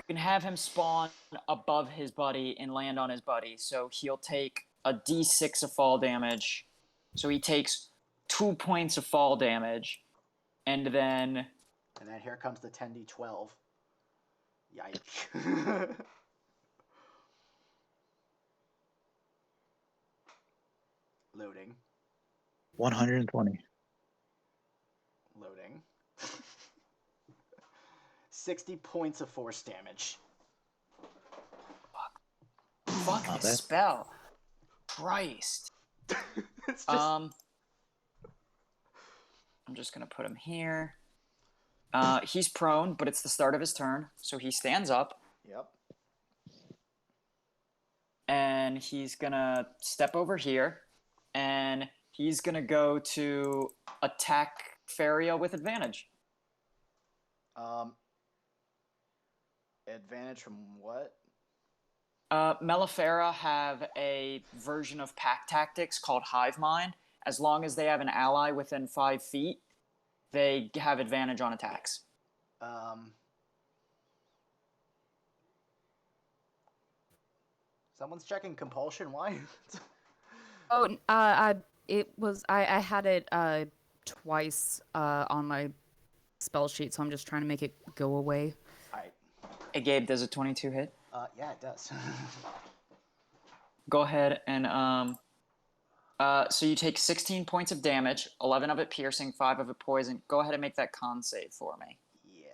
can have him spawn above his buddy and land on his buddy, so he'll take a d6 of fall damage. So he takes 2 points of fall damage, and then here comes the 10d12. Yikes. Loading. 120. Loading. 60 points of force damage. fuck Not this bad. spell. Christ. It's just I'm just gonna put him here. He's prone, but it's the start of his turn, so he stands up. Yep. And he's gonna step over here, and he's gonna go to attack Faria with advantage. Advantage from what? Mellifera have a version of pack tactics called Hive Mind. As long as they have an ally within 5 feet, they have advantage on attacks. Someone's checking compulsion. Why? I had it twice on my spell sheet, so I'm just trying to make it go away. All right. Hey, Gabe, does a 22 hit? Yeah, it does. Go ahead and so you take 16 points of damage, 11 of it piercing, 5 of it poison. Go ahead and make that con save for me. Yeah.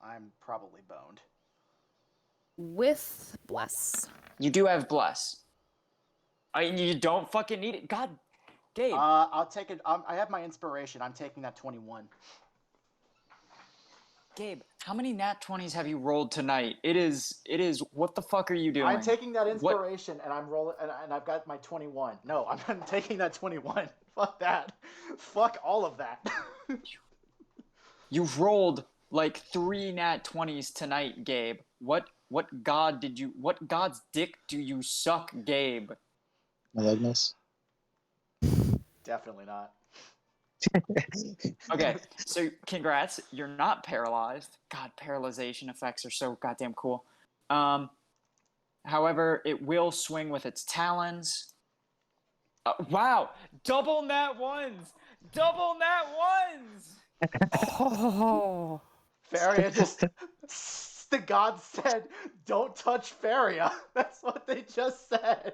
I'm probably boned. With bless. You do have bless. You don't fucking need it. God, Gabe. I'll take it. I have my inspiration. I'm taking that 21. Gabe, how many nat 20s have you rolled tonight? It is. What the fuck are you doing? I'm taking that What? inspiration, and I'm rolling, and I've got my 21. No, I'm taking that 21. Fuck that. Fuck all of that. You've rolled like 3 nat 20s tonight, Gabe. What god did you? What god's dick do you suck, Gabe? Malignus. Definitely not. Okay, so congrats. You're not paralyzed. God, paralyzation effects are so goddamn cool. However, it will swing with its talons. Wow, double nat ones. Double nat ones. Oh. Faria just. The gods said, "Don't touch Faria." That's what they just said.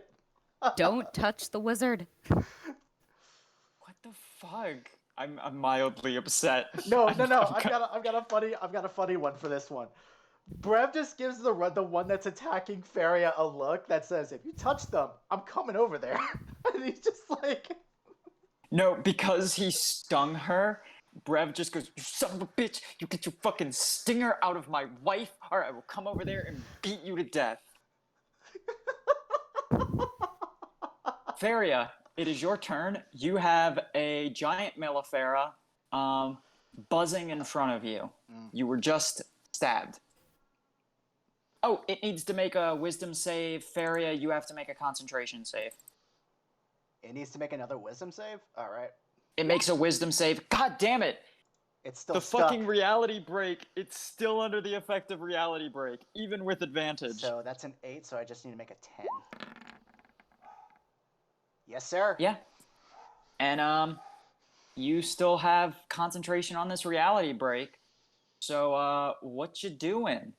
Don't touch the wizard. What the fuck? I'm mildly upset. No. I'm I've got a funny one for this one. Brev just gives the one that's attacking Faria a look that says, "If you touch them, I'm coming over there." And he's just like, No, because he stung her. Brev just goes, "You son of a bitch! You get your fucking stinger out of my wife, or I will come over there and beat you to death." Faria, it is your turn. You have a giant Mellifera buzzing in front of you. You were just stabbed. Oh, it needs to make a wisdom save. Faria, you have to make a concentration save. it needs to make another wisdom save. All right, It makes a wisdom save. God damn it! it's still The stuck. fucking reality break. It's still under the effect of reality break, even with advantage. So that's an 8. So I just need to make a 10. Yes, sir. Yeah. And you still have concentration on this reality break. So what you doing?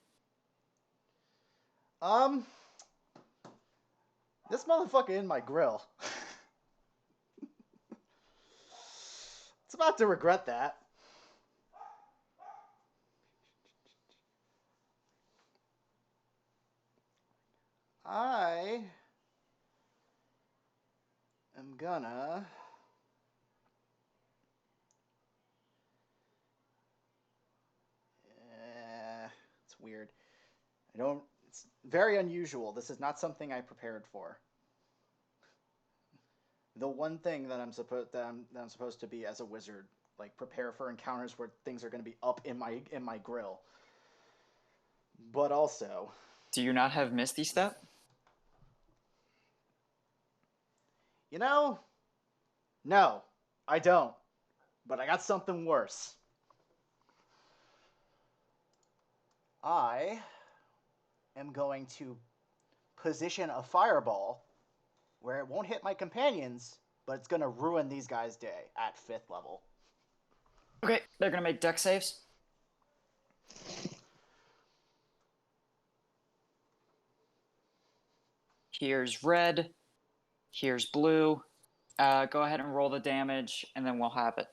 This motherfucker in my grill. It's about to regret that. I am gonna it's weird. It's very unusual. This is not something I prepared for. The one thing that I'm supposed to be as a wizard, like prepare for encounters where things are going to be up in my grill. But also, Do you not have Misty Step? no, I don't. But I got something worse. I am going to position a fireball where it won't hit my companions, but it's going to ruin these guys' day at 5th level. Okay, they're gonna make dex saves. Here's red. Here's blue. Go ahead and roll the damage, and then we'll have it.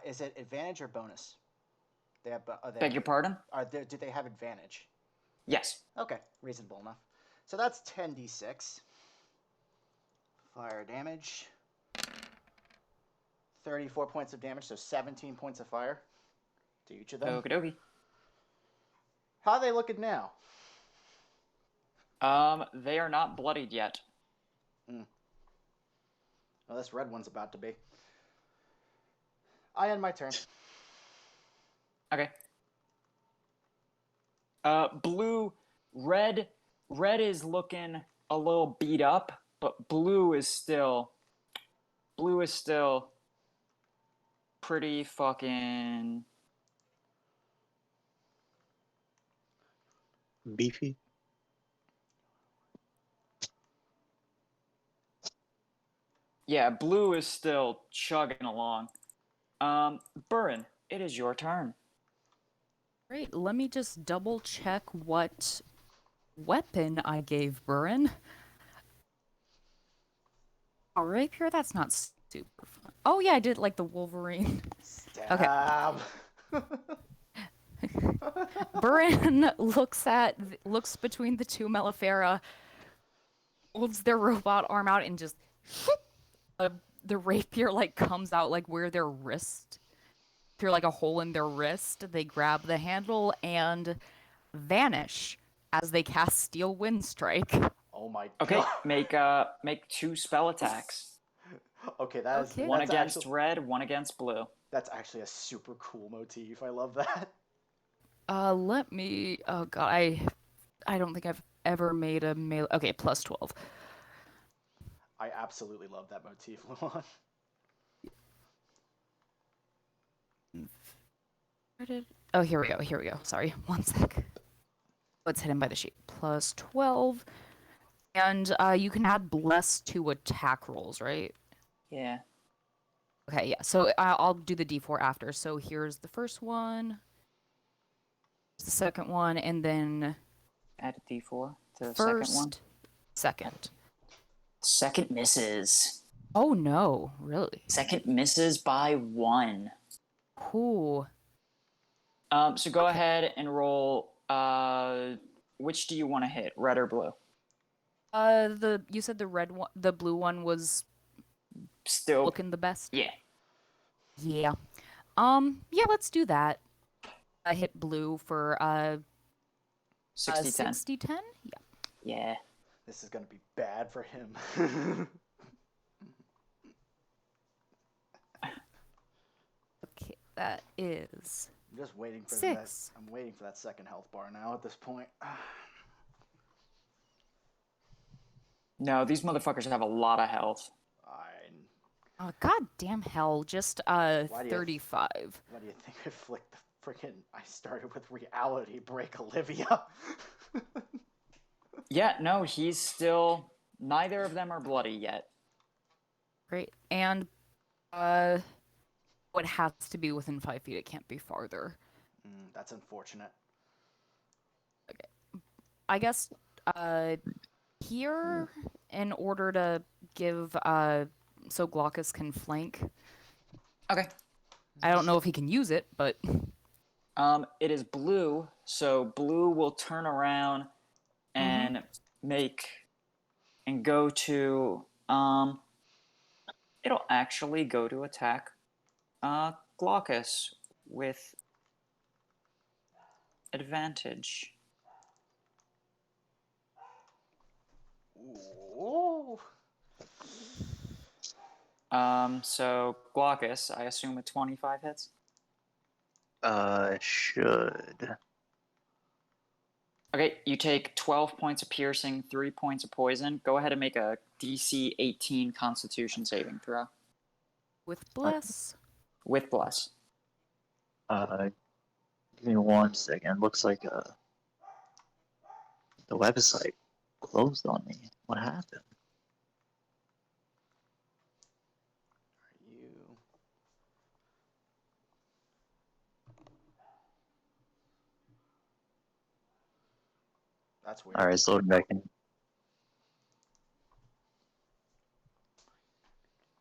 Is it advantage or bonus? Beg your pardon? Do they have advantage? Yes. Okay, reasonable enough. So that's 10d6. Fire damage. 34 points of damage, so 17 points of fire to each of them. Okie dokie. How are they looking now? They are not bloodied yet. Well, this red one's about to be. I end my turn. Okay. Red is looking a little beat up, but blue is still pretty fucking Beefy. yeah, blue is still chugging along. Burin, it is your turn. Great, let me just double check what weapon I gave Burin. Oh, rapier? That's not super fun. Oh yeah, I did like the Wolverine. Stab. Burin looks between the two Mellifera, holds their robot arm out and just the rapier like comes out like where their wrist, through like a hole in their wrist. They grab the handle and vanish as they cast Steel Wind Strike. Oh my Okay, god. make 2 spell attacks. Okay, that is Okay. One that's against actually, red, one against blue. that's actually a super cool motif. I love that. Let me. Oh god, I don't think I've ever made a melee. Okay, plus 12. I absolutely love that motif, Luan. Where did? Oh, here we go. Here we go. Sorry, one sec. Let's hit him by the sheet. Plus 12, and you can add bless to attack rolls, right? Yeah. Okay, yeah. So I'll do the d4 after. So here's the first one, the second one, and then Add a d4 to the first, second one. second. Second misses. Oh no, really? Second misses by 1. Ooh. So go ahead and roll. Which do you want to hit, red or blue? You said the red one, the blue one was Still. looking the best. Yeah. Yeah. Yeah, let's do that. I hit blue for 60-10. 60-10? Yeah. Yeah. This is gonna be bad for him. Okay, that is I'm just waiting for 6. that. I'm waiting for that second health bar now at this point. No, these motherfuckers have a lot of health. Oh, goddamn hell, just do you- 35. Why do you think I flicked the freaking? I started with reality break, Olivia. Yeah, no, he's still. Neither of them are bloody yet. Great. And it has to be within 5 feet. It can't be farther. That's unfortunate. I guess here, in order to give so Glaucus can flank. Okay. I don't know if he can use it, but It is blue, so blue will turn around and go to it'll actually go to attack Glaucus with advantage. Ooh. So Glaucus, I assume a 25 hits. Should. Okay, you take 12 points of piercing, 3 points of poison. Go ahead and make a DC 18 Constitution saving throw with bless. with bless. Give me 1 second. Looks like the website closed on me. What happened? You. That's weird. All right, it's loading back in.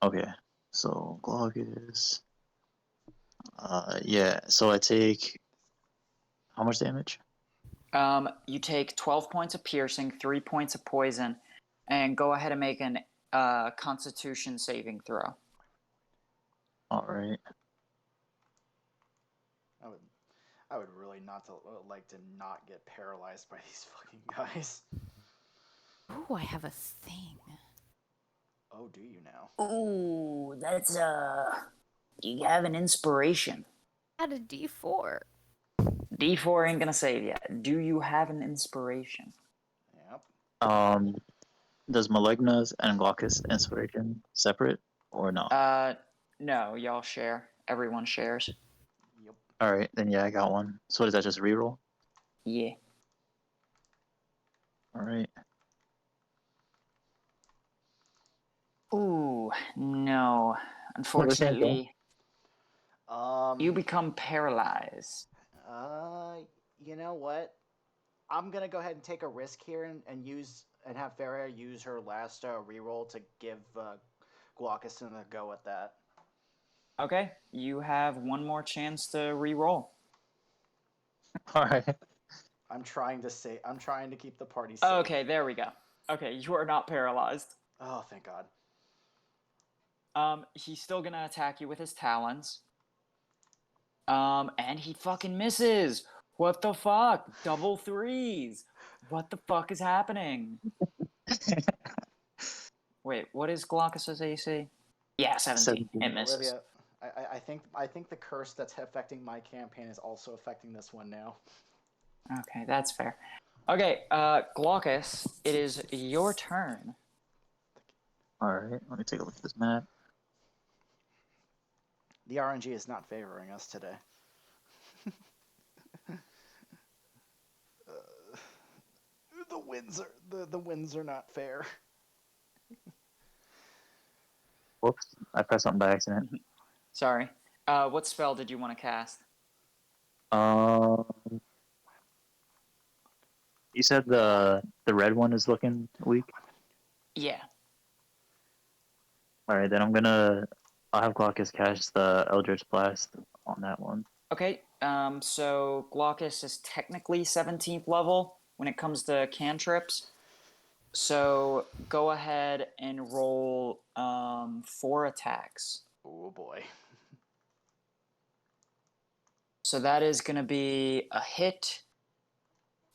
Okay, so Glaucus. Yeah. So I take how much damage? You take 12 points of piercing, 3 points of poison, and go ahead and make an Constitution saving throw. All right. I would really like to not get paralyzed by these fucking guys. Ooh, I have a thing. Oh, do you now? Ooh, that's you have an inspiration. Add a d4. D4 ain't gonna save you. Do you have an inspiration? Yep. Does Maligna's and Glaucus inspiration separate or not? No, y'all share. Everyone shares. Yep. All right, then yeah, I got one. So does that just reroll? Yeah. All right. Ooh, no. Unfortunately, you Um. become paralyzed. You know what? I'm gonna go ahead and take a risk here and have Farah use her last reroll to give Glaucus a go at that. Okay, you have one more chance to re-roll. All right. I'm trying to keep the party safe. Okay, there we go. Okay, you are not paralyzed. Oh, thank God. He's still gonna attack you with his talons. And he fucking misses. What the fuck? Double threes. What the fuck is happening? Wait, what is Glaucus's AC? Yeah, 17. 17. It misses. Olivia, I think the curse that's affecting my campaign is also affecting this one now. Okay, that's fair. Okay, Glaucus, it is your turn. Alright, let me take a look at this map. The RNG is not favoring us today. The winds are not fair. Whoops, I pressed something by accident. Sorry. What spell did you want to cast? You said the red one is looking weak? Yeah. Alright, then I'll have Glaucus cast the Eldritch Blast on that one. Okay, so Glaucus is technically 17th level when it comes to cantrips. So go ahead and roll 4 attacks. Oh boy. So that is going to be a hit.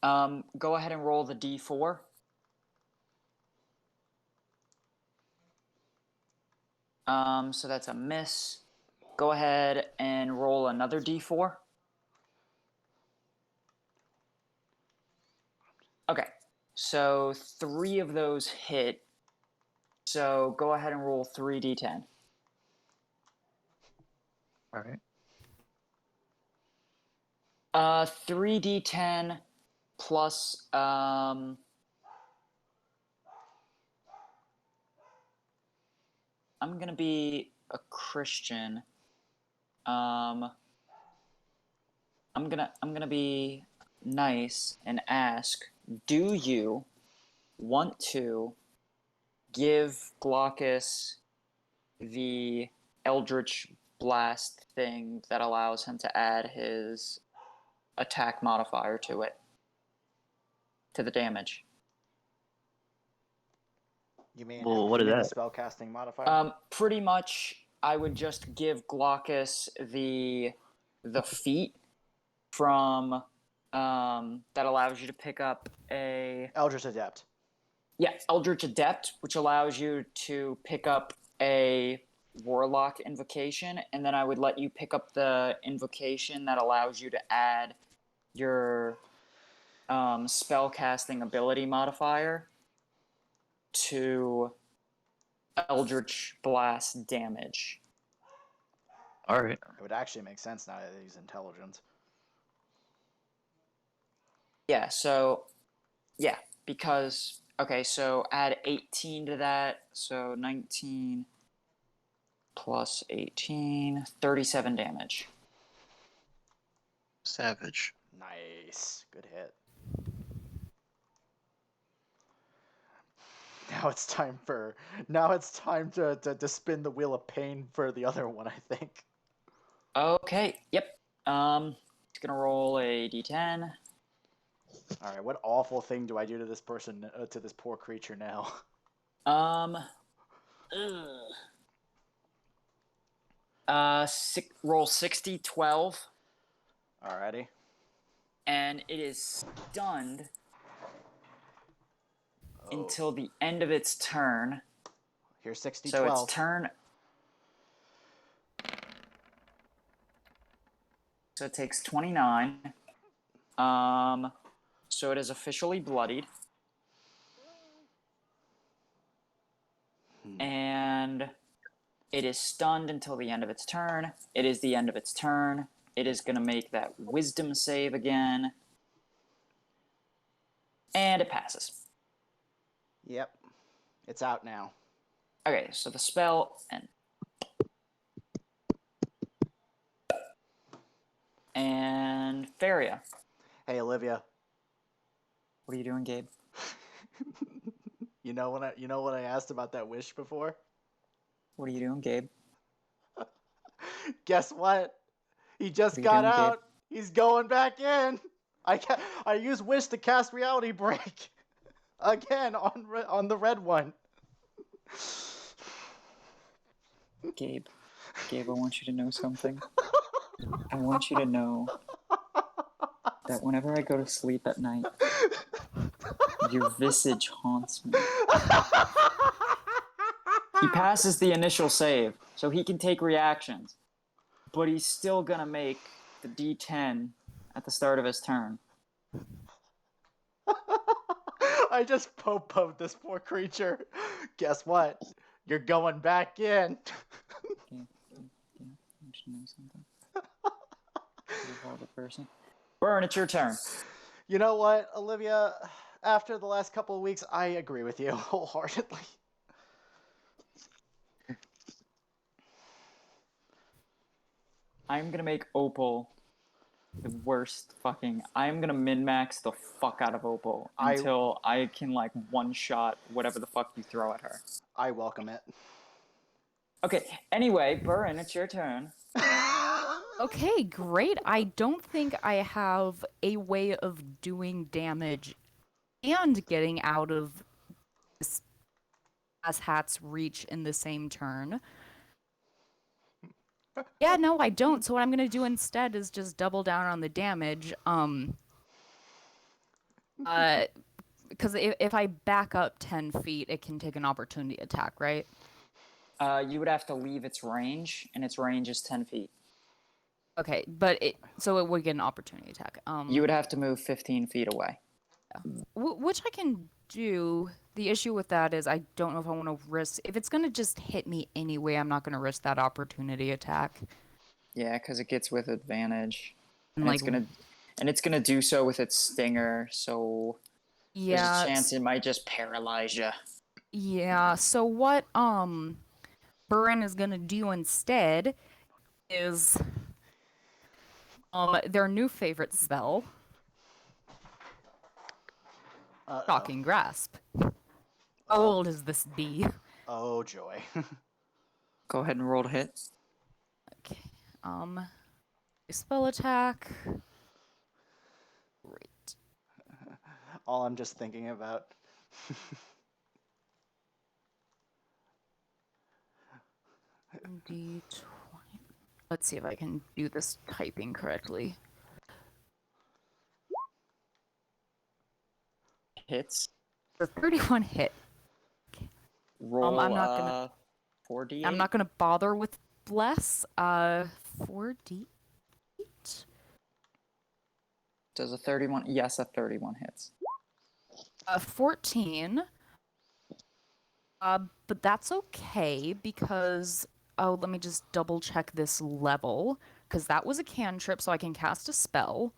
Go ahead and roll the d4. So that's a miss. Go ahead and roll another d4. Okay, so 3 of those hit. So go ahead and roll 3d10. Alright. 3d10 plus I'm gonna be a Christian. I'm gonna be nice and ask, do you want to give Glaucus the Eldritch Blast thing that allows him to add his attack modifier to it, to the damage? You mean Well, what you is mean that? the spellcasting modifier? Pretty much, I would just give Glaucus the feat from that allows you to pick up a Eldritch Adept. Eldritch Adept, which allows you to pick up a Warlock invocation, and then I would let you pick up the invocation that allows you to add your spellcasting ability modifier to Eldritch Blast damage. Alright. It would actually make sense now that he's intelligent. Yeah, because okay, so add 18 to that, so 19 plus 18, 37 damage. Savage. Nice. Good hit. Now it's time to spin the wheel of pain for the other one, I think. Okay, yep. It's gonna roll a d10. All right, what awful thing do I do to this person, to this poor creature now? Roll 60, 12, Alrighty. and it is stunned Oh. until the end of its turn. Here's 60, So 12. its turn. So it takes 29. So it is officially bloodied. And it is stunned until the end of its turn. It is the end of its turn. It is going to make that wisdom save again. And it passes. Yep. It's out now. Okay, so the spell and Faria. Hey, Olivia. What are you doing, Gabe? You know what I asked about that wish before? What are you doing, Gabe? Guess what? He just What are you got doing, Gabe? out. He's going back in. I use wish to cast reality break. Again on the red one. Gabe, I want you to know something. I want you to know that whenever I go to sleep at night, your visage haunts me. He passes the initial save, so he can take reactions, but he's still gonna make the D10 at the start of his turn. I just po-poed this poor creature. Guess what? You're going back in. Okay, I want you to know something. You're the person. Burn, it's your turn. You know what, Olivia? After the last couple of weeks, I agree with you wholeheartedly. I'm gonna make Opal the worst fucking. I'm gonna min-max the fuck out of Opal until I can like one-shot whatever the fuck you throw at her. I welcome it. Okay, anyway, Burren, it's your turn. Okay, great. I don't think I have a way of doing damage and getting out of this asshat's reach in the same turn. Yeah, no, I don't. So what I'm gonna do instead is just double down on the damage. Because if I back up 10 feet, it can take an opportunity attack, right? You would have to leave its range, and its range is 10 feet. Okay, but so it would get an opportunity attack. You would have to move 15 feet away. Which I can do. The issue with that is I don't know if I want to risk. If it's gonna just hit me anyway, I'm not gonna risk that opportunity attack. Yeah, because it gets with advantage, And and it's gonna do so with its stinger. So there's a chance it might just paralyze you. Yeah. So what Burin is gonna do instead is their new favorite spell, Shocking Grasp. How old is this bee? Oh joy. Go ahead and roll to hit. Okay. Spell attack. Great. All I'm just thinking about. D20. Let's see if I can do this typing correctly. Hits. The 31 hit. Roll. I'm not gonna. 4d8. I'm not gonna bother with bless. 4d8. Does a 31? Yes, a 31 hits. 14. But that's okay because let me just double check this level because that was a cantrip, so I can cast a spell.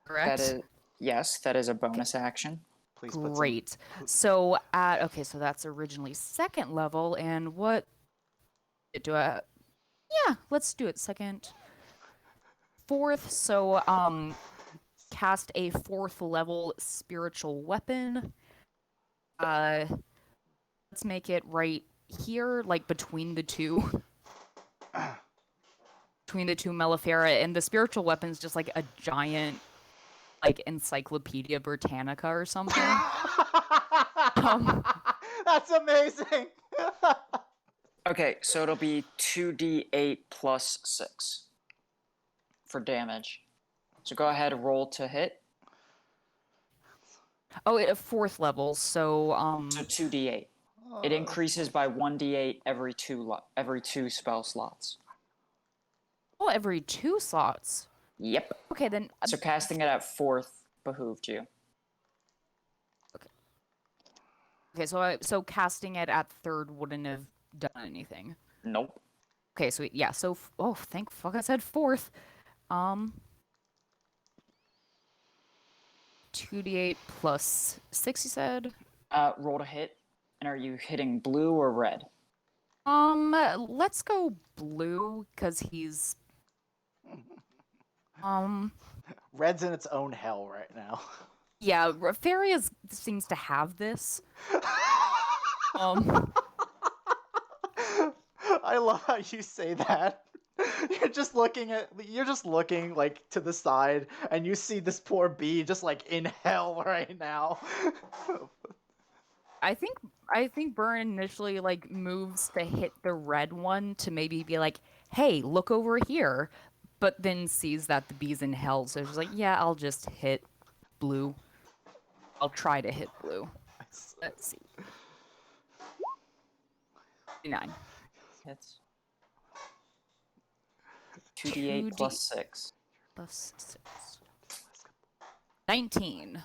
Correct. Yes, that is a bonus action. Please put Great. So okay, so that's originally second level, and what do I? Yeah, let's do it second. Fourth, so cast a fourth level spiritual weapon. Let's make it right here, like between the two. Between the two Mellifera, and the spiritual weapon's just like a giant, like, Encyclopedia Britannica or something. That's amazing. Okay, so it'll be 2d8 plus 6 for damage. So go ahead and roll to hit. Oh, at fourth level, so So 2d8. It increases by 1d8 every two spell slots. oh, every 2 slots. Yep. Okay, then. So casting it at fourth behooved you. Okay, so casting it at third wouldn't have done anything. Nope. Okay, so yeah, so oh, thank fuck I said fourth. 2d8 plus 6, you said? Roll to hit. And are you hitting blue or red? Let's go blue, because he's... Red's in its own hell right now. Yeah, Faria seems to have this. I love how you say that. You're just looking like to the side, and you see this poor bee just like in hell right now. I think Burn initially like moves to hit the red one to maybe be like, "Hey, look over here," but then sees that the bee's in hell, so she's like, "Yeah, I'll just hit blue. I'll try to hit blue." Let's see. 9. Hits. 2d8 plus 6. Plus 6. 19.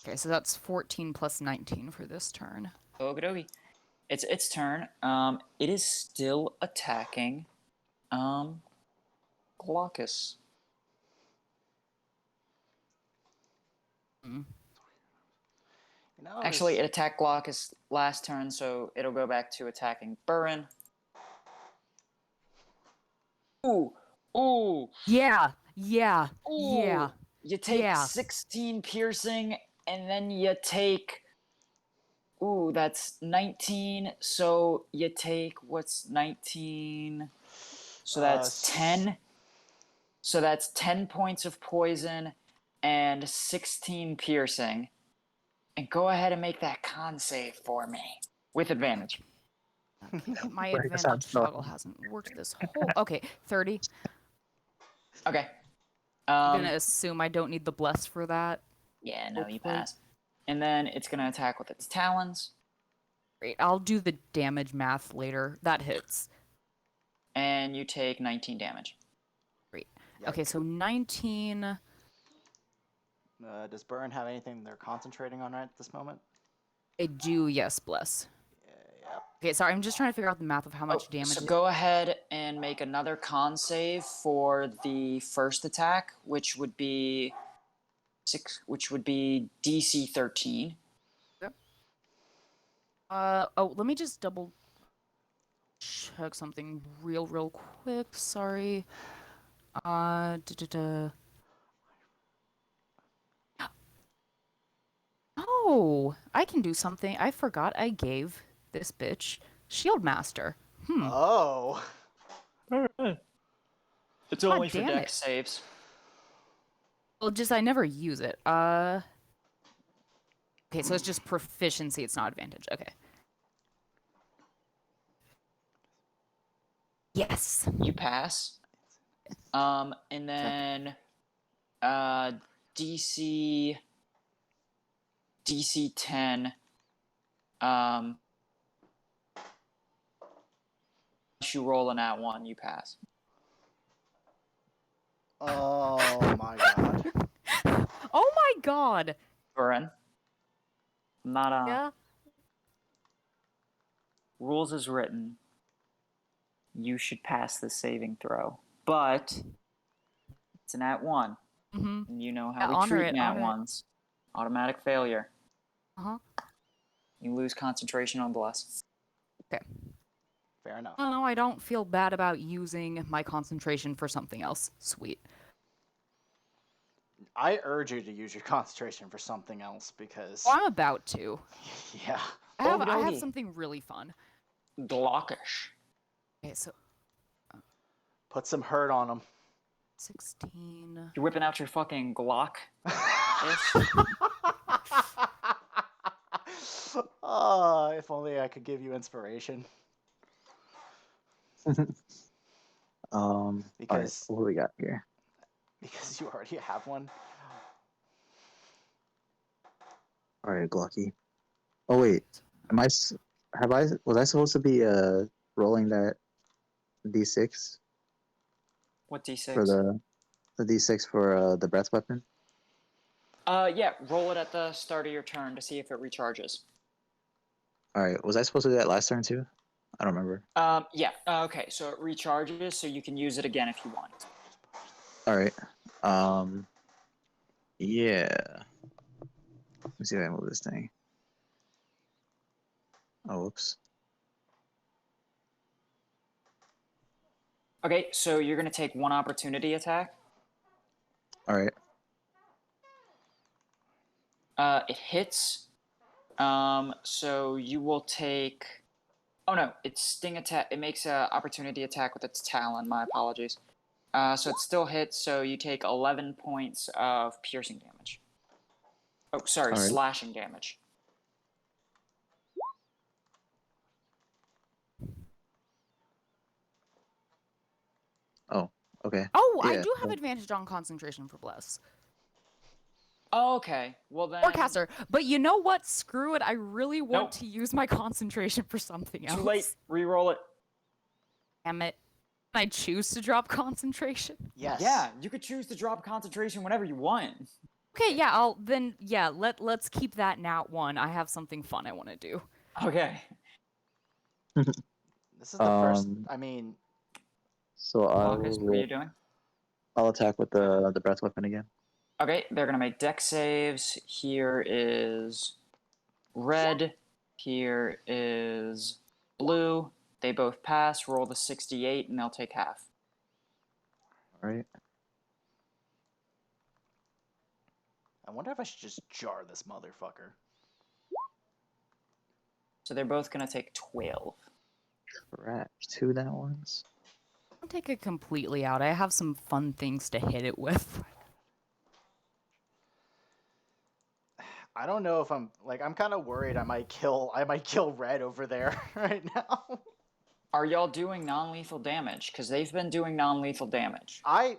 Okay, so that's 14 plus 19 for this turn. Okie dokie. It's its turn. It is still attacking. Glaucus. You know, Actually, it attacked Glaucus last turn, so it'll go back to attacking Burin. Ooh, ooh, Yeah. ooh. You take Yeah. 16 piercing, and then you take. Ooh, that's 19. So you take what's 19? So that's 10. So that's 10 points of poison and 16 piercing. And go ahead and make that con save for me with advantage. Okay, my Right, that's advantage how- toggle hasn't worked this whole. Okay, 30. Okay. I'm gonna assume I don't need the bless for that. Yeah, no, you hopefully. pass. And then it's gonna attack with its talons, Great. I'll do the damage math later. That hits. and you take 19 damage. Great. Okay, so 19. Does Burn have anything they're concentrating on right at this moment? I do, yes, bless. Yeah. Okay, sorry, I'm just trying to figure out the math of how much damage. So go ahead and make another con save for the first attack, which would be DC 13. Let me just double check something real quick. Sorry. Da, da, da. Oh, I can do something. I forgot I gave this bitch Shield Master. Oh. It's God only for damn dex it. saves. Well, just I never use it. Okay, so it's just proficiency. It's not advantage. Okay. Yes. You pass. And then DC 10. Unless you roll an at one, you pass. Oh my god. Oh my god. Burin. Not Yeah. rules as written. You should pass the saving throw, but it's an at one. Mm-hmm. And you know how Yeah, we honor treat it, nat honor it. ones. Automatic failure. Uh-huh. You lose concentration on bless. Okay. Fair enough. Oh, no, I don't feel bad about using my concentration for something else. Sweet. I urge you to use your concentration for something else because Oh, I'm about to. yeah. I have Okie-dokie. something really fun. Glaucish. Okay, so Put some hurt on him. 16. You're whipping out your fucking Glock. Oh, if only I could give you inspiration. All right, Because what do we got here? because you already have one. All right, Glocky. Oh wait, was I supposed to be rolling that d6 What d6? for the d6 for the breath weapon? Yeah, roll it at the start of your turn to see if it recharges. All right, was I supposed to do that last turn too? I don't remember. Yeah, okay, so it recharges, so you can use it again if you want. All right. Yeah. Let me see if I move this thing. Oh, whoops. Okay, so you're going to take one opportunity attack. All right. It hits. So you will take. Oh no, it's sting attack. It makes a opportunity attack with its talon. My apologies. So it still hits. So you take 11 points of piercing damage. Oh, sorry, All right. slashing damage. Oh, okay. Oh, I Yeah. do have advantage on concentration for Bliss. Oh, okay. Well then. Or caster. But you know what? Screw it. I really want Nope. to use my concentration for something else. Too late. Reroll it. Damn it. Can I choose to drop concentration? Yes. Yeah, you could choose to drop concentration whenever you want. Okay, yeah, let's keep that nat 1. I have something fun I want to do. Okay. This is the first. Um, I mean, So I Marcus, what are you will. doing? I'll attack with the breath weapon again. Okay, they're gonna make dex saves. Here is red. Here is blue. They both pass. Roll the 68, and they'll take half. All right. I wonder if I should just jar this motherfucker. So they're both gonna take 12. Trash. 2 that ones. Don't take it completely out. I have some fun things to hit it with. I don't know if I'm like I'm kind of worried I might kill Red over there right now. Are y'all doing non-lethal damage? Because they've been doing non-lethal damage. I'm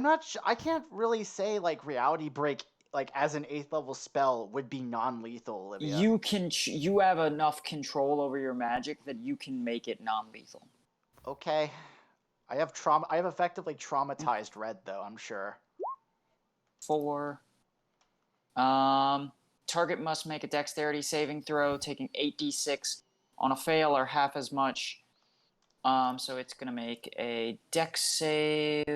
not I can't really say like Reality Break like as an 8th level spell would be non-lethal, Olivia. You have enough control over your magic that you can make it non-lethal. Okay. I have effectively traumatized Red though, I'm sure. 4. Target must make a dexterity saving throw, taking 8d6 on a fail or half as much. So it's gonna make a dex save.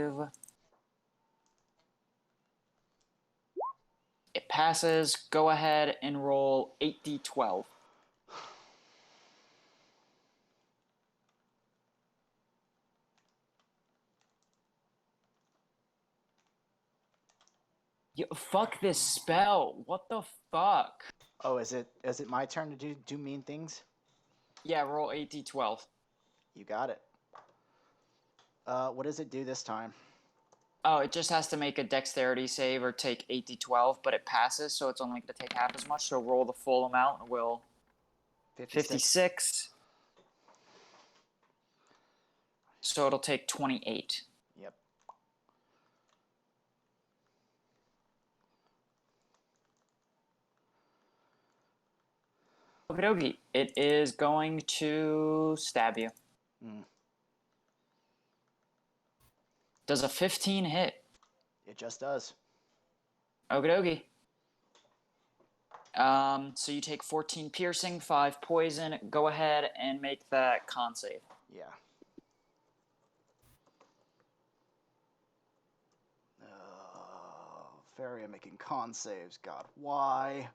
It passes. Go ahead and roll 8d12. Fuck this spell. What the fuck? Oh, is it my turn to do mean things? Yeah, roll 8d12. You got it. What does it do this time? Oh, it just has to make a dexterity save or take 8d12, but it passes, so it's only going to take half as much. So roll the full amount. Will 56. So it'll take 28. Yep. Okie dokie. It is going to stab you. Mm. Does a 15 hit? It just does. Okie dokie. So you take 14 piercing, 5 poison. Go ahead and make that con save. Yeah. Faria making con saves. God, why?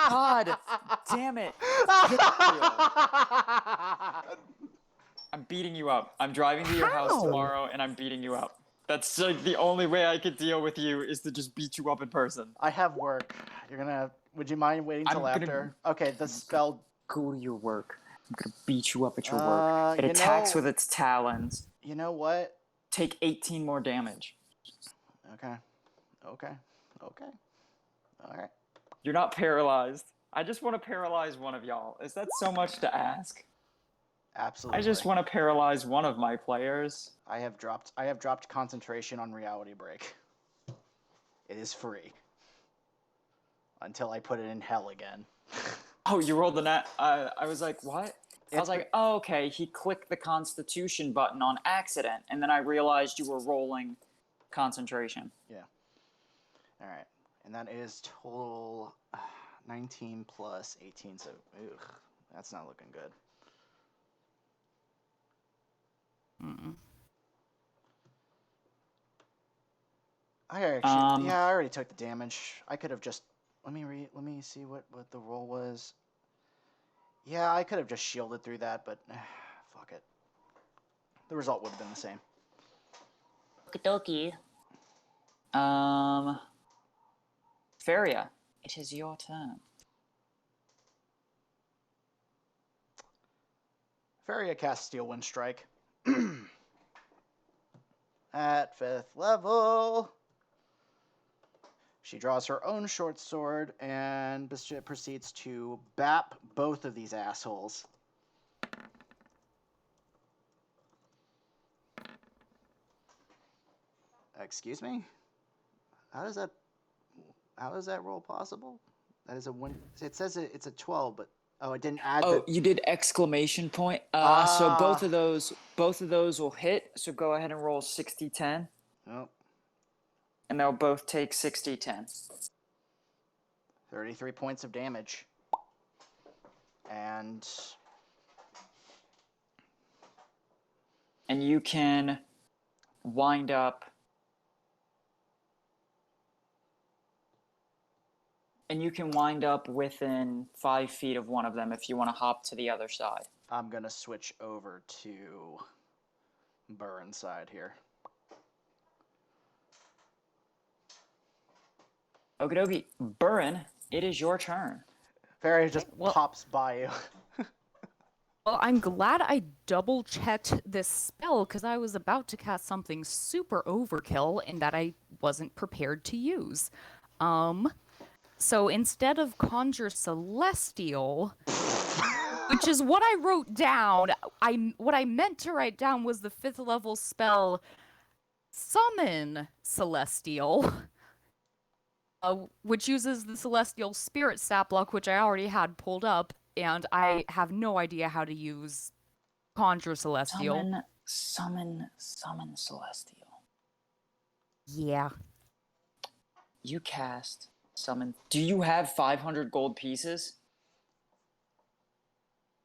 God damn it. I'm beating you up. I'm driving to your house How? tomorrow and I'm beating you up. That's like the only way I could deal with you is to just beat you up in person. I have work. Would you mind waiting till I'm gonna- after? Okay, the spell. Go to your work. I'm gonna beat you up at your work. It you attacks know- with its talons. You know what? Take 18 more damage. Okay. All right. You're not paralyzed. I just want to paralyze one of y'all. Is that so much to ask? Absolutely. I just want to paralyze one of my players. I have dropped concentration on Reality Break. It is free. Until I put it in hell again. Oh, you rolled the net. I was like, what? I was It's like, oh, okay, he clicked the Constitution button on accident, and then I realized you were rolling concentration. Yeah. All right. And that is total 19 plus 18, so that's not looking good. Mm-mm. I already took the damage. I could have just let me see what the roll was. Yeah, I could have just shielded through that, but fuck it. The result would have been the same. Okie dokie. Feria, it is your turn. Feria casts Steel Wind Strike. At 5th level, she draws her own short sword and proceeds to bap both of these assholes. Excuse me? How is that roll possible? That is a one. It says it's a 12, but oh, it didn't add Oh, the. you did exclamation point. So both of those will hit. So go ahead and roll 60-10. Oh, And they'll both take 60-10. 33 points of damage. And You can wind up. And you can wind up within 5 feet of one of them if you want to hop to the other side. I'm going to switch over to Burn side here. Okie dokie. Burren, it is your turn. Fairy just well- pops by you. Well, I'm glad I double-checked this spell, because I was about to cast something super overkill and that I wasn't prepared to use. So instead of Conjure Celestial, which is what I wrote down, what I meant to write down was the 5th level spell Summon Celestial, which uses the Celestial Spirit stat block, which I already had pulled up, and I have no idea how to use Conjure Celestial. Summon Celestial. Yeah. You cast Summon. Do you have 500 gold pieces?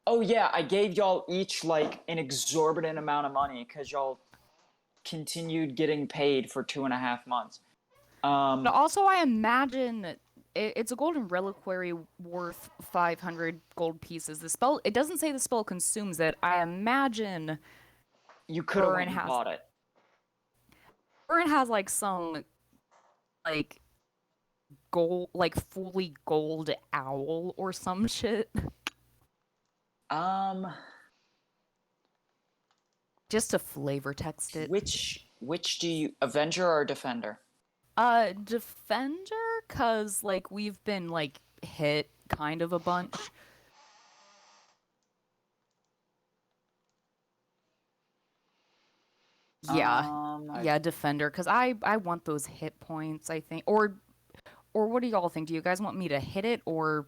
Oh yeah, I gave y'all each like an exorbitant amount of money because y'all continued getting paid for 2.5 months. But also, I imagine it's a golden reliquary worth 500 gold pieces. The spell, it doesn't say the spell consumes it. I imagine You could have Burn went and has- bought it. Burn has like some like gold, like fully gold owl or some shit. Just to flavor text it. Which do you, Avenger or Defender? Defender, cause like we've been like hit kind of a bunch. Yeah. Yeah, Defender, cause I want those hit points, I think. Or what do y'all think? Do you guys want me to hit it or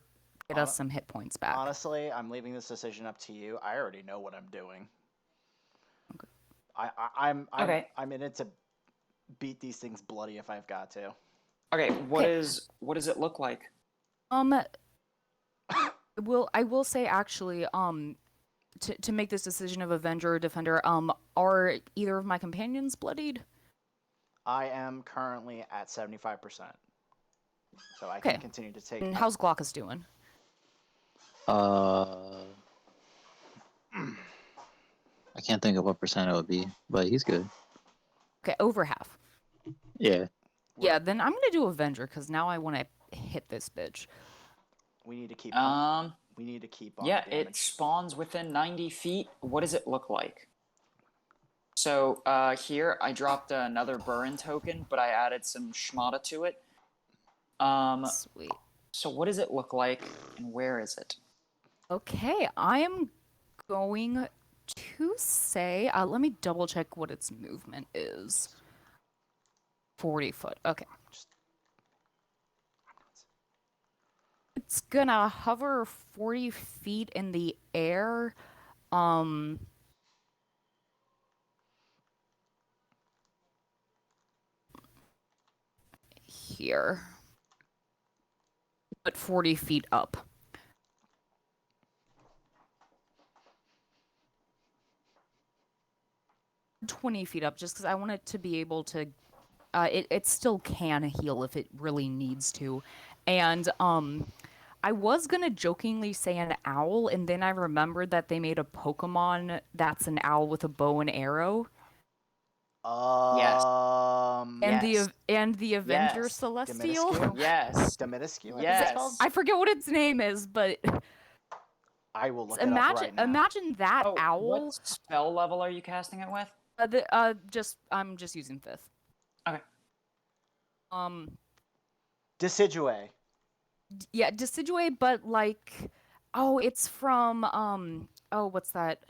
get us some hit points back? Honestly, I'm leaving this decision up to you. I already know what I'm doing. Okay. I'm in it to beat these things bloody if I've got to. Okay, what does it look like? I will say actually, to make this decision of Avenger or Defender, are either of my companions bloodied? I am currently at 75%. So I can continue to take. And how's Glaucus doing? I can't think of what percent it would be, but he's good. Okay, over half. Yeah. Yeah, then I'm gonna do Avenger because now I want to hit this bitch. We need to keep. We need to keep on. Yeah, the damage. it spawns within 90 feet. What does it look like? So here I dropped another Burn token, but I added some Schmata to it. Sweet. So what does it look like, and where is it? Okay, I am going to say, let me double check what its movement is. 40 foot. Okay. It's gonna hover 40 feet in the air. Here. But 40 feet up. $20 feet up, just because I want it to be able to. It still can heal if it really needs to, and I was gonna jokingly say an owl, and then I remembered that they made a Pokemon that's an owl with a bow and arrow. Yes. And Yes. the Avenger Yes. Celestial. Dominiscue? Yes. Dominiscue, I think Yes. it's called. I forget what its name is, but I will look it up imagine right now. imagine that Oh, owl. what spell level are you casting it with? I'm just using 5th. Okay. Decidueye. Yeah, Decidueye, but like, oh, it's from oh, what's that?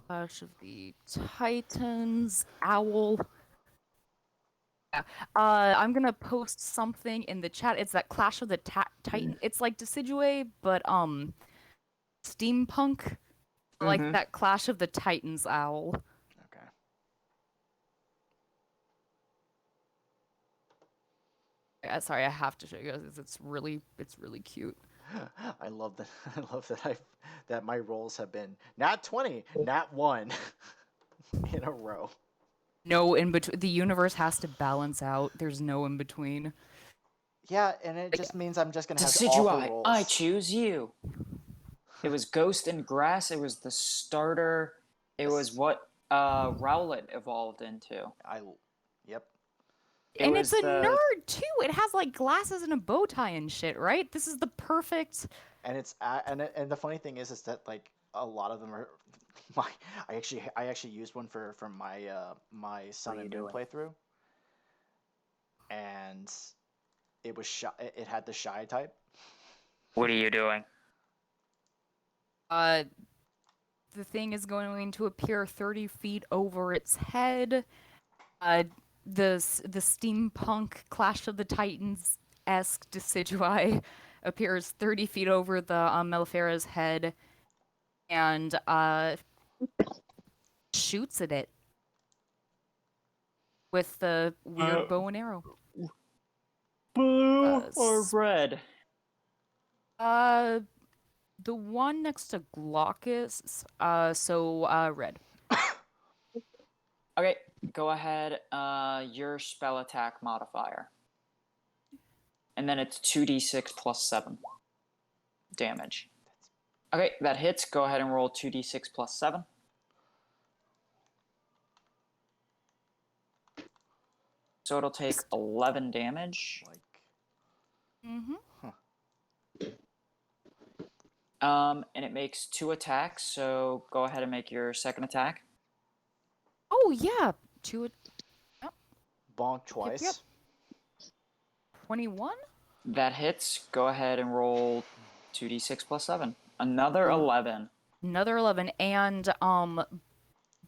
Clash of the Titans owl. Yeah. I'm gonna post something in the chat. It's that Clash of the Titan. It's like Decidueye, but steampunk, like Mhm. that Clash of the Titans owl. Okay. Sorry, I have to show you guys. It's really cute. I love that. I love that that my rolls have been not 20, not 1 in a row. No in between. The universe has to balance out. There's no in between. Yeah, and it just means I'm just gonna have awful Decidueye, rolls. I choose you. It was Ghost and Grass. It was the starter. It was what Rowlet evolved into. Yep. And was it's a the- nerd too. It has like glasses and a bow tie and shit, right? This is the perfect. And it's and the funny thing is that like a lot of them are my. I actually used one for my my Sun are and you Moon doing? playthrough, and it was shy. It had the shy type. What are you doing? The thing is going to appear 30 feet over its head. Uh, the steampunk Clash of the Titans esque Decidueye appears 30 feet over the Mellifera's head, and shoots at it with the weird bow and arrow. Blue or red? The one next to Glaucus, red. Okay, go ahead. Your spell attack modifier. And then it's 2d6 plus 7 damage. Okay, that hits. Go ahead and roll 2d6 plus 7. So it'll take 11 damage. Like. Mm-hmm. And it makes 2 attacks, so go ahead and make your second attack. Oh yeah, Bonk twice. Yep. 21. That hits. Go ahead and roll 2d6 plus 7. Another 11. Another 11, and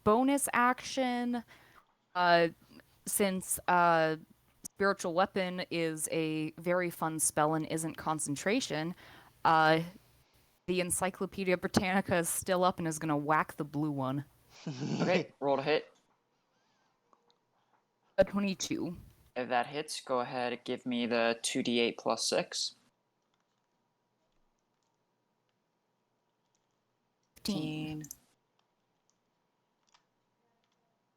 bonus action. Since spiritual weapon is a very fun spell and isn't concentration, the Encyclopedia Britannica is still up and is gonna whack the blue one. Okay, roll to hit. A 22. If that hits, go ahead and give me the 2d8 plus 6. 15.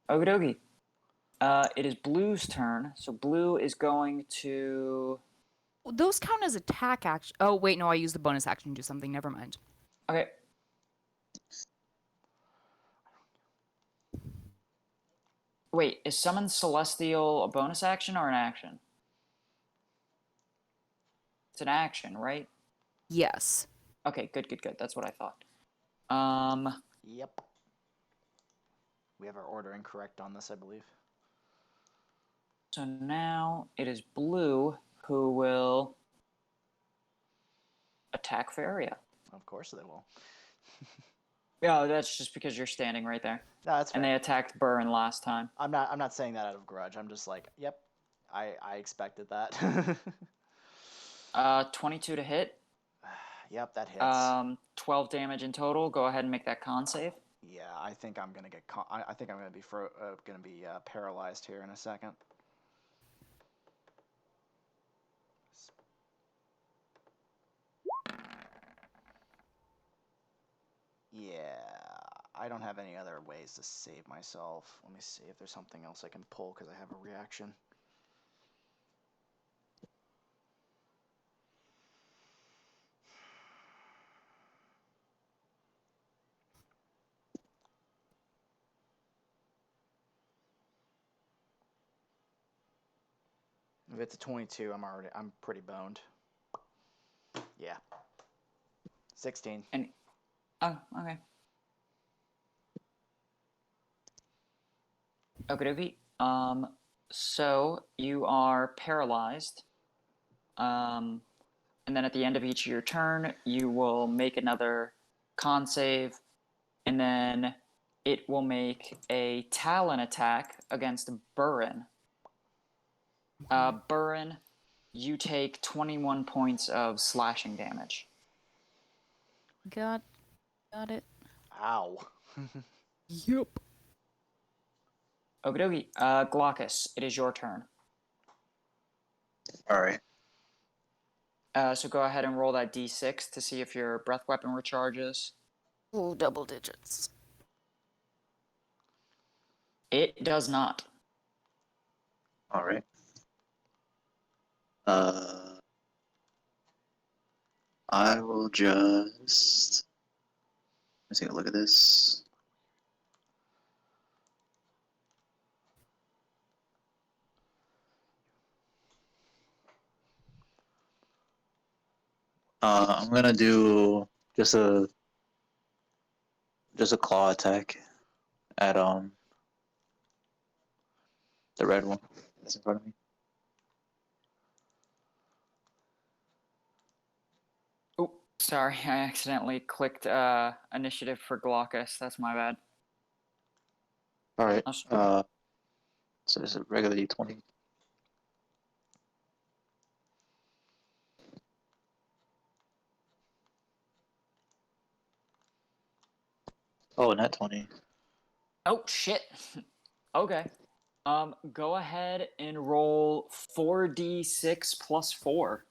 Okie dokie. It is Blue's turn, so Blue is going to... Those count as attack action. Oh wait, no, I used the bonus action to do something. Never mind. Okay. Wait, is Summon Celestial a bonus action or an action? It's an action, right? Yes. Okay, good. That's what I thought. Yep. We have our order incorrect on this, I believe. So now it is Blue who will attack Faria. Of course they will. Yeah, that's just because you're standing right there. No, that's fair. And they attacked Burn last time. I'm not saying that out of grudge. I'm just like, yep, I expected that. 22 to hit. Yep, that hits. 12 damage in total. Go ahead and make that con save. Yeah, I think I'm gonna get. I think I'm gonna be paralyzed here in a second. Yeah, I don't have any other ways to save myself. Let me see if there's something else I can pull because I have a reaction. If it's a 22, I'm pretty boned. Yeah. 16. And oh, okay. Okie dokie. So you are paralyzed. And then at the end of each of your turn, you will make another con save, and then it will make a Talon attack against Burin. Burin, you take 21 points of slashing damage. Got it. Ow. Yep. Okie dokie. Glaucus, it is your turn. All right. So go ahead and roll that d6 to see if your breath weapon recharges. Oh, double digits. It does not. All right. I will just let's take a look at this. I'm gonna do just a claw attack at the red one that's in front of me. Oh, sorry, I accidentally clicked initiative for Glaucus. That's my bad. All right. I'll So it's a regular D20. Oh, not 20. Oh shit. Okay. Go ahead and roll 4d6 plus 4.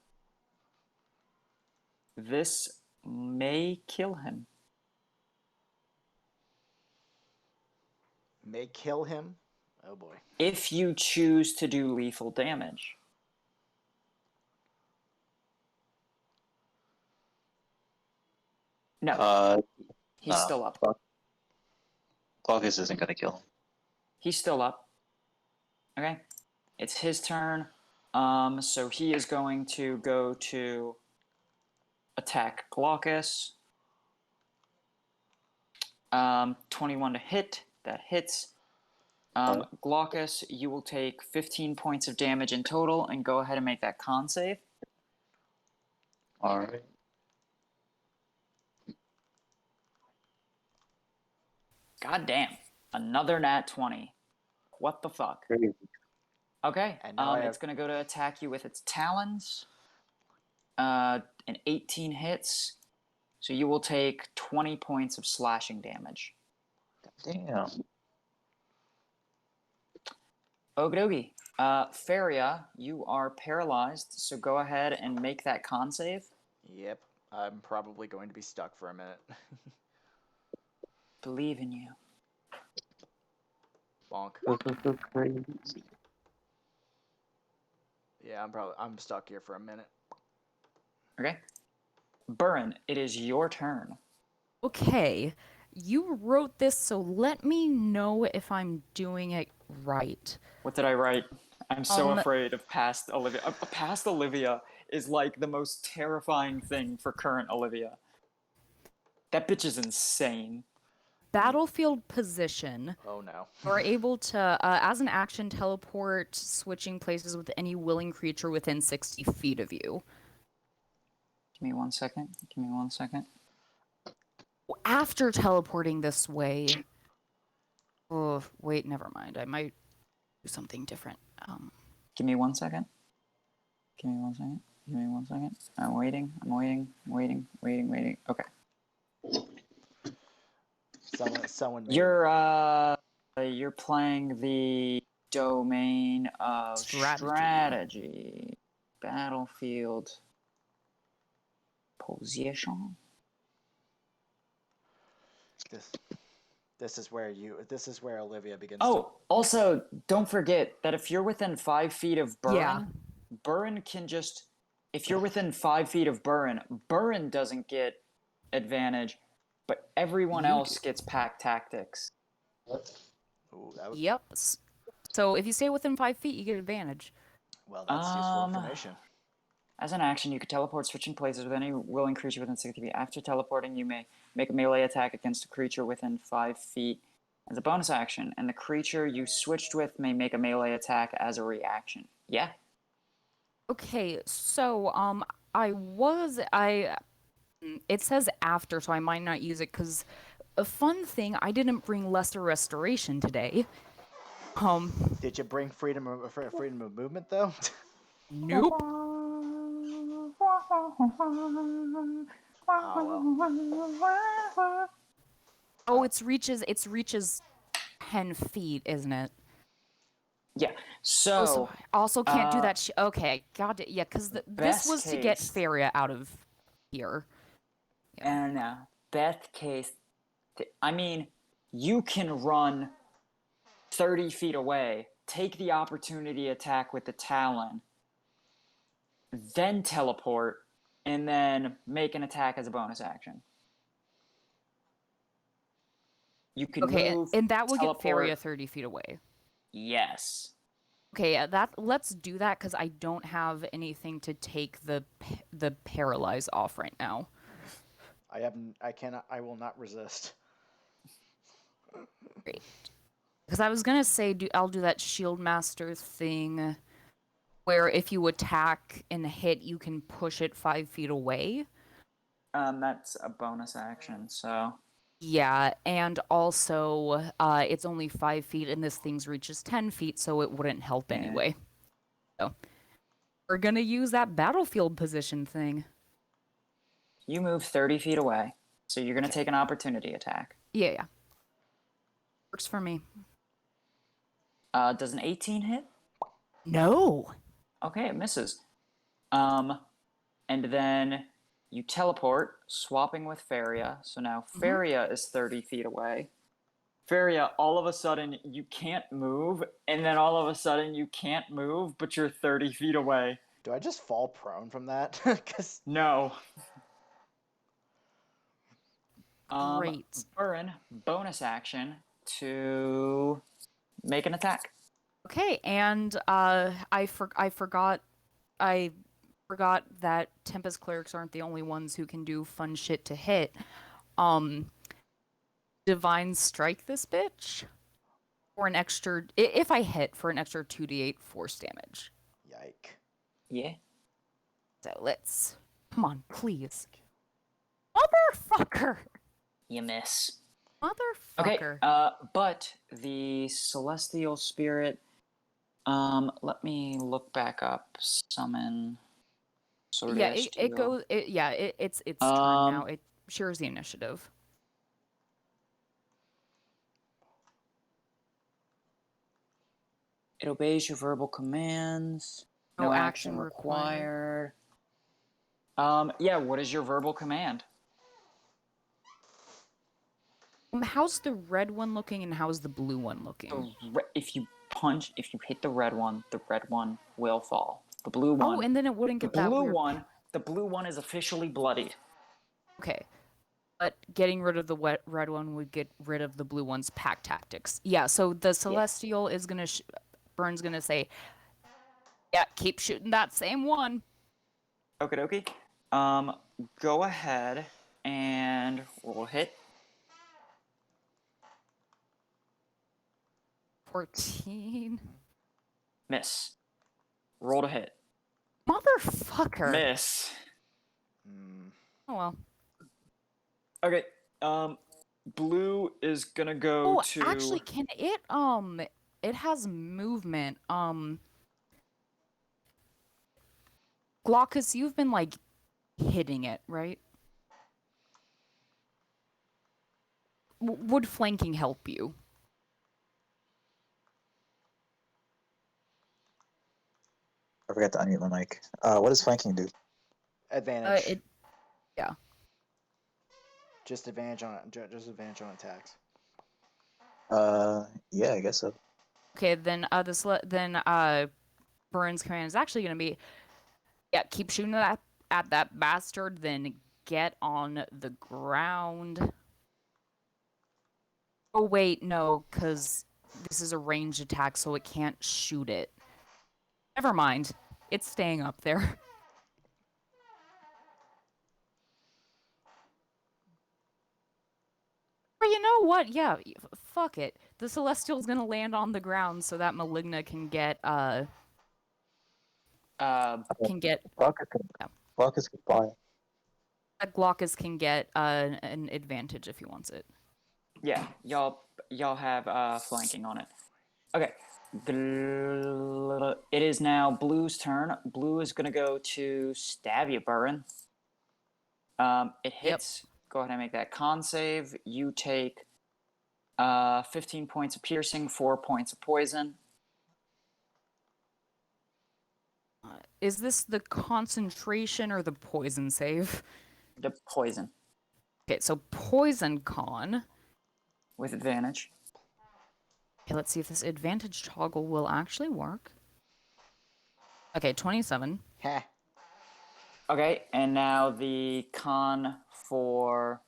This may kill him. May kill him? Oh boy. If you choose to do lethal damage. No, he's no. still up. Glaucus isn't gonna kill him. He's still up. Okay. It's his turn. So he is going to go to attack Glaucus. 21 to hit. That hits. Glaucus, you will take 15 points of damage in total, and go ahead and make that con save. All right. God damn. Another nat 20. What the fuck? Crazy. Okay. And now It's going to go to attack you with its talons. An 18 hits. So you will take 20 points of slashing damage. Damn. Okie dokie. Feria, you are paralyzed, so go ahead and make that con save. Yep. I'm probably going to be stuck for a minute. Believe in you. Bonk. So crazy. Yeah, I'm stuck here for a minute. Okay. Burin, it is your turn. Okay. You wrote this, so let me know if I'm doing it right. What did I write? I'm so afraid of past Olivia. Past Olivia is like the most terrifying thing for current Olivia. That bitch is insane. Battlefield position. Oh no. You're able to, as an action, teleport switching places with any willing creature within 60 feet of you. Give me 1 second. Give me 1 second. After teleporting this way... Oh, wait, never mind. I might do something different. Give me 1 second. Give me 1 second. Give me 1 second. I'm waiting. Waiting. Okay. Someone made You're playing the domain of strategy. Battlefield position. This is where Olivia begins. Oh, also, don't forget that if you're within 5 feet of Burin, Yeah. Burin can just... If you're within 5 feet of Burin, Burin doesn't get advantage, but everyone else gets pack tactics. Ooh, Yep. So if you stay within 5 feet, you get advantage. Well, that's useful information. As an action, you could teleport, switching places with any willing creature within 60 feet. After teleporting, you may make a melee attack against a creature within 5 feet as a bonus action, and the creature you switched with may make a melee attack as a reaction. Yeah. Okay, so it says after, so I might not use it because a fun thing, I didn't bring lesser restoration today. Did you bring freedom of movement though? Nope. Oh Oh, it's reaches 10 feet, isn't it? Yeah. Oh, So, so I also can't do that. Okay, got it. Yeah, because this best was to get case- Faria out of here. and best case, I mean, you can run 30 feet away, take the opportunity attack with the Talon, then teleport, and then make an attack as a bonus action. You can Okay, move, and that will get teleport. Faria 30 feet away. Yes. Okay, yeah, let's do that because I don't have anything to take the paralyze off right now. I will not resist. Great. Because I was gonna say I'll do that Shield Master thing where if you attack and hit, you can push it 5 feet away. That's a bonus action, so. Yeah, and also it's only 5 feet, and this thing reaches 10 feet, so it wouldn't help anyway. So we're gonna use that battlefield position thing. You move 30 feet away, so you're going to take an opportunity attack. Yeah. Works for me. Does an 18 hit? No. Okay, it misses. And then you teleport, swapping with Faria. So now Faria is 30 feet away. Faria, all of a sudden you can't move, and then all of a sudden you can't move, but you're 30 feet away. Do I just fall prone from that? Cause No. Great. Burn, bonus action to make an attack. Okay, and I forgot that Tempest clerics aren't the only ones who can do fun shit to hit. Divine strike this bitch for an extra if I hit for an extra 2d8 force damage. yike. Yeah. So let's come on, please. Motherfucker. You miss. Motherfucker. Okay, but the celestial spirit, let me look back up. Summon. Yeah, it goes. It's turn now. It shares the initiative. It obeys your verbal commands. No No action action required. Yeah, what is your verbal command? How's the red one looking and how's the blue one looking? If you hit the red one will fall. The blue one. Oh, and then it wouldn't get that weird. The blue one is officially bloodied. Okay. But getting rid of the red one would get rid of the blue one's pack tactics. Yeah, so the Celestial is gonna... Burn's gonna say, yeah, keep shooting that same one. Okie dokie. Go ahead and roll hit. 14. Miss. Roll to hit. Motherfucker. Miss. Oh well. Okay. Blue is gonna go to. Oh, actually, can it it has movement. Glaucus, you've been like hitting it, right? Would flanking help you? I forgot to unmute my mic. What does flanking do? Advantage. Yeah. Just advantage on attacks. Yeah, I guess so. Okay, then Burns' command is actually gonna be, yeah, keep shooting at that bastard, then get on the ground. Oh wait, no, because this is a ranged attack, so it can't shoot it. Never mind. It's staying up there. Or you know what? Yeah, fuck it. The Celestial's gonna land on the ground so that Maligna can get can get Glaucus can, yeah. Glaucus can fly. Glaucus can get an advantage if he wants it. Yeah, y'all have flanking on it. Okay. It is now Blue's turn. Blue is gonna go to stab you, Burin. It hits. Go ahead and make that con save. You take 15 points of piercing, 4 points of poison. Is this the concentration or the poison save? The poison Okay, so poison con. with advantage. Okay, let's see if this advantage toggle will actually work. Okay, 27. Heh. Okay, and now the con for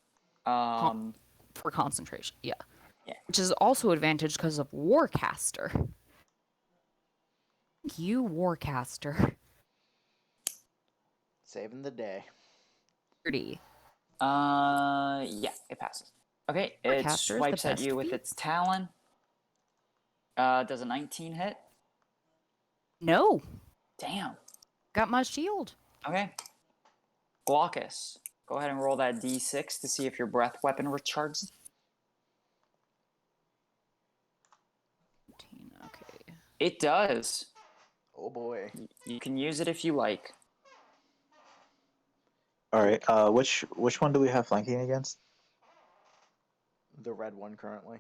For concentration, yeah. Yeah. Which is also advantage because of Warcaster. Thank you, Warcaster. Saving the day. 30. yeah, it passes. Okay, it Warcaster is the swipes at best you with feat. its talon. Does a 19 hit? No, Damn. got my shield. Okay. Glaucus, go ahead and roll that d6 to see if your breath weapon recharges. 15, okay. It does. Oh boy. You can use it if you like. All right. Which one do we have flanking against? The red one currently.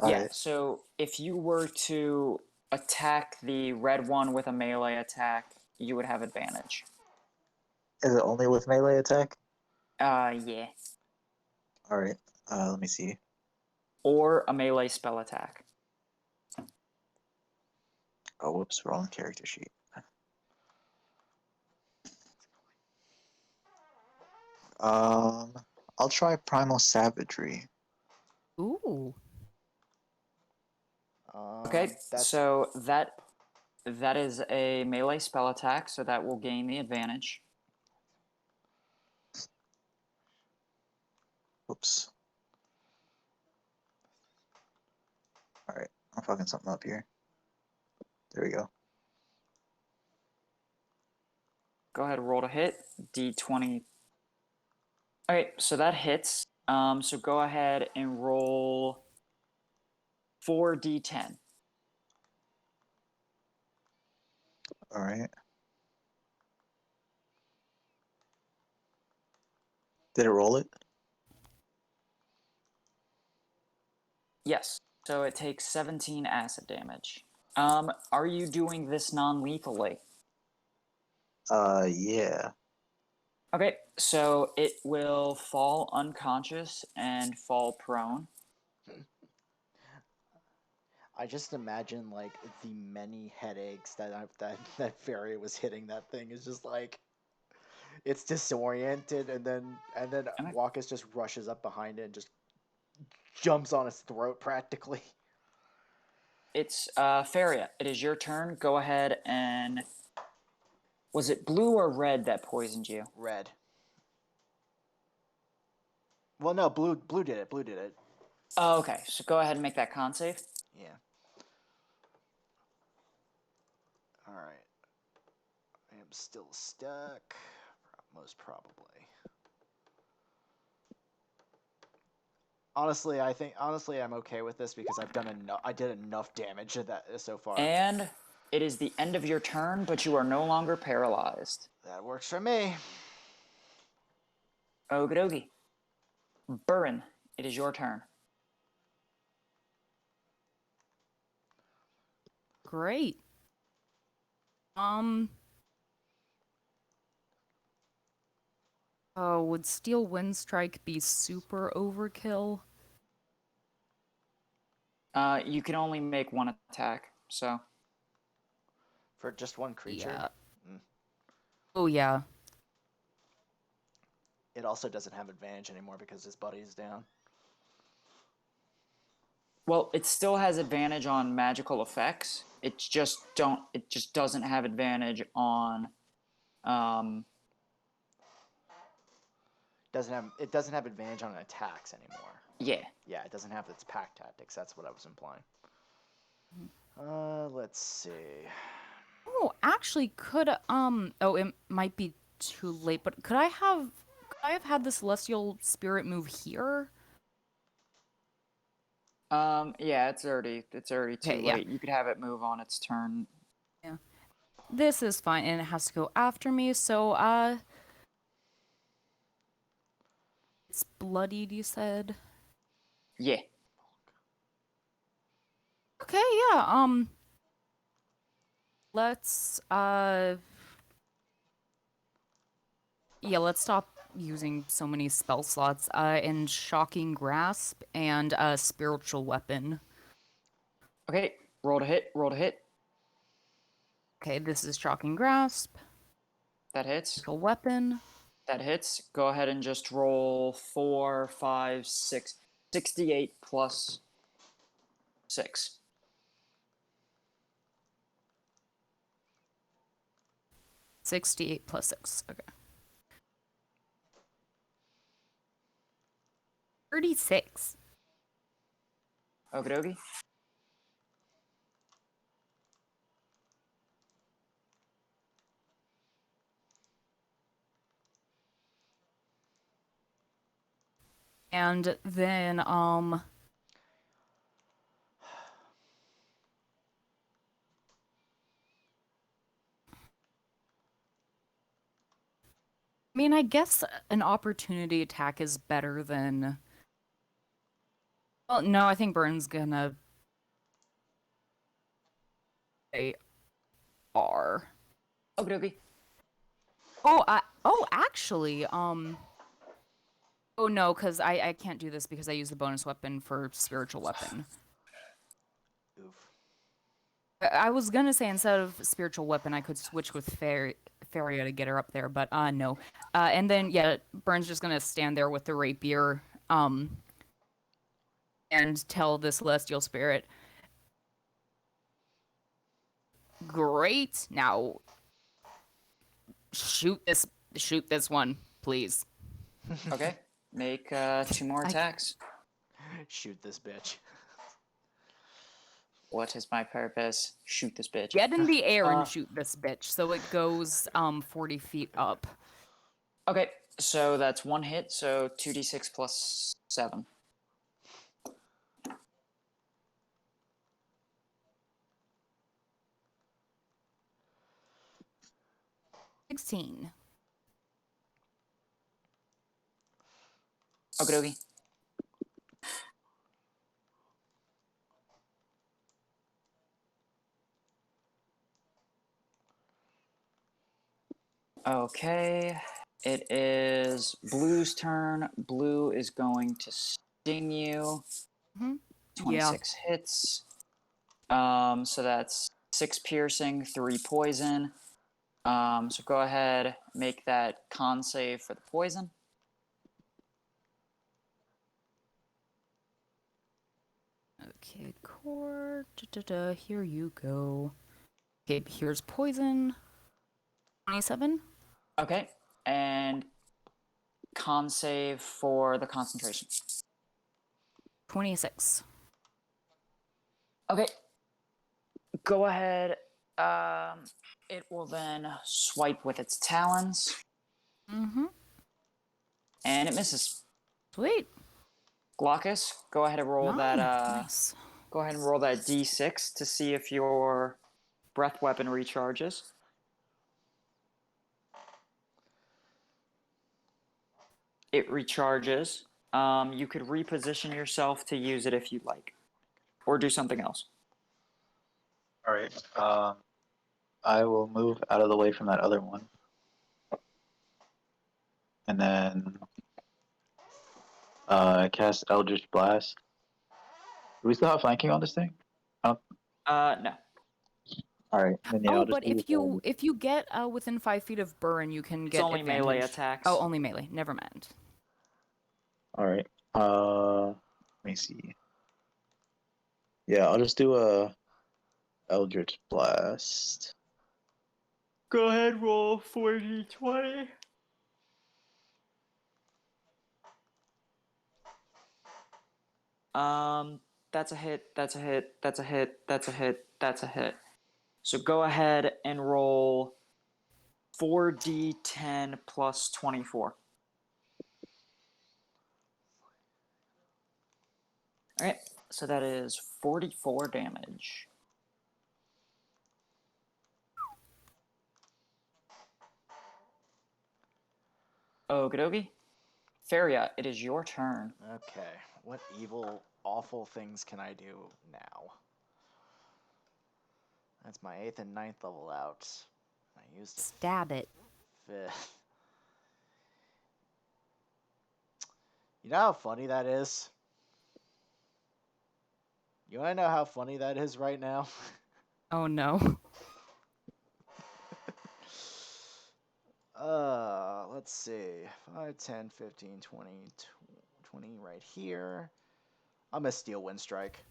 Yeah, Alright. so if you were to attack the red one with a melee attack, you would have advantage. Is it only with melee attack? Yeah. All right. Let me see. Or a melee spell attack. Oh, whoops, wrong character sheet. I'll try Primal Savagery. Ooh. Okay, That's so that is a melee spell attack, so that will gain the advantage. Oops. All right, I'm fucking something up here. There we go. Go ahead, roll to hit. D20. Okay, so that hits. So go ahead and roll 4d10. All right. Did it roll it? Yes. So it takes 17 acid damage. Are you doing this non-lethally? Yeah. Okay, so it will fall unconscious and fall prone. I just imagine like the many headaches that fairy was hitting that thing is just like it's disoriented and then Okay. Walkus just rushes up behind it and just jumps on its throat practically. It's Faria. It is your turn. Go ahead and was it blue or red that poisoned you? Red. Well, no, blue did it. Blue did it. Oh, okay. So go ahead and make that con save. Yeah. All right. I am still stuck, most probably. Honestly, I'm okay with this because I've done enough. I did enough damage to that so far. And it is the end of your turn, but you are no longer paralyzed. That works for me. Okie dokie. Burin, it is your turn. Great. Oh, would Steel Wind Strike be super overkill? You can only make one attack, so. For just one creature. Yeah. Mm. Oh, yeah. It also doesn't have advantage anymore because his buddy's down. Well, it still has advantage on magical effects. It just doesn't have advantage on It doesn't have advantage on attacks anymore. yeah. Yeah, it doesn't have its pack tactics. That's what I was implying. Let's see. Oh, actually, oh, it might be too late, but could I have had the celestial spirit move here? Yeah, it's already too Okay, yeah. late. You could have it move on its turn. Yeah. This is fine, and it has to go after me, so, it's bloodied, you said? Yeah. Okay, yeah, let's, yeah, let's stop using so many spell slots, and Shocking Grasp and, Spiritual Weapon. Okay, roll to hit, roll to hit. Okay, this is Shocking Grasp, That hits. Spiritual Weapon. That hits. Go ahead and just roll 4, 5, 6, 68 plus 6. 68 plus 6, okay. 36. Okie dokie. And then, I mean, I guess an opportunity attack is better than... Well, no, I think Burns gonna... They are. Okie dokie. Oh, actually, Oh, no, because I can't do this because I use the bonus weapon for spiritual weapon. Oof. I was gonna say instead of spiritual weapon, I could switch with Faria to get her up there, but no. And then yeah, Burns just gonna stand there with the rapier, and tell the celestial spirit, "Great, now shoot this one, please." Okay. Make 2 more attacks. Shoot this bitch. What is my purpose? Shoot this bitch. Get in the air and shoot this bitch, so it goes 40 feet up. Okay, so that's 1 hit, so 2d6 plus 7. $16. Okie dokie. Okay, it is Blue's turn. Blue is going to sting you. Mhm. 26 hits. So that's 6 piercing, 3 poison. So go ahead, make that con save for the poison. Okay, core. Here you go. Okay, here's poison. 27. Okay, and con save for the concentration. 26. Okay, go ahead. It will then swipe with its talons, Mm-hmm. and it misses. Sweet. Glaucus, go ahead and roll that. Nice. Go ahead and roll that d6 to see if your breath weapon recharges. It recharges. You could reposition yourself to use it if you'd like, or do something else. All right. I will move out of the way from that other one, and then cast Eldritch Blast. Do we still have flanking on this thing? No. All right. Then, yeah, I'll Oh, just but move if you get within 5 feet of Burn, you can It's get only advantage. melee attacks. Oh, only melee. Never mind. All right. Let me see. Yeah, I'll just do a Eldritch Blast. Go ahead, roll 4d20. That's a hit, that's a hit, that's a hit, that's a hit, that's a hit. So go ahead and roll 4d10 plus 24. Alright, so that is 44 damage. Okie dokie. Feria, it is your turn. Okay, what evil, awful things can I do now? That's my 8th and 9th level out. I used Stab it. 5th. You know how funny that is? You wanna know how funny that is right now? Oh no. Let's see. 5, 10, 15, 20, 20 right here. I'm gonna steal Wind Strike.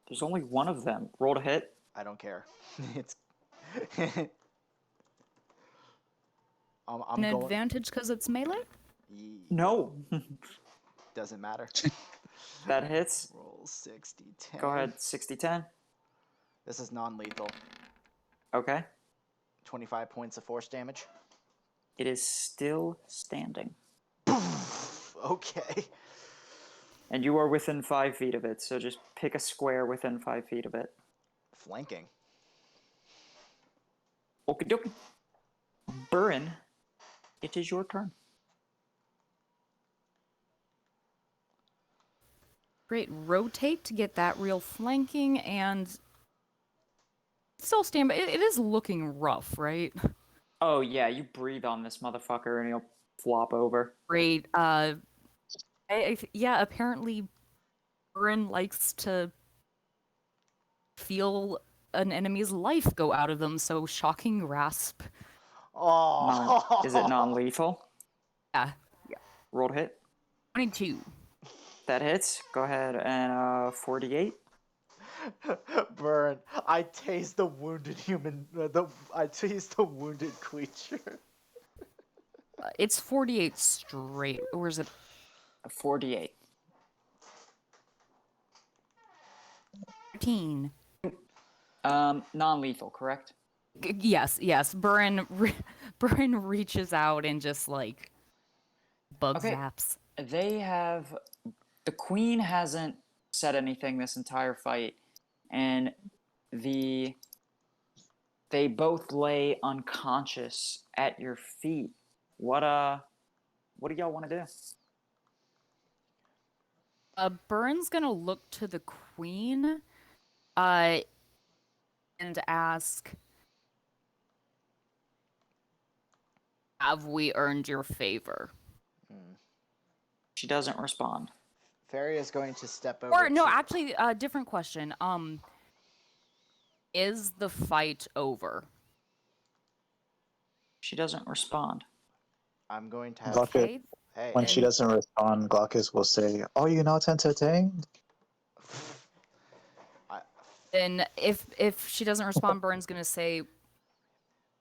There's only one of them. Roll to hit. I don't care. It's. I'm An going. advantage because it's melee? No. Doesn't matter. That hits. Roll 60, 10. Go ahead, 60-10. This is non-lethal. Okay. 25 points of force damage. It is still standing. Okay. And you are within 5 feet of it, so just pick a square within 5 feet of it. Flanking. Okie dokie. Burin, it is your turn. Great. Rotate to get that real flanking and still stand, but it is looking rough, right? Oh yeah, you breathe on this motherfucker and he'll flop over. Great. Yeah, apparently Burin likes to feel an enemy's life go out of them, so shocking grasp. Oh. Is it non-lethal? Yeah. Roll to hit. 22. That hits. Go ahead and 48. Burn. I taste the wounded human. I taste the wounded creature. It's 48 straight. Or is it? 48. 13. Non-lethal, correct? Yes. Burin reaches out and just like bug Okay. zaps. The queen hasn't said anything this entire fight, and they both lay unconscious at your feet. What do y'all want to do? Burin's gonna look to the queen, and ask, "Have we earned your favor?" She doesn't respond. Fairy is going to step over. Or no, actually, different question. Is the fight over? She doesn't respond. I'm going to have. Glaucus, Okay. Hey. when she And- doesn't respond, Glaucus will say, "Are you not entertained?" Then if she doesn't respond, Burin's gonna say,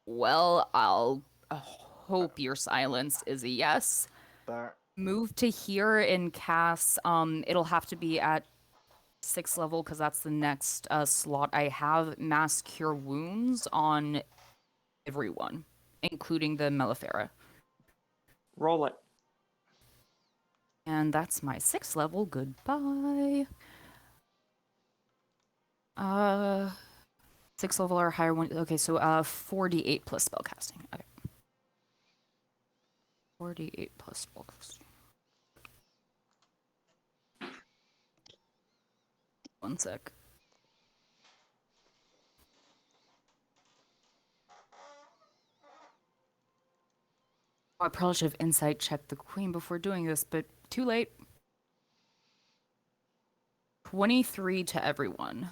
"Well, I'll hope your silence is a yes." Bur- Move to here and cast. It'll have to be at 6th level because that's the next slot I have. Mass Cure Wounds on everyone, including the Mellifera. Roll it. And that's my 6th level. Goodbye. 6th level or higher one. Okay, so 48 plus spellcasting. Okay. 48 plus spellcasting. One sec. Oh, I probably should have insight checked the queen before doing this, but too late. 23 to everyone.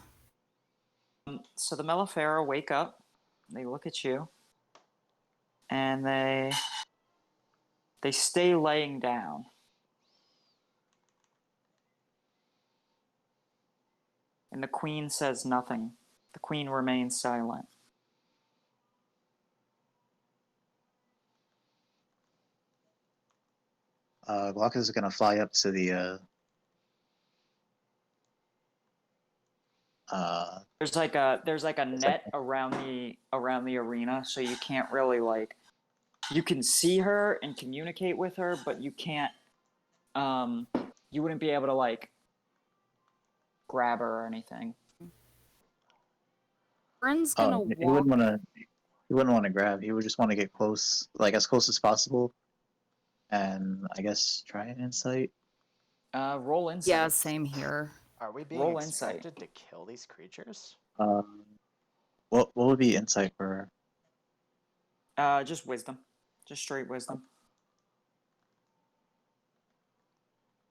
So the Mellifera wake up. They look at you, and they stay laying down. And the queen says nothing. The queen remains silent. Glaucus is gonna fly up to the There's like a net around the arena, so you can't really like. You can see her and communicate with her, but you can't. You wouldn't be able to like grab her or anything. Vern's gonna he walk. wouldn't want to grab. He would just want to get close, like as close as possible, and I guess try an insight. Roll insight. Yeah, same here. Are we being Roll insight. expected to kill these creatures? What would be insight for her? Just wisdom. Just straight wisdom.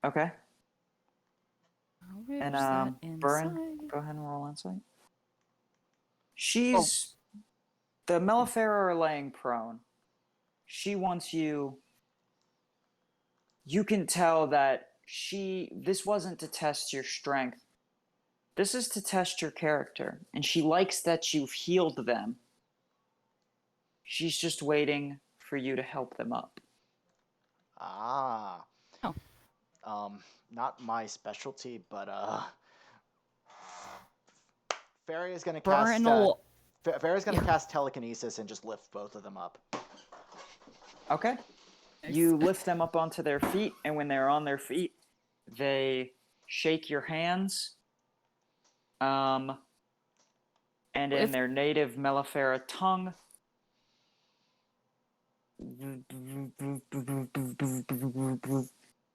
Okay. Where's And that Burren, inside? go ahead and roll insight. She's the Mellifera are laying prone. She wants you. You can tell that this wasn't to test your strength. This is to test your character, and she likes that you've healed them. She's just waiting for you to help them up. Ah. Oh. Not my specialty, but Fairy is gonna Burren cast. will. Fairy's gonna cast telekinesis and just lift both of them up. Okay. You lift them up onto their feet, and when they're on their feet, they shake your hands. And in their native Mellifera tongue,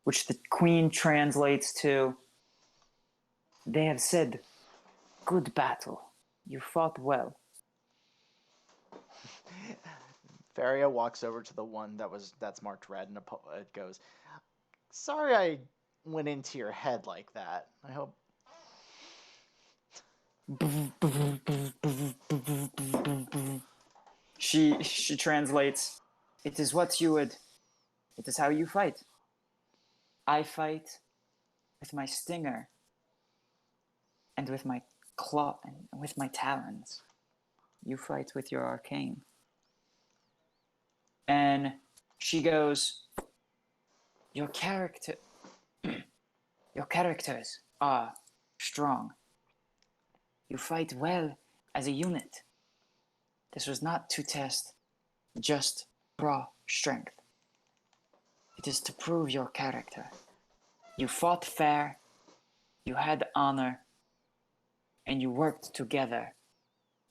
which the queen translates to, they have said, "Good battle. You fought well." Faria walks over to the one that's marked red, and it goes, "Sorry, I went into your head like that. I hope." She translates, "It is what you would. It is how you fight. I fight with my stinger, and with my claw, and with my talons. You fight with your arcane." And she goes, your characters are strong. You fight well as a unit. This was not to test just raw strength. It is to prove your character. You fought fair, you had honor, and you worked together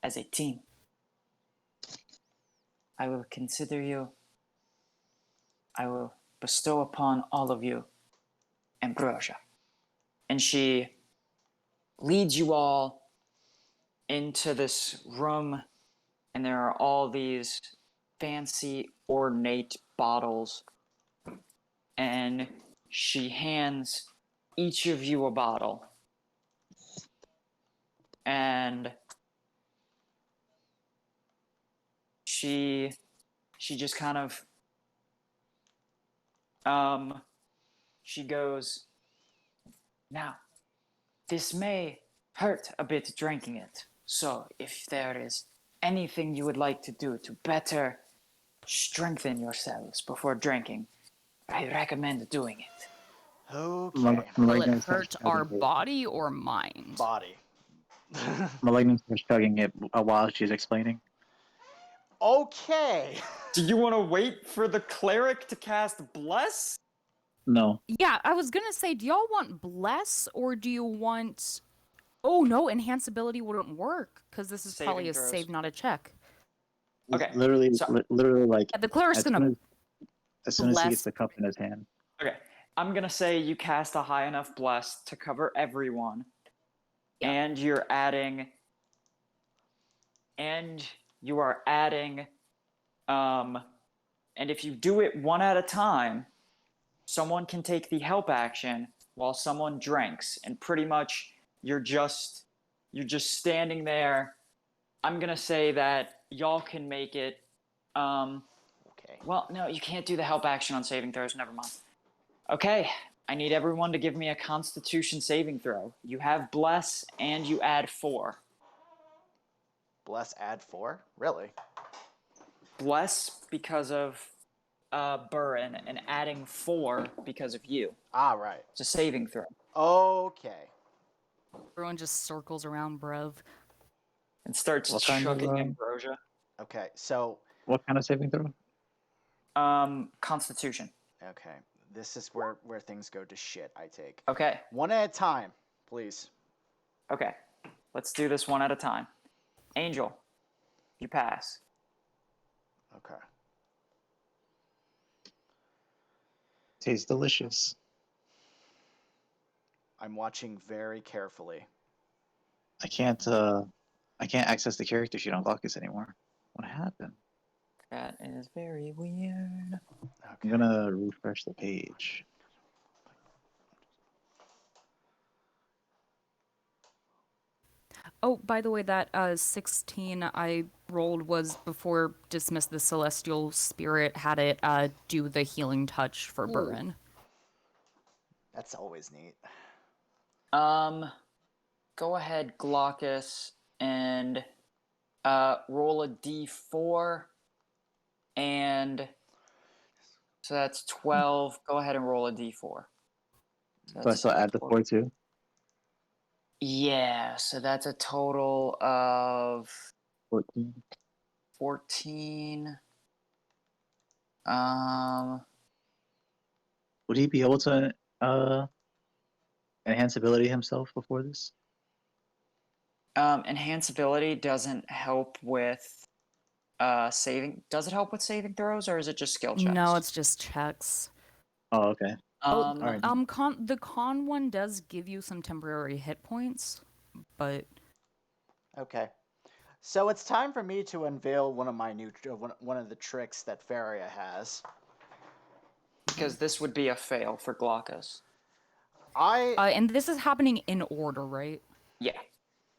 as a team. I will bestow upon all of you ambrosia. And she leads you all into this room, and there are all these fancy, ornate bottles. And she hands each of you a bottle. And she just kind of she goes, "Now, this may hurt a bit drinking it. So if there is anything you would like to do to better strengthen yourselves before drinking, I recommend doing it." Okay. Will it hurt our body or mind? Body. Malignant starts chugging it while she's explaining. Okay. Do you want to wait for the cleric to cast Bless? No. Yeah, I was gonna say, do y'all want bless or do you want? Oh no, enhance ability wouldn't work because this is probably a Saving throws. save, not a check. Okay, Literally, so- literally, like Yeah, the cleric's gonna as soon as he bless. gets the cup in his hand. Okay, I'm gonna say you cast a high enough Bless to cover everyone. Yeah. And you are adding, and if you do it one at a time, someone can take the help action while someone drinks, and pretty much you're just standing there. I'm gonna say that y'all can make it. Okay. Well, no, you can't do the help action on saving throws. Never mind. Okay, I need everyone to give me a Constitution saving throw. You have Bless, and you add 4. Bless add 4? Really? Bless because of Burin, and adding 4 because of you. Ah, right. It's a saving throw. Okay. Everyone just circles around, bruv. And starts What kind of, chugging ambrosia. Okay, so, What kind of saving throw? Constitution. okay. This is where things go to shit, I take. Okay. One at a time, please. Okay. Let's do this one at a time. Angel, you pass. Okay. Tastes delicious. I'm watching very carefully. I can't access the character sheet on Glaucus anymore. What happened? That is very weird. Okay. I'm gonna refresh the page. Oh, by the way, that 16 I rolled was before Dismiss the Celestial Spirit had it do the healing touch for Burin. That's always neat. Go ahead, Glaucus, and roll a d4, and so that's 12. Go ahead and roll a d4. So So I that's still add the 4 too. Yeah, so that's a total of 14. 14. Would he be able to enhance ability himself before this? Enhance ability doesn't help with saving. Does it help with saving throws, or is it just skill checks? No, it's just checks. Oh, okay. Alright. The con one does give you some temporary hit points, but Okay. So it's time for me to unveil one of my new one of the tricks that Faria has. because this would be a fail for Glaucus. and this is happening in order, right? Yeah.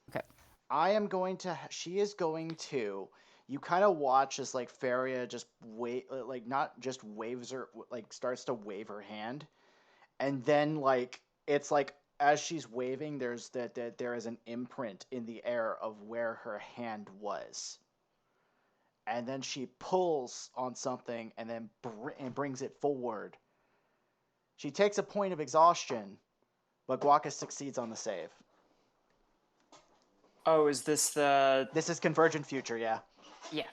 Okay. I am going to. She is going to. You kind of watch as like Faria just like not just waves her, like starts to wave her hand, and then like it's like as she's waving, there's that there is an imprint in the air of where her hand was, and then she pulls on something and then brings it forward. She takes a point of exhaustion, but Guacus succeeds on the save. Oh, is this the... This is Convergent Future, yeah. Yeah.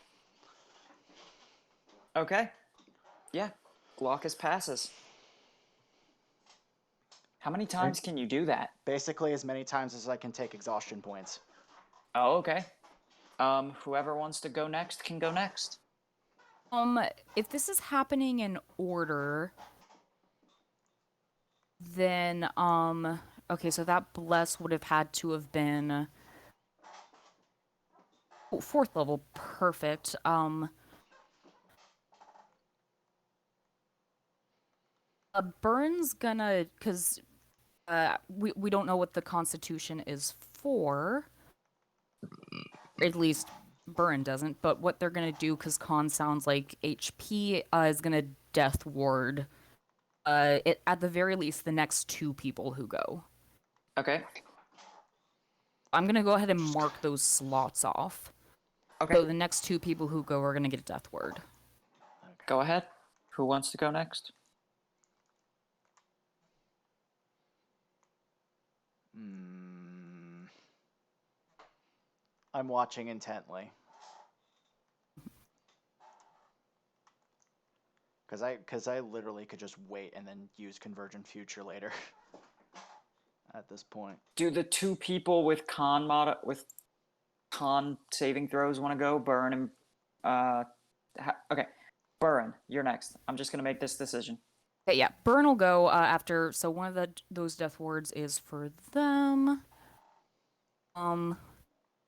Okay. Yeah. Glaucus passes. How many times can you do that? Basically as many times as I can take exhaustion points. Oh, okay. Whoever wants to go next can go next. If this is happening in order, then okay, so that bless would have had to have been 4th level, perfect. Burn's gonna, because we don't know what the Constitution is for. At least Burn doesn't. But what they're gonna do, because Con sounds like HP, is gonna Death Ward. At the very least, the next 2 people who go. Okay. I'm gonna go ahead and mark those slots off. Okay. So the next 2 people who go are gonna get a Death Ward. Go ahead. Who wants to go next? I'm watching intently. Because I literally could just wait and then use Convergent Future later. At this point. Do the 2 people with con saving throws want to go? Burn and okay. Burn, you're next. I'm just gonna make this decision. Okay, yeah, Burn will go after. So one of those Death Wards is for them.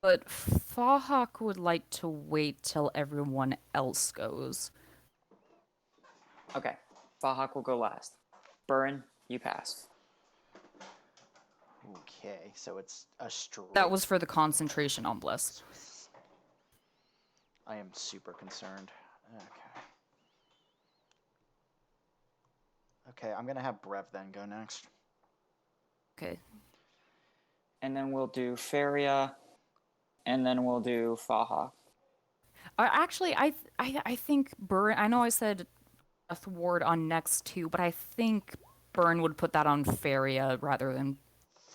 But Fahawk would like to wait till everyone else goes. Okay. Fahawk will go last. Burn, you pass. Okay, so it's a straight. That was for the concentration on Bliss. I am super concerned. Okay, I'm gonna have Brev then go next. Okay. And then we'll do Feria, and then we'll do Faha. Actually, I think Burn. I know I said Death Ward on next two, but I think Burn would put that on Feria rather than.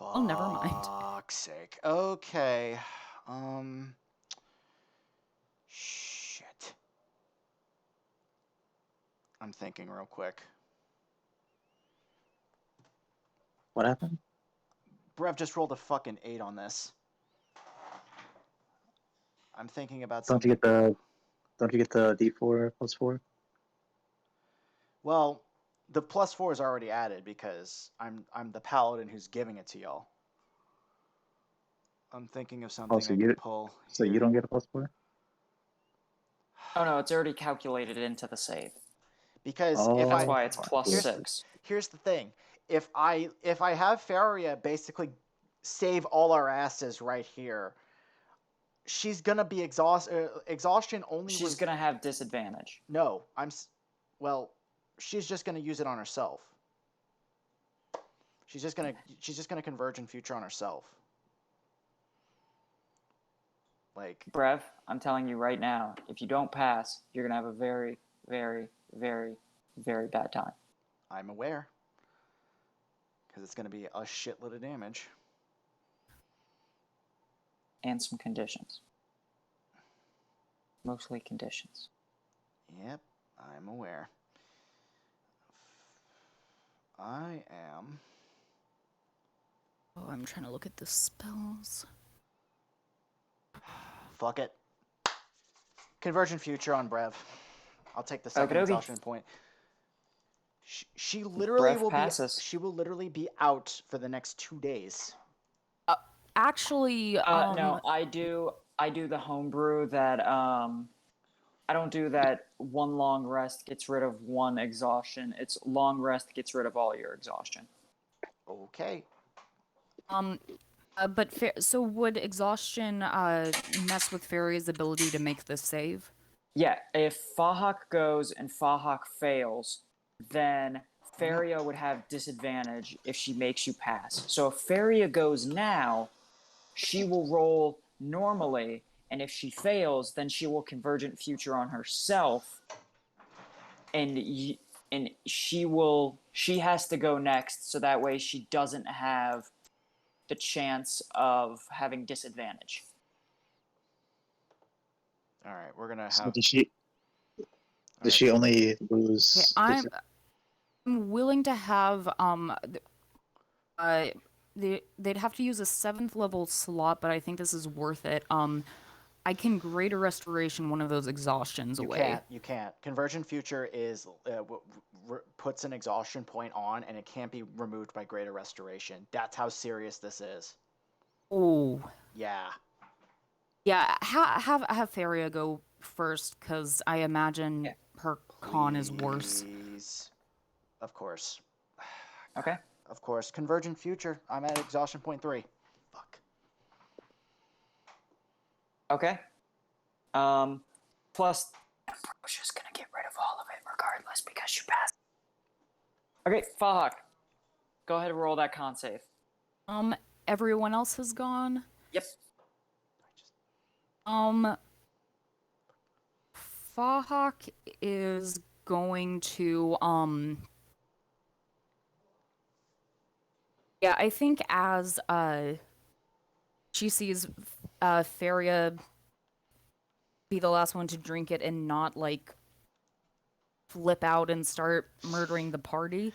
Oh, never mind. Fuck's sake. Okay. Shit. I'm thinking real quick. What happened? Brev just rolled a fucking 8 on this. I'm thinking about Don't you something. get the D4 plus 4? Well, the +4 is already added because I'm the paladin who's giving it to y'all. I'm thinking of something so I you can pull. So you don't get a plus 4? Oh no, it's already calculated into the save. Because Oh, if That's I why it's plus here's 6. here's the thing. If I have Faria basically save all our asses right here, she's gonna be exhaustion only She's was gonna have disadvantage. no. Well, she's just gonna use it on herself. She's just gonna converge in future on herself. Like Brev, I'm telling you right now, if you don't pass, you're gonna have a very, very, very, very bad time. I'm aware. Because it's gonna be a shitload of damage. And some conditions. Mostly conditions. Yep, I'm aware. I am. Oh, I'm trying to look at the spells. Fuck it. Convergent future on Brev. I'll take the second Okey-dokey. exhaustion point. She literally Brev will passes. be. She will literally be out for the next 2 days. Actually, No, I do the homebrew that I don't do that one long rest gets rid of one exhaustion. It's long rest gets rid of all your exhaustion. Okay. but so would exhaustion mess with Fairy's ability to make the save? Yeah, if Fahak goes and Fahak fails, then Feria would have disadvantage if she makes you pass. So if Feria goes now, she will roll normally, and if she fails, then she will convergent future on herself, and she has to go next, so that way she doesn't have the chance of having disadvantage. All right, we're gonna So have. does she only lose? Okay, I'm willing to have they'd have to use a 7th level slot, but I think this is worth it. I can greater restoration one of those exhaustions away. You can't. Convergent future is puts an exhaustion point on, and it can't be removed by greater restoration. That's how serious this is. Oh. Yeah. Yeah, have Faria go first, because I imagine her con is worse. Please. Of course. Okay. Of course. Convergent future. I'm at exhaustion point 3. Fuck. Okay. Plus, I was just gonna get rid of all of it regardless because you passed. Okay, Fahak. Go ahead and roll that con save. Everyone else has gone. Yep. Fahak is going to yeah, I think as she sees Faria be the last one to drink it and not like flip out and start murdering the party.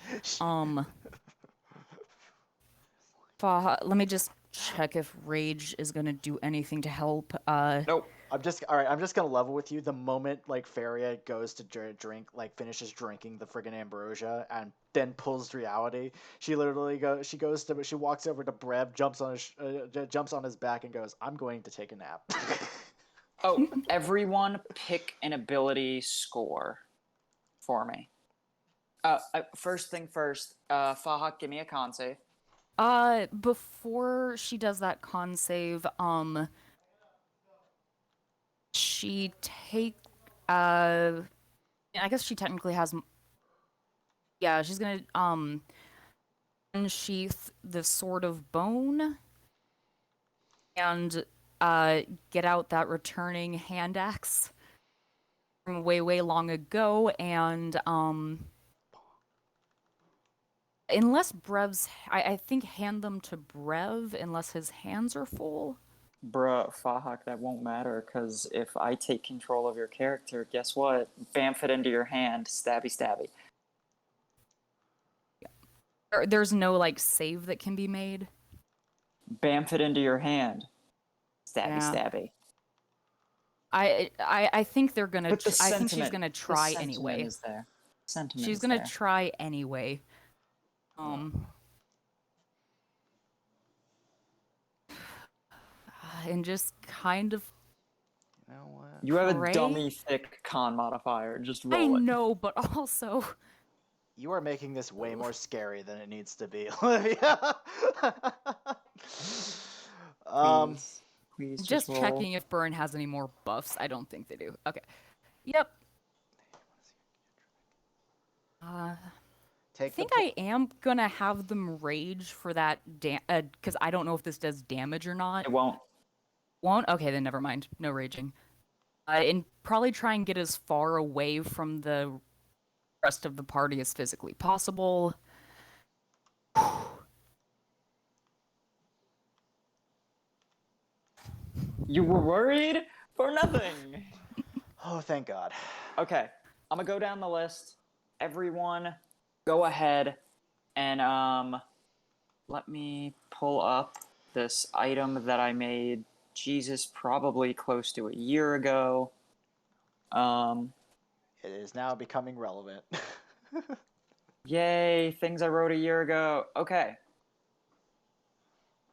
Let me just check if rage is gonna do anything to help. Nope. I'm just gonna level with you. The moment like Faria goes to drink, like finishes drinking the friggin' ambrosia, and then pulls reality. She literally she walks over to Brev, jumps on his back, and goes, "I'm going to take a nap." Oh, everyone pick an ability score for me. First thing first, Fahak, give me a con save. Before she does that con save, she I guess she technically has Yeah, she's gonna unsheath the sword of bone and get out that returning hand axe from way, way long ago, and unless Brev's, I think hand them to Brev unless his hands are full. Bruh, Fahak, that won't matter, because if I take control of your character, guess what? Bamf it into your hand, stabby stabby. There's no like save that can be made. Bamf it into your hand, stabby Yeah. stabby. I think they're gonna. But the I think she's sentiment, gonna the try sentiment anyway. is there. Sentiment She's is gonna there. try anyway. And just kind of You know what? You have a pray? dummy thick con modifier. Just I roll it. know, but also You are making this way more scary than it needs to be, Olivia. Please just roll. checking if Burn has any more buffs. I don't think they do. Okay. Yep. I think I am gonna have them rage for that because I don't know if this does damage or not. It won't. Won't? Okay, then never mind. No raging. And probably try and get as far away from the rest of the party as physically possible. You were worried for nothing. Oh, thank God. Okay, I'm gonna go down the list. Everyone, go ahead and let me pull up this item that I made. Jesus, probably close to a year ago. It is now becoming relevant. Yay, things I wrote a year ago. Okay.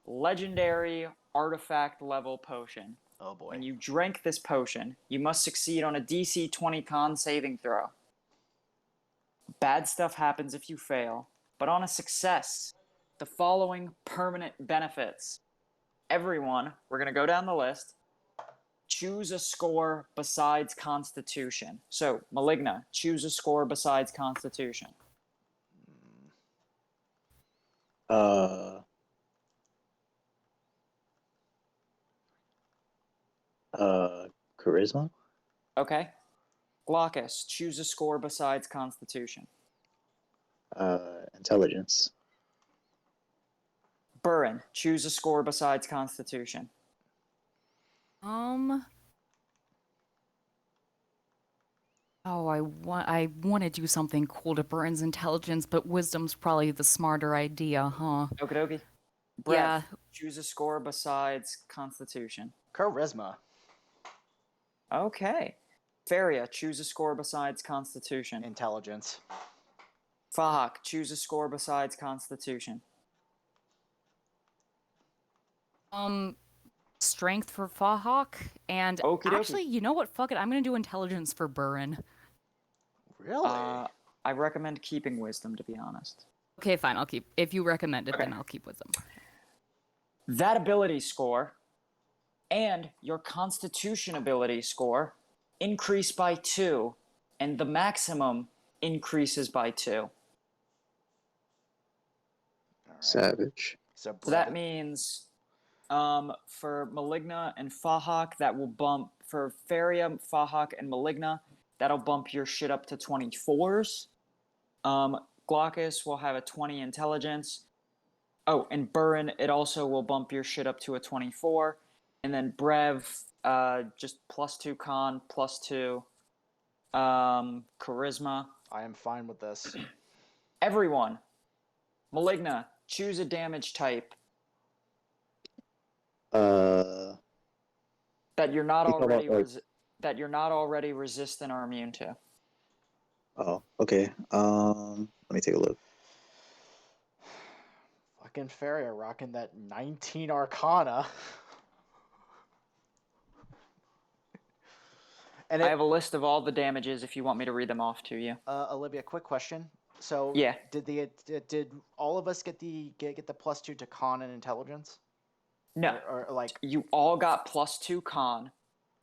Legendary artifact level potion. Oh boy. When you drink this potion, you must succeed on a DC 20 con saving throw. Bad stuff happens if you fail, but on a success, the following permanent benefits. Everyone, we're going to go down the list. Choose a score besides Constitution. So, Maligna, choose a score besides Constitution. Charisma? Okay. Glaucus, choose a score besides Constitution. Intelligence. Burin, choose a score besides Constitution. Oh, I want to do something cool to Burns' intelligence, but wisdom's probably the smarter idea, huh? Okie dokie. Brev, Yeah. choose a score besides Constitution. Charisma. Okay. Faria, choose a score besides Constitution. Intelligence. Fahak, choose a score besides Constitution. Strength for Fahawk, and Okie dokie. actually, you know what? Fuck it, I'm gonna do intelligence for Burin. Really? I recommend keeping wisdom, to be honest. Okay, fine. I'll keep. If you recommend it, Okay. then I'll keep wisdom. That ability score and your Constitution ability score increase by 2, and the maximum increases by 2. All right. Savage. So So that means for Maligna and Fahak, that will bump, for Faria, Fahak, and Maligna, that'll bump your shit up to 24s. Glaucus will have a 20 intelligence. Oh, and Burin, it also will bump your shit up to a 24. And then Brev, just +2 con, +2 charisma. I am fine with this. Everyone, Maligna, choose a damage type that you're not already resistant or immune to. Oh, okay. Let me take a look. Fucking Farrier rocking that 19 Arcana. And I have a list of all the damages if you want me to read them off to you. Olivia, quick question. So Yeah. did all of us get the +2 to con and intelligence? No. Or like You all got +2 con,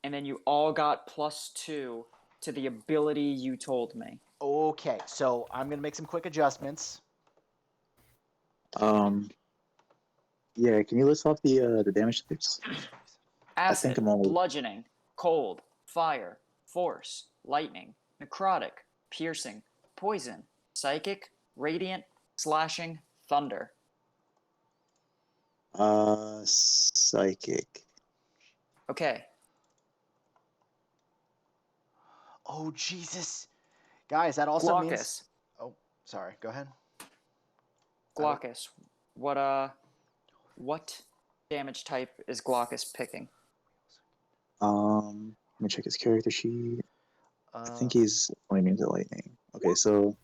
and then you all got +2 to the ability you told me. Okay, so I'm gonna make some quick adjustments. Yeah, can you list off the damage types? I think Acid, I'm only bludgeoning, cold, fire, force, lightning, necrotic, piercing, poison, psychic, radiant, slashing, thunder. psychic. Okay, Oh Jesus, guys, that also means. Glaucus. Oh, sorry. Go ahead. Glaucus. What damage type is Glaucus picking? Let me check his character sheet. I think he's only immune to lightning. Okay, so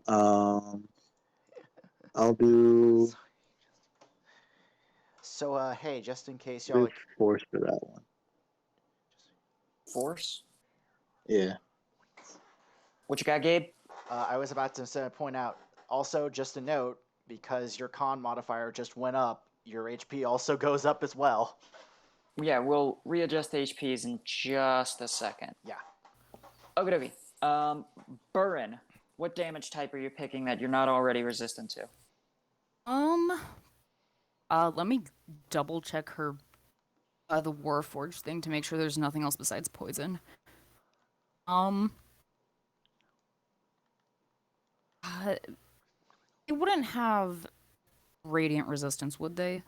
I'll do So, hey, just in case y'all. force for that one. Force? Yeah. What you got, Gabe? I was about to point out. Also, just a note, because your con modifier just went up, your HP also goes up as well. Yeah, we'll readjust the HPs in just a second. Yeah. Okay. Burin, what damage type are you picking that you're not already resistant to? Let me double check her, the Warforged thing to make sure there's nothing else besides poison. They wouldn't have radiant resistance, would they?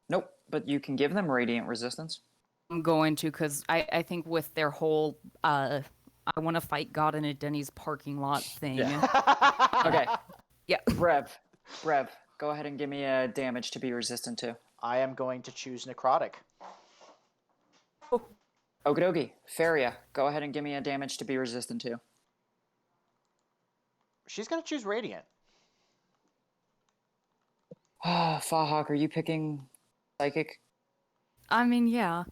Nope, but you can give them radiant resistance. I'm going to, because I think with their whole, I want to fight God in a Denny's parking lot thing. Okay. Yeah. Brev, go ahead and give me a damage to be resistant to. I am going to choose necrotic. Okie dokie. Feria, go ahead and give me a damage to be resistant to. She's gonna choose radiant. Fahawk, are you picking psychic? I mean, yeah.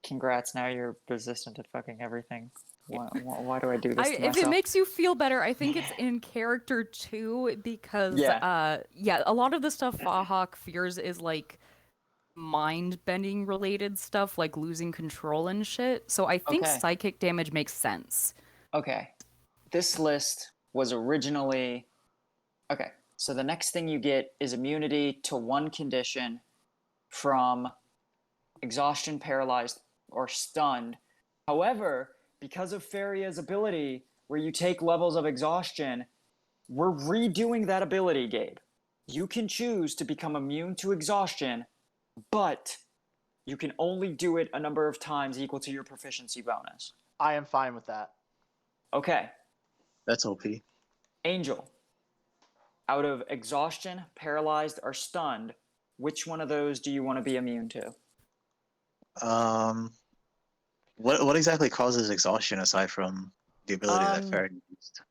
Congrats, now you're resistant to fucking everything. Why do I do this to If myself? it makes you feel better, I think it's in character too, because Yeah. a lot of the stuff Fahawk fears is like mind-bending related stuff, like losing control and shit. So I think Okay. psychic damage makes sense. Okay. This list was originally... Okay, so the next thing you get is immunity to one condition from exhaustion, paralyzed, or stunned. However, because of Feria's ability, where you take levels of exhaustion, we're redoing that ability, Gabe. You can choose to become immune to exhaustion, but you can only do it a number of times equal to your proficiency bonus. I am fine with that. Okay. That's OP. Angel. Out of exhaustion, paralyzed, or stunned, which one of those do you want to be immune to? What exactly causes exhaustion aside from the ability that Farron used?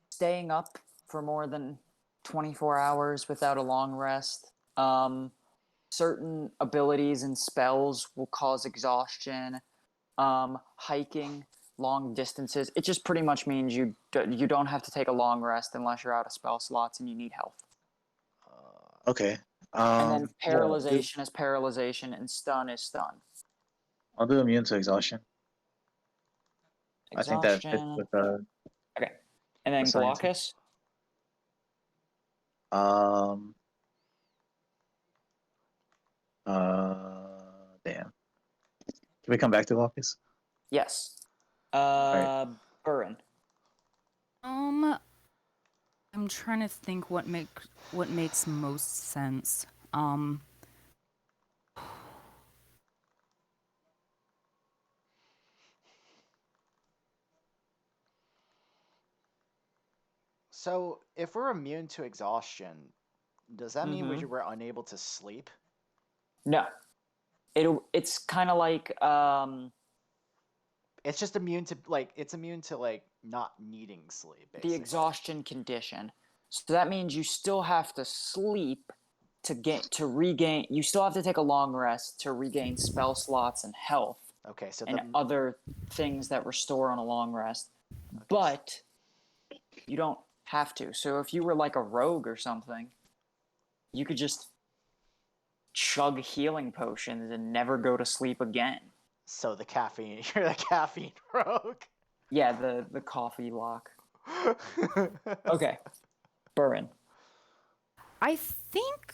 Staying up for more than 24 hours without a long rest. Certain abilities and spells will cause exhaustion. Hiking long distances. It just pretty much means you don't have to take a long rest unless you're out of spell slots and you need health. Okay. And then Yeah, paralyzation is paralyzation and stun is stun. I'll do immune to exhaustion. I think that fits Exhaustion. with Okay. And then the science. Glaucus. Damn. Can we come back to Glaucus? Yes. Right. Burin. I'm trying to think what makes most sense. So, if we're immune to exhaustion, does that mean we're unable to sleep? No. It's kind of like It's just immune to not needing sleep. Basically. the exhaustion condition. So that means you still have to sleep to regain. You still have to take a long rest to regain spell slots and health. Okay, so and other things that restore on a long rest. But you don't have to. So if you were like a rogue or something, you could just chug healing potions and never go to sleep again. So the caffeine, you're the caffeine rogue. Yeah, the coffee lock. Okay, Burin. I think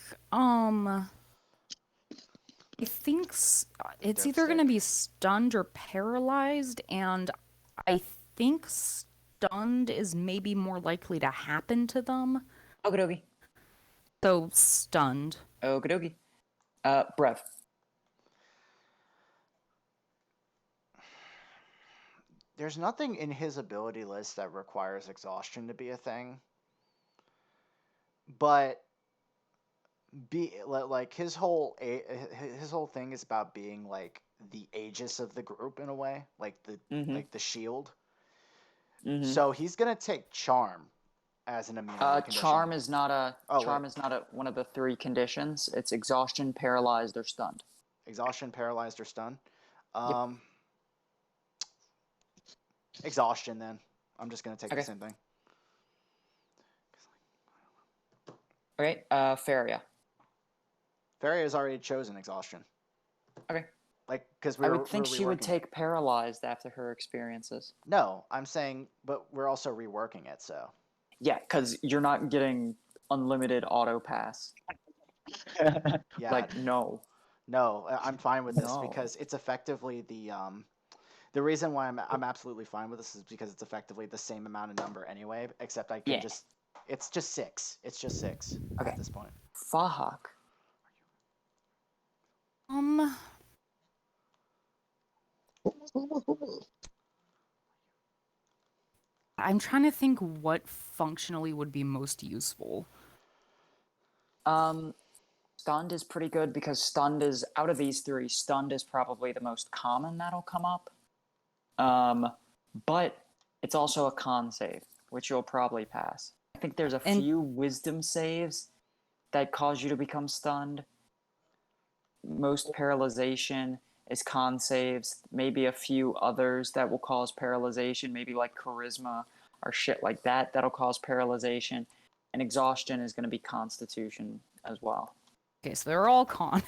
it's either going to Dipstick. be stunned or paralyzed, and I think stunned is maybe more likely to happen to them. Okie dokie. So stunned. Okie dokie. Brev. There's nothing in his ability list that requires exhaustion to be a thing. But like his whole thing is about being like the aegis of the group in a way, like the shield. Mm-hmm. So he's gonna take charm as an immunity condition. Charm is not a wait. is not one of the 3 conditions. It's exhaustion, paralyzed, or stunned. Exhaustion, paralyzed, or stunned. Yep. Exhaustion. Then I'm just gonna take the same thing. Okay. Faria. Faria has already chosen exhaustion. Okay. Like, because I would think she would take paralyzed after her experiences. No, I'm saying, but we're also reworking it, so. Yeah, because you're not getting unlimited auto pass. Yeah. Like, no. No, I'm fine with this No. because it's effectively the reason why I'm absolutely fine with this is because it's effectively the same amount of number anyway, except I can it's just 6. It's just 6 at this point. Fahak. I'm trying to think what functionally would be most useful. Stunned is pretty good because stunned is, out of these 3, stunned is probably the most common that'll come up. But it's also a con save, which you'll probably pass. I think there's a few wisdom saves that cause you to become stunned. Most paralyzation is con saves. Maybe a few others that will cause paralyzation, maybe like charisma or shit like that that'll cause paralyzation. And exhaustion is going to be constitution as well. Okay, so they're all con.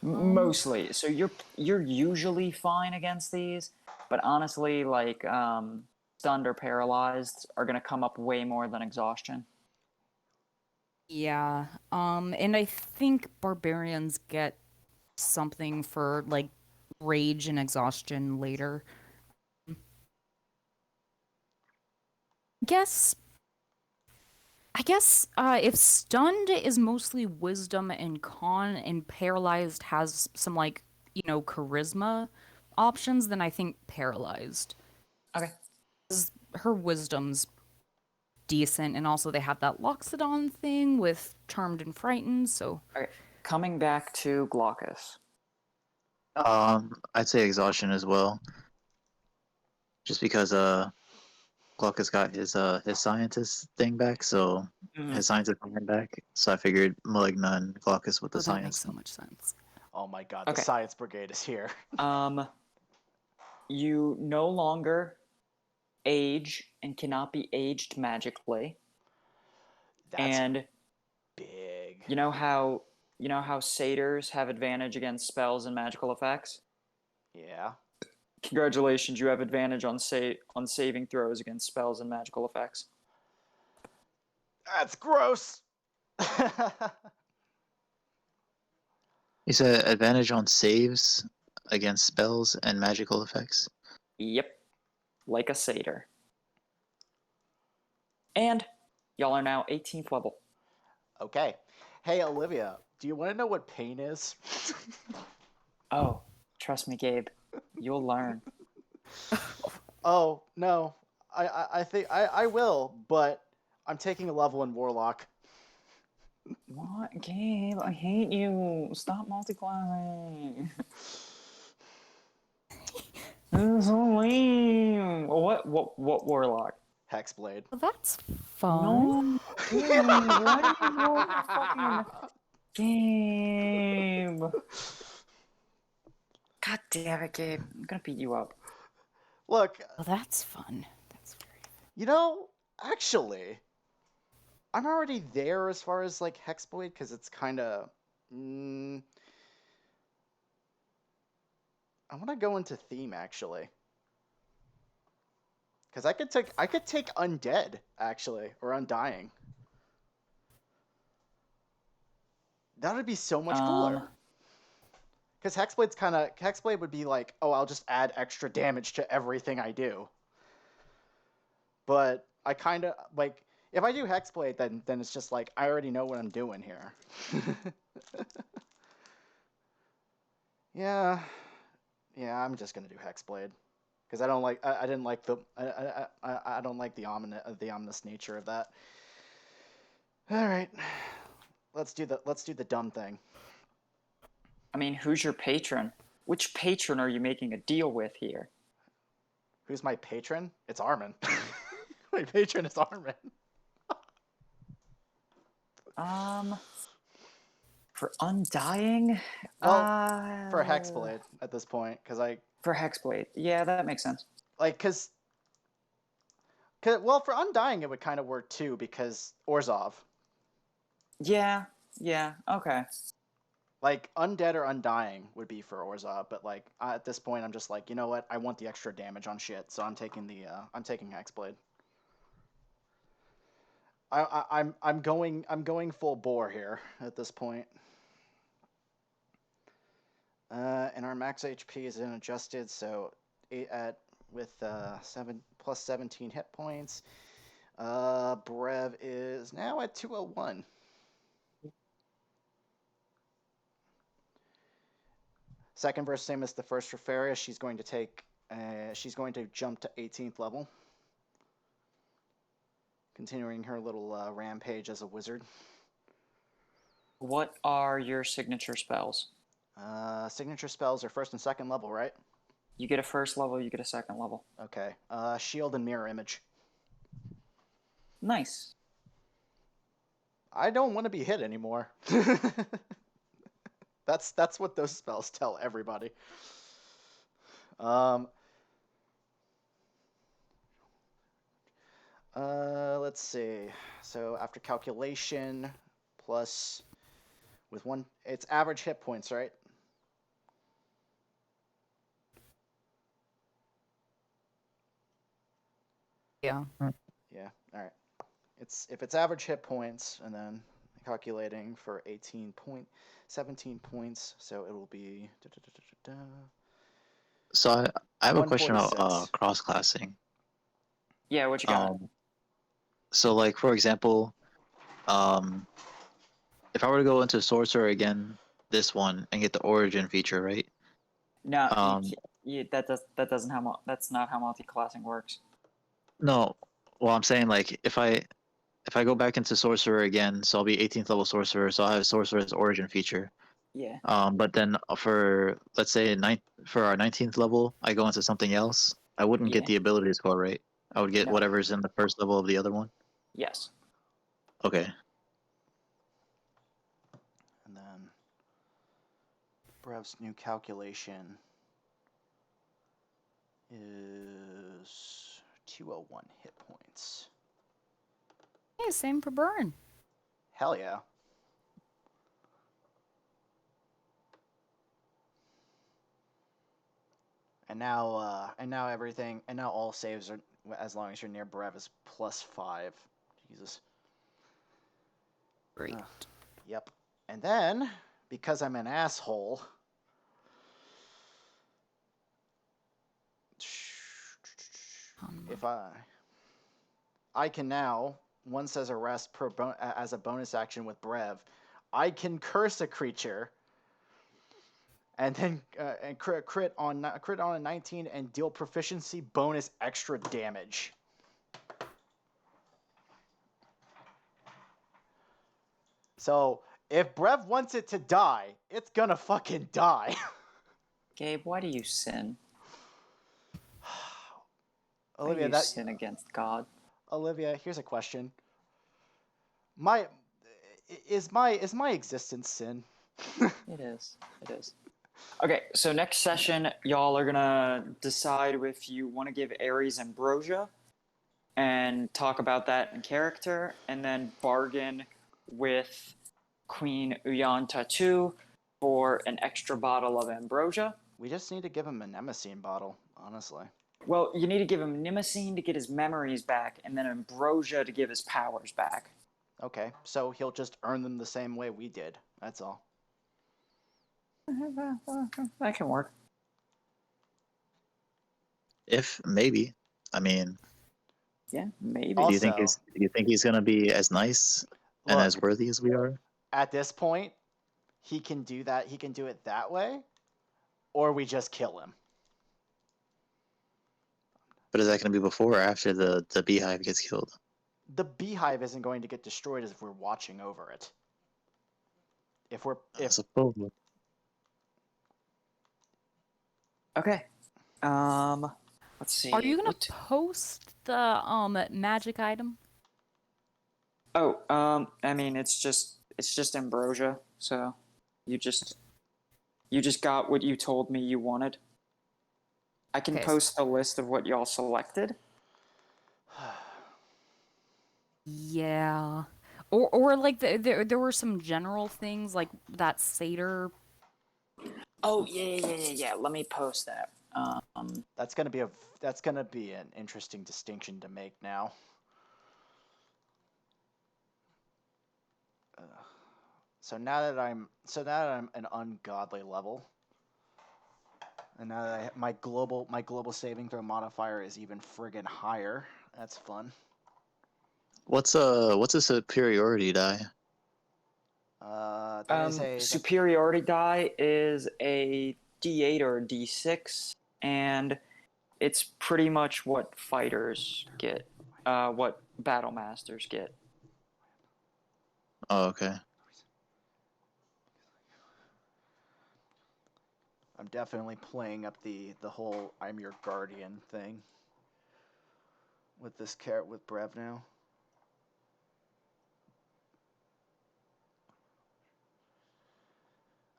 Mostly. So you're usually fine against these, but honestly, like stunned or paralyzed are going to come up way more than exhaustion. Yeah. And I think barbarians get something for like rage and exhaustion later. I guess if stunned is mostly wisdom and con, and paralyzed has some like, charisma options, then I think paralyzed. Okay. 'Cause her wisdom's decent, and also they have that Loxodon thing with charmed and frightened, so. Okay. Coming back to Glaucus. I'd say exhaustion as well. Just because Glaucus got his scientist thing back, so his scientist went back. So I figured Maligna and Glaucus with the that makes science. so much sense. Oh my god, the science brigade is here. You no longer age and cannot be aged magically. That's and big. you know how satyrs have advantage against spells and magical effects? Yeah. Congratulations, you have advantage on saving throws against spells and magical effects. That's gross. You said advantage on saves against spells and magical effects? Yep. Like a satyr. And y'all are now 18th level. Okay. Hey, Olivia, do you want to know what pain is? Oh, trust me, Gabe. You'll learn. Oh, no. I think I will, but I'm taking a level in Warlock. What, Gabe? I hate you. Stop multi-classing. This is so lame. What Warlock? Hexblade. Well, that's fun. No, Gabe, why did you roll the fucking Gabe? God damn it, Gabe. I'm gonna beat you up. Look, Well, that's fun. That's very fun. you know, actually, I'm already there as far as like Hexblade because it's kind of. to go into theme actually, because I could take undead actually, or undying. That would be so much cooler. Because Hexblade would be like, oh, I'll just add extra damage to everything I do. But I kind of like, if I do Hexblade, then it's just like I already know what I'm doing here. Yeah, I'm just gonna do Hexblade because I don't like I didn't like the I don't like the ominous nature of that. All right, let's do the dumb thing. I mean, who's your patron? Which patron are you making a deal with here? Who's my patron? It's Armin. My patron is Armin. For Undying? Well, for Hexblade at this point, because For Hexblade. Yeah, that makes sense. like, well, for Undying it would kind of work too, because Orzhov. Yeah, okay. Like, Undead or Undying would be for Orzhov, but like at this point I'm just like, you know what? I want the extra damage on shit, so I'm taking Hexblade. I'm going full bore here at this point. And our max HP is unadjusted, so 8 with 7 plus 17 hit points. Brev is now at 201. Second verse, same as the first for Faria. She's going to jump to 18th level, continuing her little rampage as a wizard. What are your signature spells? Signature spells are first and second level, right? You get a first level, you get a second level. Okay. Shield and mirror image. Nice. I don't want to be hit anymore. That's what those spells tell everybody. Let's see. So after calculation, plus with one, it's average hit points, right? Yeah. Yeah. All right. If it's average hit points, and then calculating for 17 points, so it will be. So I have a question about 146. cross-classing. Yeah, what you got? So like for example, if I were to go into Sorcerer again, this one, and get the Origin feature, right? No, Um, that's not how multi-classing works. No, well I'm saying like if I go back into Sorcerer again, so I'll be 18th level Sorcerer, so I'll have Sorcerer's Origin feature. Yeah. But then for let's say for our 19th level, I go into something else. I wouldn't Yeah. get the ability score, right? I would get No. whatever's in the first level of the other one. Yes. Okay. And then Brev's new calculation is 201 hit points. Hey, same for Burn. Hell yeah. And now all saves are, as long as you're near Brev, is +5. Jesus. Great. Yep. And then, because I'm an asshole, if I can now, once as a rest as a bonus action with Brev, I can curse a creature, and then and crit on a 19 and deal proficiency bonus extra damage. So if Brev wants it to die, it's gonna fucking die. Gabe, why do you sin? Olivia, why do you sin against God? Olivia, here's a question. Is my existence sin? It is. Okay, so next session, y'all are gonna decide if you want to give Ares ambrosia and talk about that in character, and then bargain with Queen Uyan Tatu for an extra bottle of ambrosia. We just need to give him a Nemesine bottle, honestly. Well, you need to give him Nimacine to get his memories back, and then Ambrosia to give his powers back. Okay, so he'll just earn them the same way we did. That's all. That can work. If maybe, I mean, Yeah, maybe. do you think Also- he's gonna be as nice and as Look, worthy as we are? at this point, he can do that. He can do it that way, or we just kill him. But is that gonna be before or after the beehive gets killed? The beehive isn't going to get destroyed if we're watching over it. I suppose. Okay. Let's see. Are you gonna What- post the magic item? Oh, I mean, it's just ambrosia. So, you just got what you told me you wanted. I can Okay. post a list of what y'all selected. Yeah. Or like there were some general things like that satyr. Oh yeah. Let me post that. That's gonna be an interesting distinction to make now. So now that I'm an ungodly level, and now that my global saving throw modifier is even friggin' higher, that's fun. What's a superiority die? That is a Superiority die is a D8 or a D6, and it's pretty much what fighters get, what battle masters get. Oh, okay. I'm definitely playing up the whole I'm your guardian thing with this carrot with Brev now.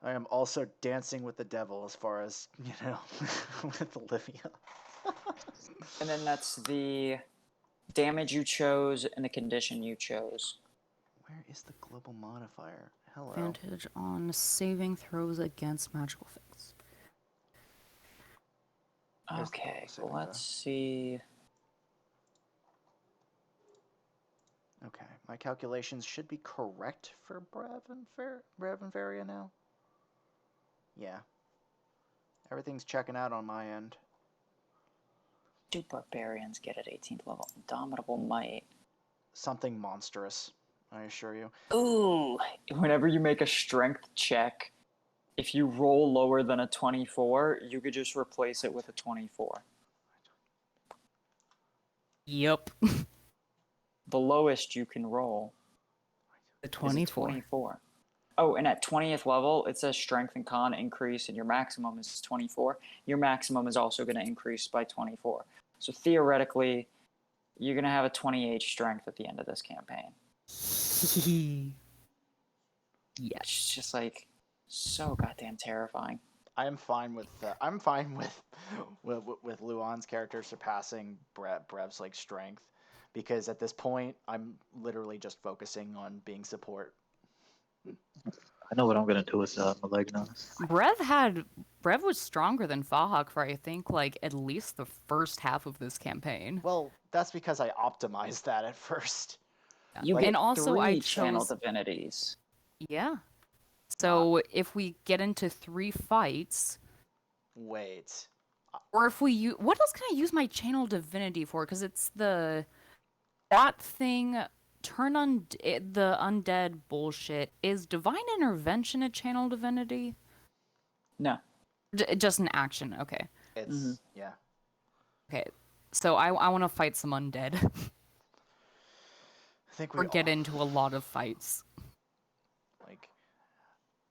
I am also dancing with the devil as far as, with Olivia. And then that's the damage you chose and the condition you chose. Where is the global modifier? Hello. Advantage on saving throws against magical things. Where's the Okay, saving let's see. Okay, my calculations should be correct for Brev and Varia now. Yeah. Everything's checking out on my end. Do barbarians get at 18th level? Indomitable might. Something monstrous, I assure you. Ooh! Whenever you make a strength check, if you roll lower than a 24, you could just replace it with a 24. Yep. The lowest you can roll The is a 24. 24. Oh, and at 20th level, it says strength and con increase, and your maximum is 24. Your maximum is also going to increase by 24. So theoretically, you're going to have a 28 strength at the end of this campaign. Yes. It's just like so goddamn terrifying. I'm fine with with Luan's character surpassing Brev's like strength, because at this point I'm literally just focusing on being support. I know what I'm gonna do with Maligna. Brev was stronger than Fahak for I think like at least the first half of this campaign. Well, that's because I optimized that at first. You Like- get and also three I channel chose divinities. yeah. So if we get into 3 fights, Wait. or if we use what else can I use my channel divinity for? Because it's that thing the undead bullshit. Is divine intervention a channel divinity? No. Just an action. Okay. It's yeah. Okay. So I want to fight some undead. I think we or get all, into a lot of fights. like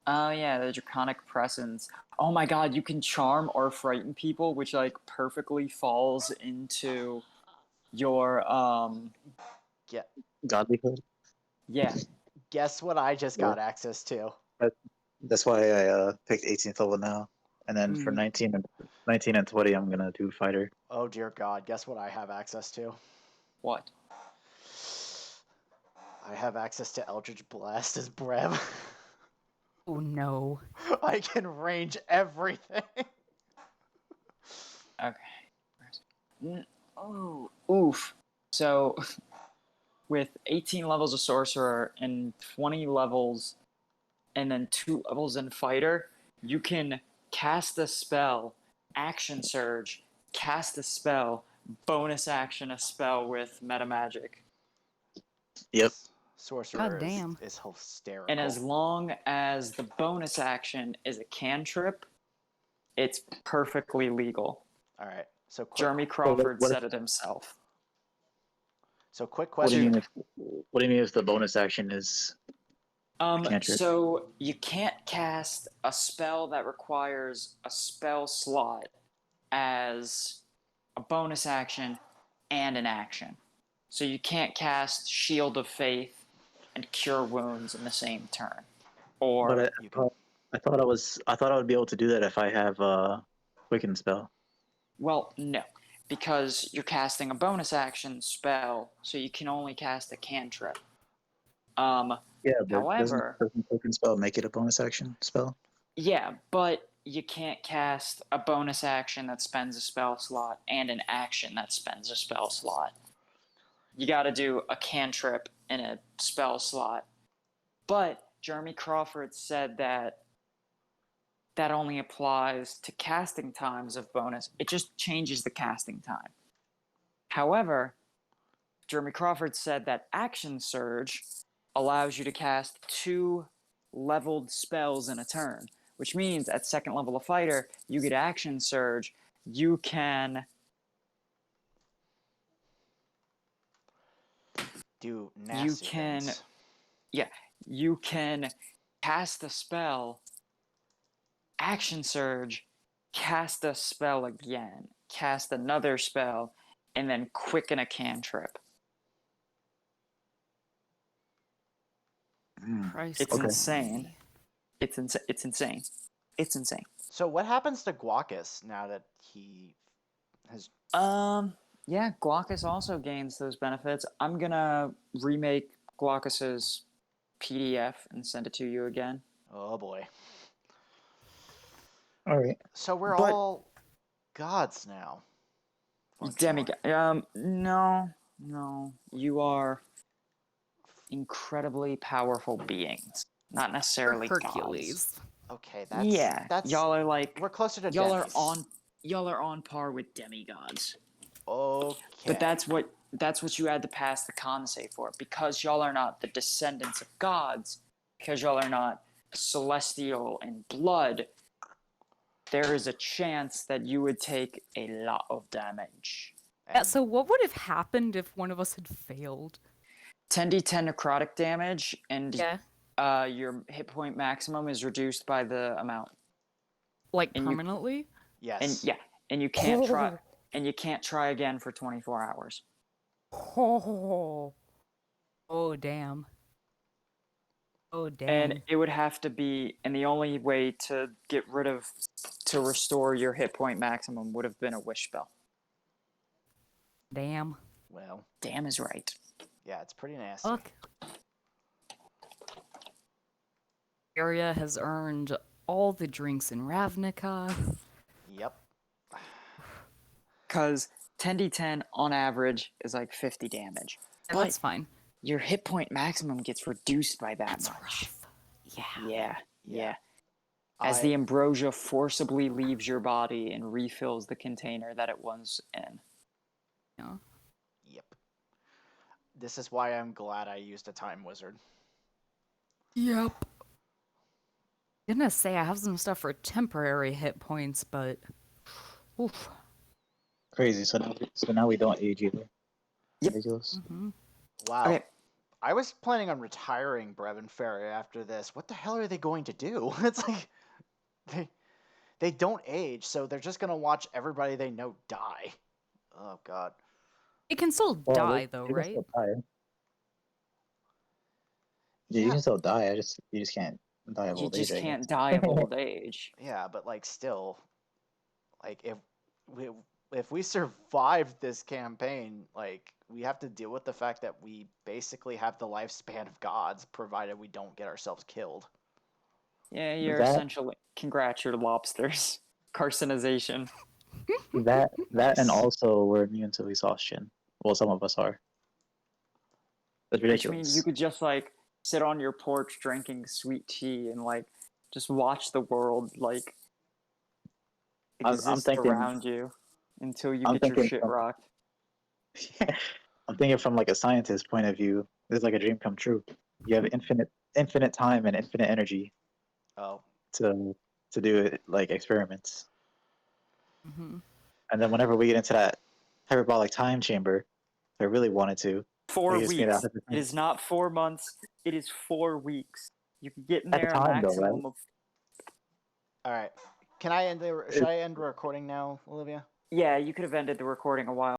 Oh yeah, the draconic presence. Oh my god, you can charm or frighten people, which like perfectly falls into your get Godlyhood. yeah. guess what I just got access to. That's why I picked 18th level now, and then for 19 and 20, I'm gonna do fighter. Oh dear God, guess what I have access to? What? I have access to Eldritch Blast as Brev. Oh no. I can range everything. Oh, oof. So, with 18 levels of sorcerer and 20 levels, and then 2 levels in fighter, you can cast a spell, action surge, cast a spell, bonus action a spell with meta magic. Yep. Sorcerer God damn. is hysterical. And as long as the bonus action is a cantrip, it's perfectly legal. All right. So quick, Jeremy Crawford what if- said it himself. so quick What do you question. mean? What do you mean if the bonus action is cantrip? So you can't cast a spell that requires a spell slot as a bonus action and an action. So you can't cast Shield of Faith and Cure Wounds in the same turn. Or But You can. I thought I would be able to do that if I have Quicken spell. well, no, because you're casting a bonus action spell, so you can only cast a cantrip. Yeah, but However, doesn't Quicken spell make it a bonus action spell? yeah, but you can't cast a bonus action that spends a spell slot and an action that spends a spell slot. You got to do a cantrip in a spell slot. But Jeremy Crawford said that that only applies to casting times of bonus. It just changes the casting time. However, Jeremy Crawford said that Action Surge allows you to cast 2 leveled spells in a turn, which means at second level of fighter, you get Action Surge. You can Do nasty things. you can cast a spell, Action Surge, cast a spell again, cast another spell, and then quicken a cantrip. Christ It's almighty. insane. It's insane. It's insane. So what happens to Glaucus now that he has? Yeah, Glaucus also gains those benefits. I'm gonna remake Glaucus's PDF and send it to you again. Oh boy. All right. So we're But- all gods now. Demigod. No. You are incredibly powerful beings, not necessarily gods. Hercules. Okay, that's Yeah, that's y'all are like we're closer to y'all are demis. on par with demigods. Okay. But that's what you had to pass the con save for, because y'all are not the descendants of gods, because y'all are not celestial in blood. There is a chance that you would take a lot of damage. Yeah, so what would have happened if one of us had failed? 10d10 necrotic damage, and Yeah. your hit point maximum is reduced by the amount. Like and you- permanently? Yes. And you can't try again for 24 hours. Oh. Oh damn. Oh damn. And it would have to be, and the only way to restore your hit point maximum would have been a wish spell. Damn. Well, Damn is right. yeah, it's pretty nasty. Fuck. Area has earned all the drinks in Ravnica. Yep. Because 10d10 on average is like 50 damage. And that's fine. Your hit point maximum gets reduced by that That's much. rough. Yeah. Yeah. Yeah. As the ambrosia forcibly leaves your body and refills the container that it was in. Yeah. Yep. This is why I'm glad I used a time wizard. Yep. Gonna say I have some stuff for temporary hit points, but oof. Crazy. So now we don't age either. Yep. Ridiculous. Hmm. Wow. Okay. I was planning on retiring Brevin Ferry after this. What the hell are they going to do? It's like they don't age, so they're just gonna watch everybody they know die. Oh god. It can still die though, You can right? still die. Yeah, you can still die. You just can't die of You old age. just I guess. can't die of old age. Yeah, but like still, like if we survive this campaign, like we have to deal with the fact that we basically have the lifespan of gods, provided we don't get ourselves killed. Yeah, you're That- essentially. Congrats, you're lobsters. Carcinization. That and Nice. also we're immune to exhaustion. Well, some of us are. That's Which ridiculous. means you could just like sit on your porch drinking sweet tea and like just watch the world like I'm exist thinking. around you until you I'm get your thinking shit from, rocked. I'm thinking from like a scientist's point of view. This is like a dream come true. You have infinite time and infinite energy Oh, to do it like experiments. Mhm. And then whenever we get into that hyperbolic time chamber, if I really wanted to, 4 we just made weeks. out It is not 4 months. It is 4 weeks. You can get in at the there a time though, right? maximum of. all right. Can I end the? Should I end the recording now, Olivia? Yeah, you could have ended the recording a while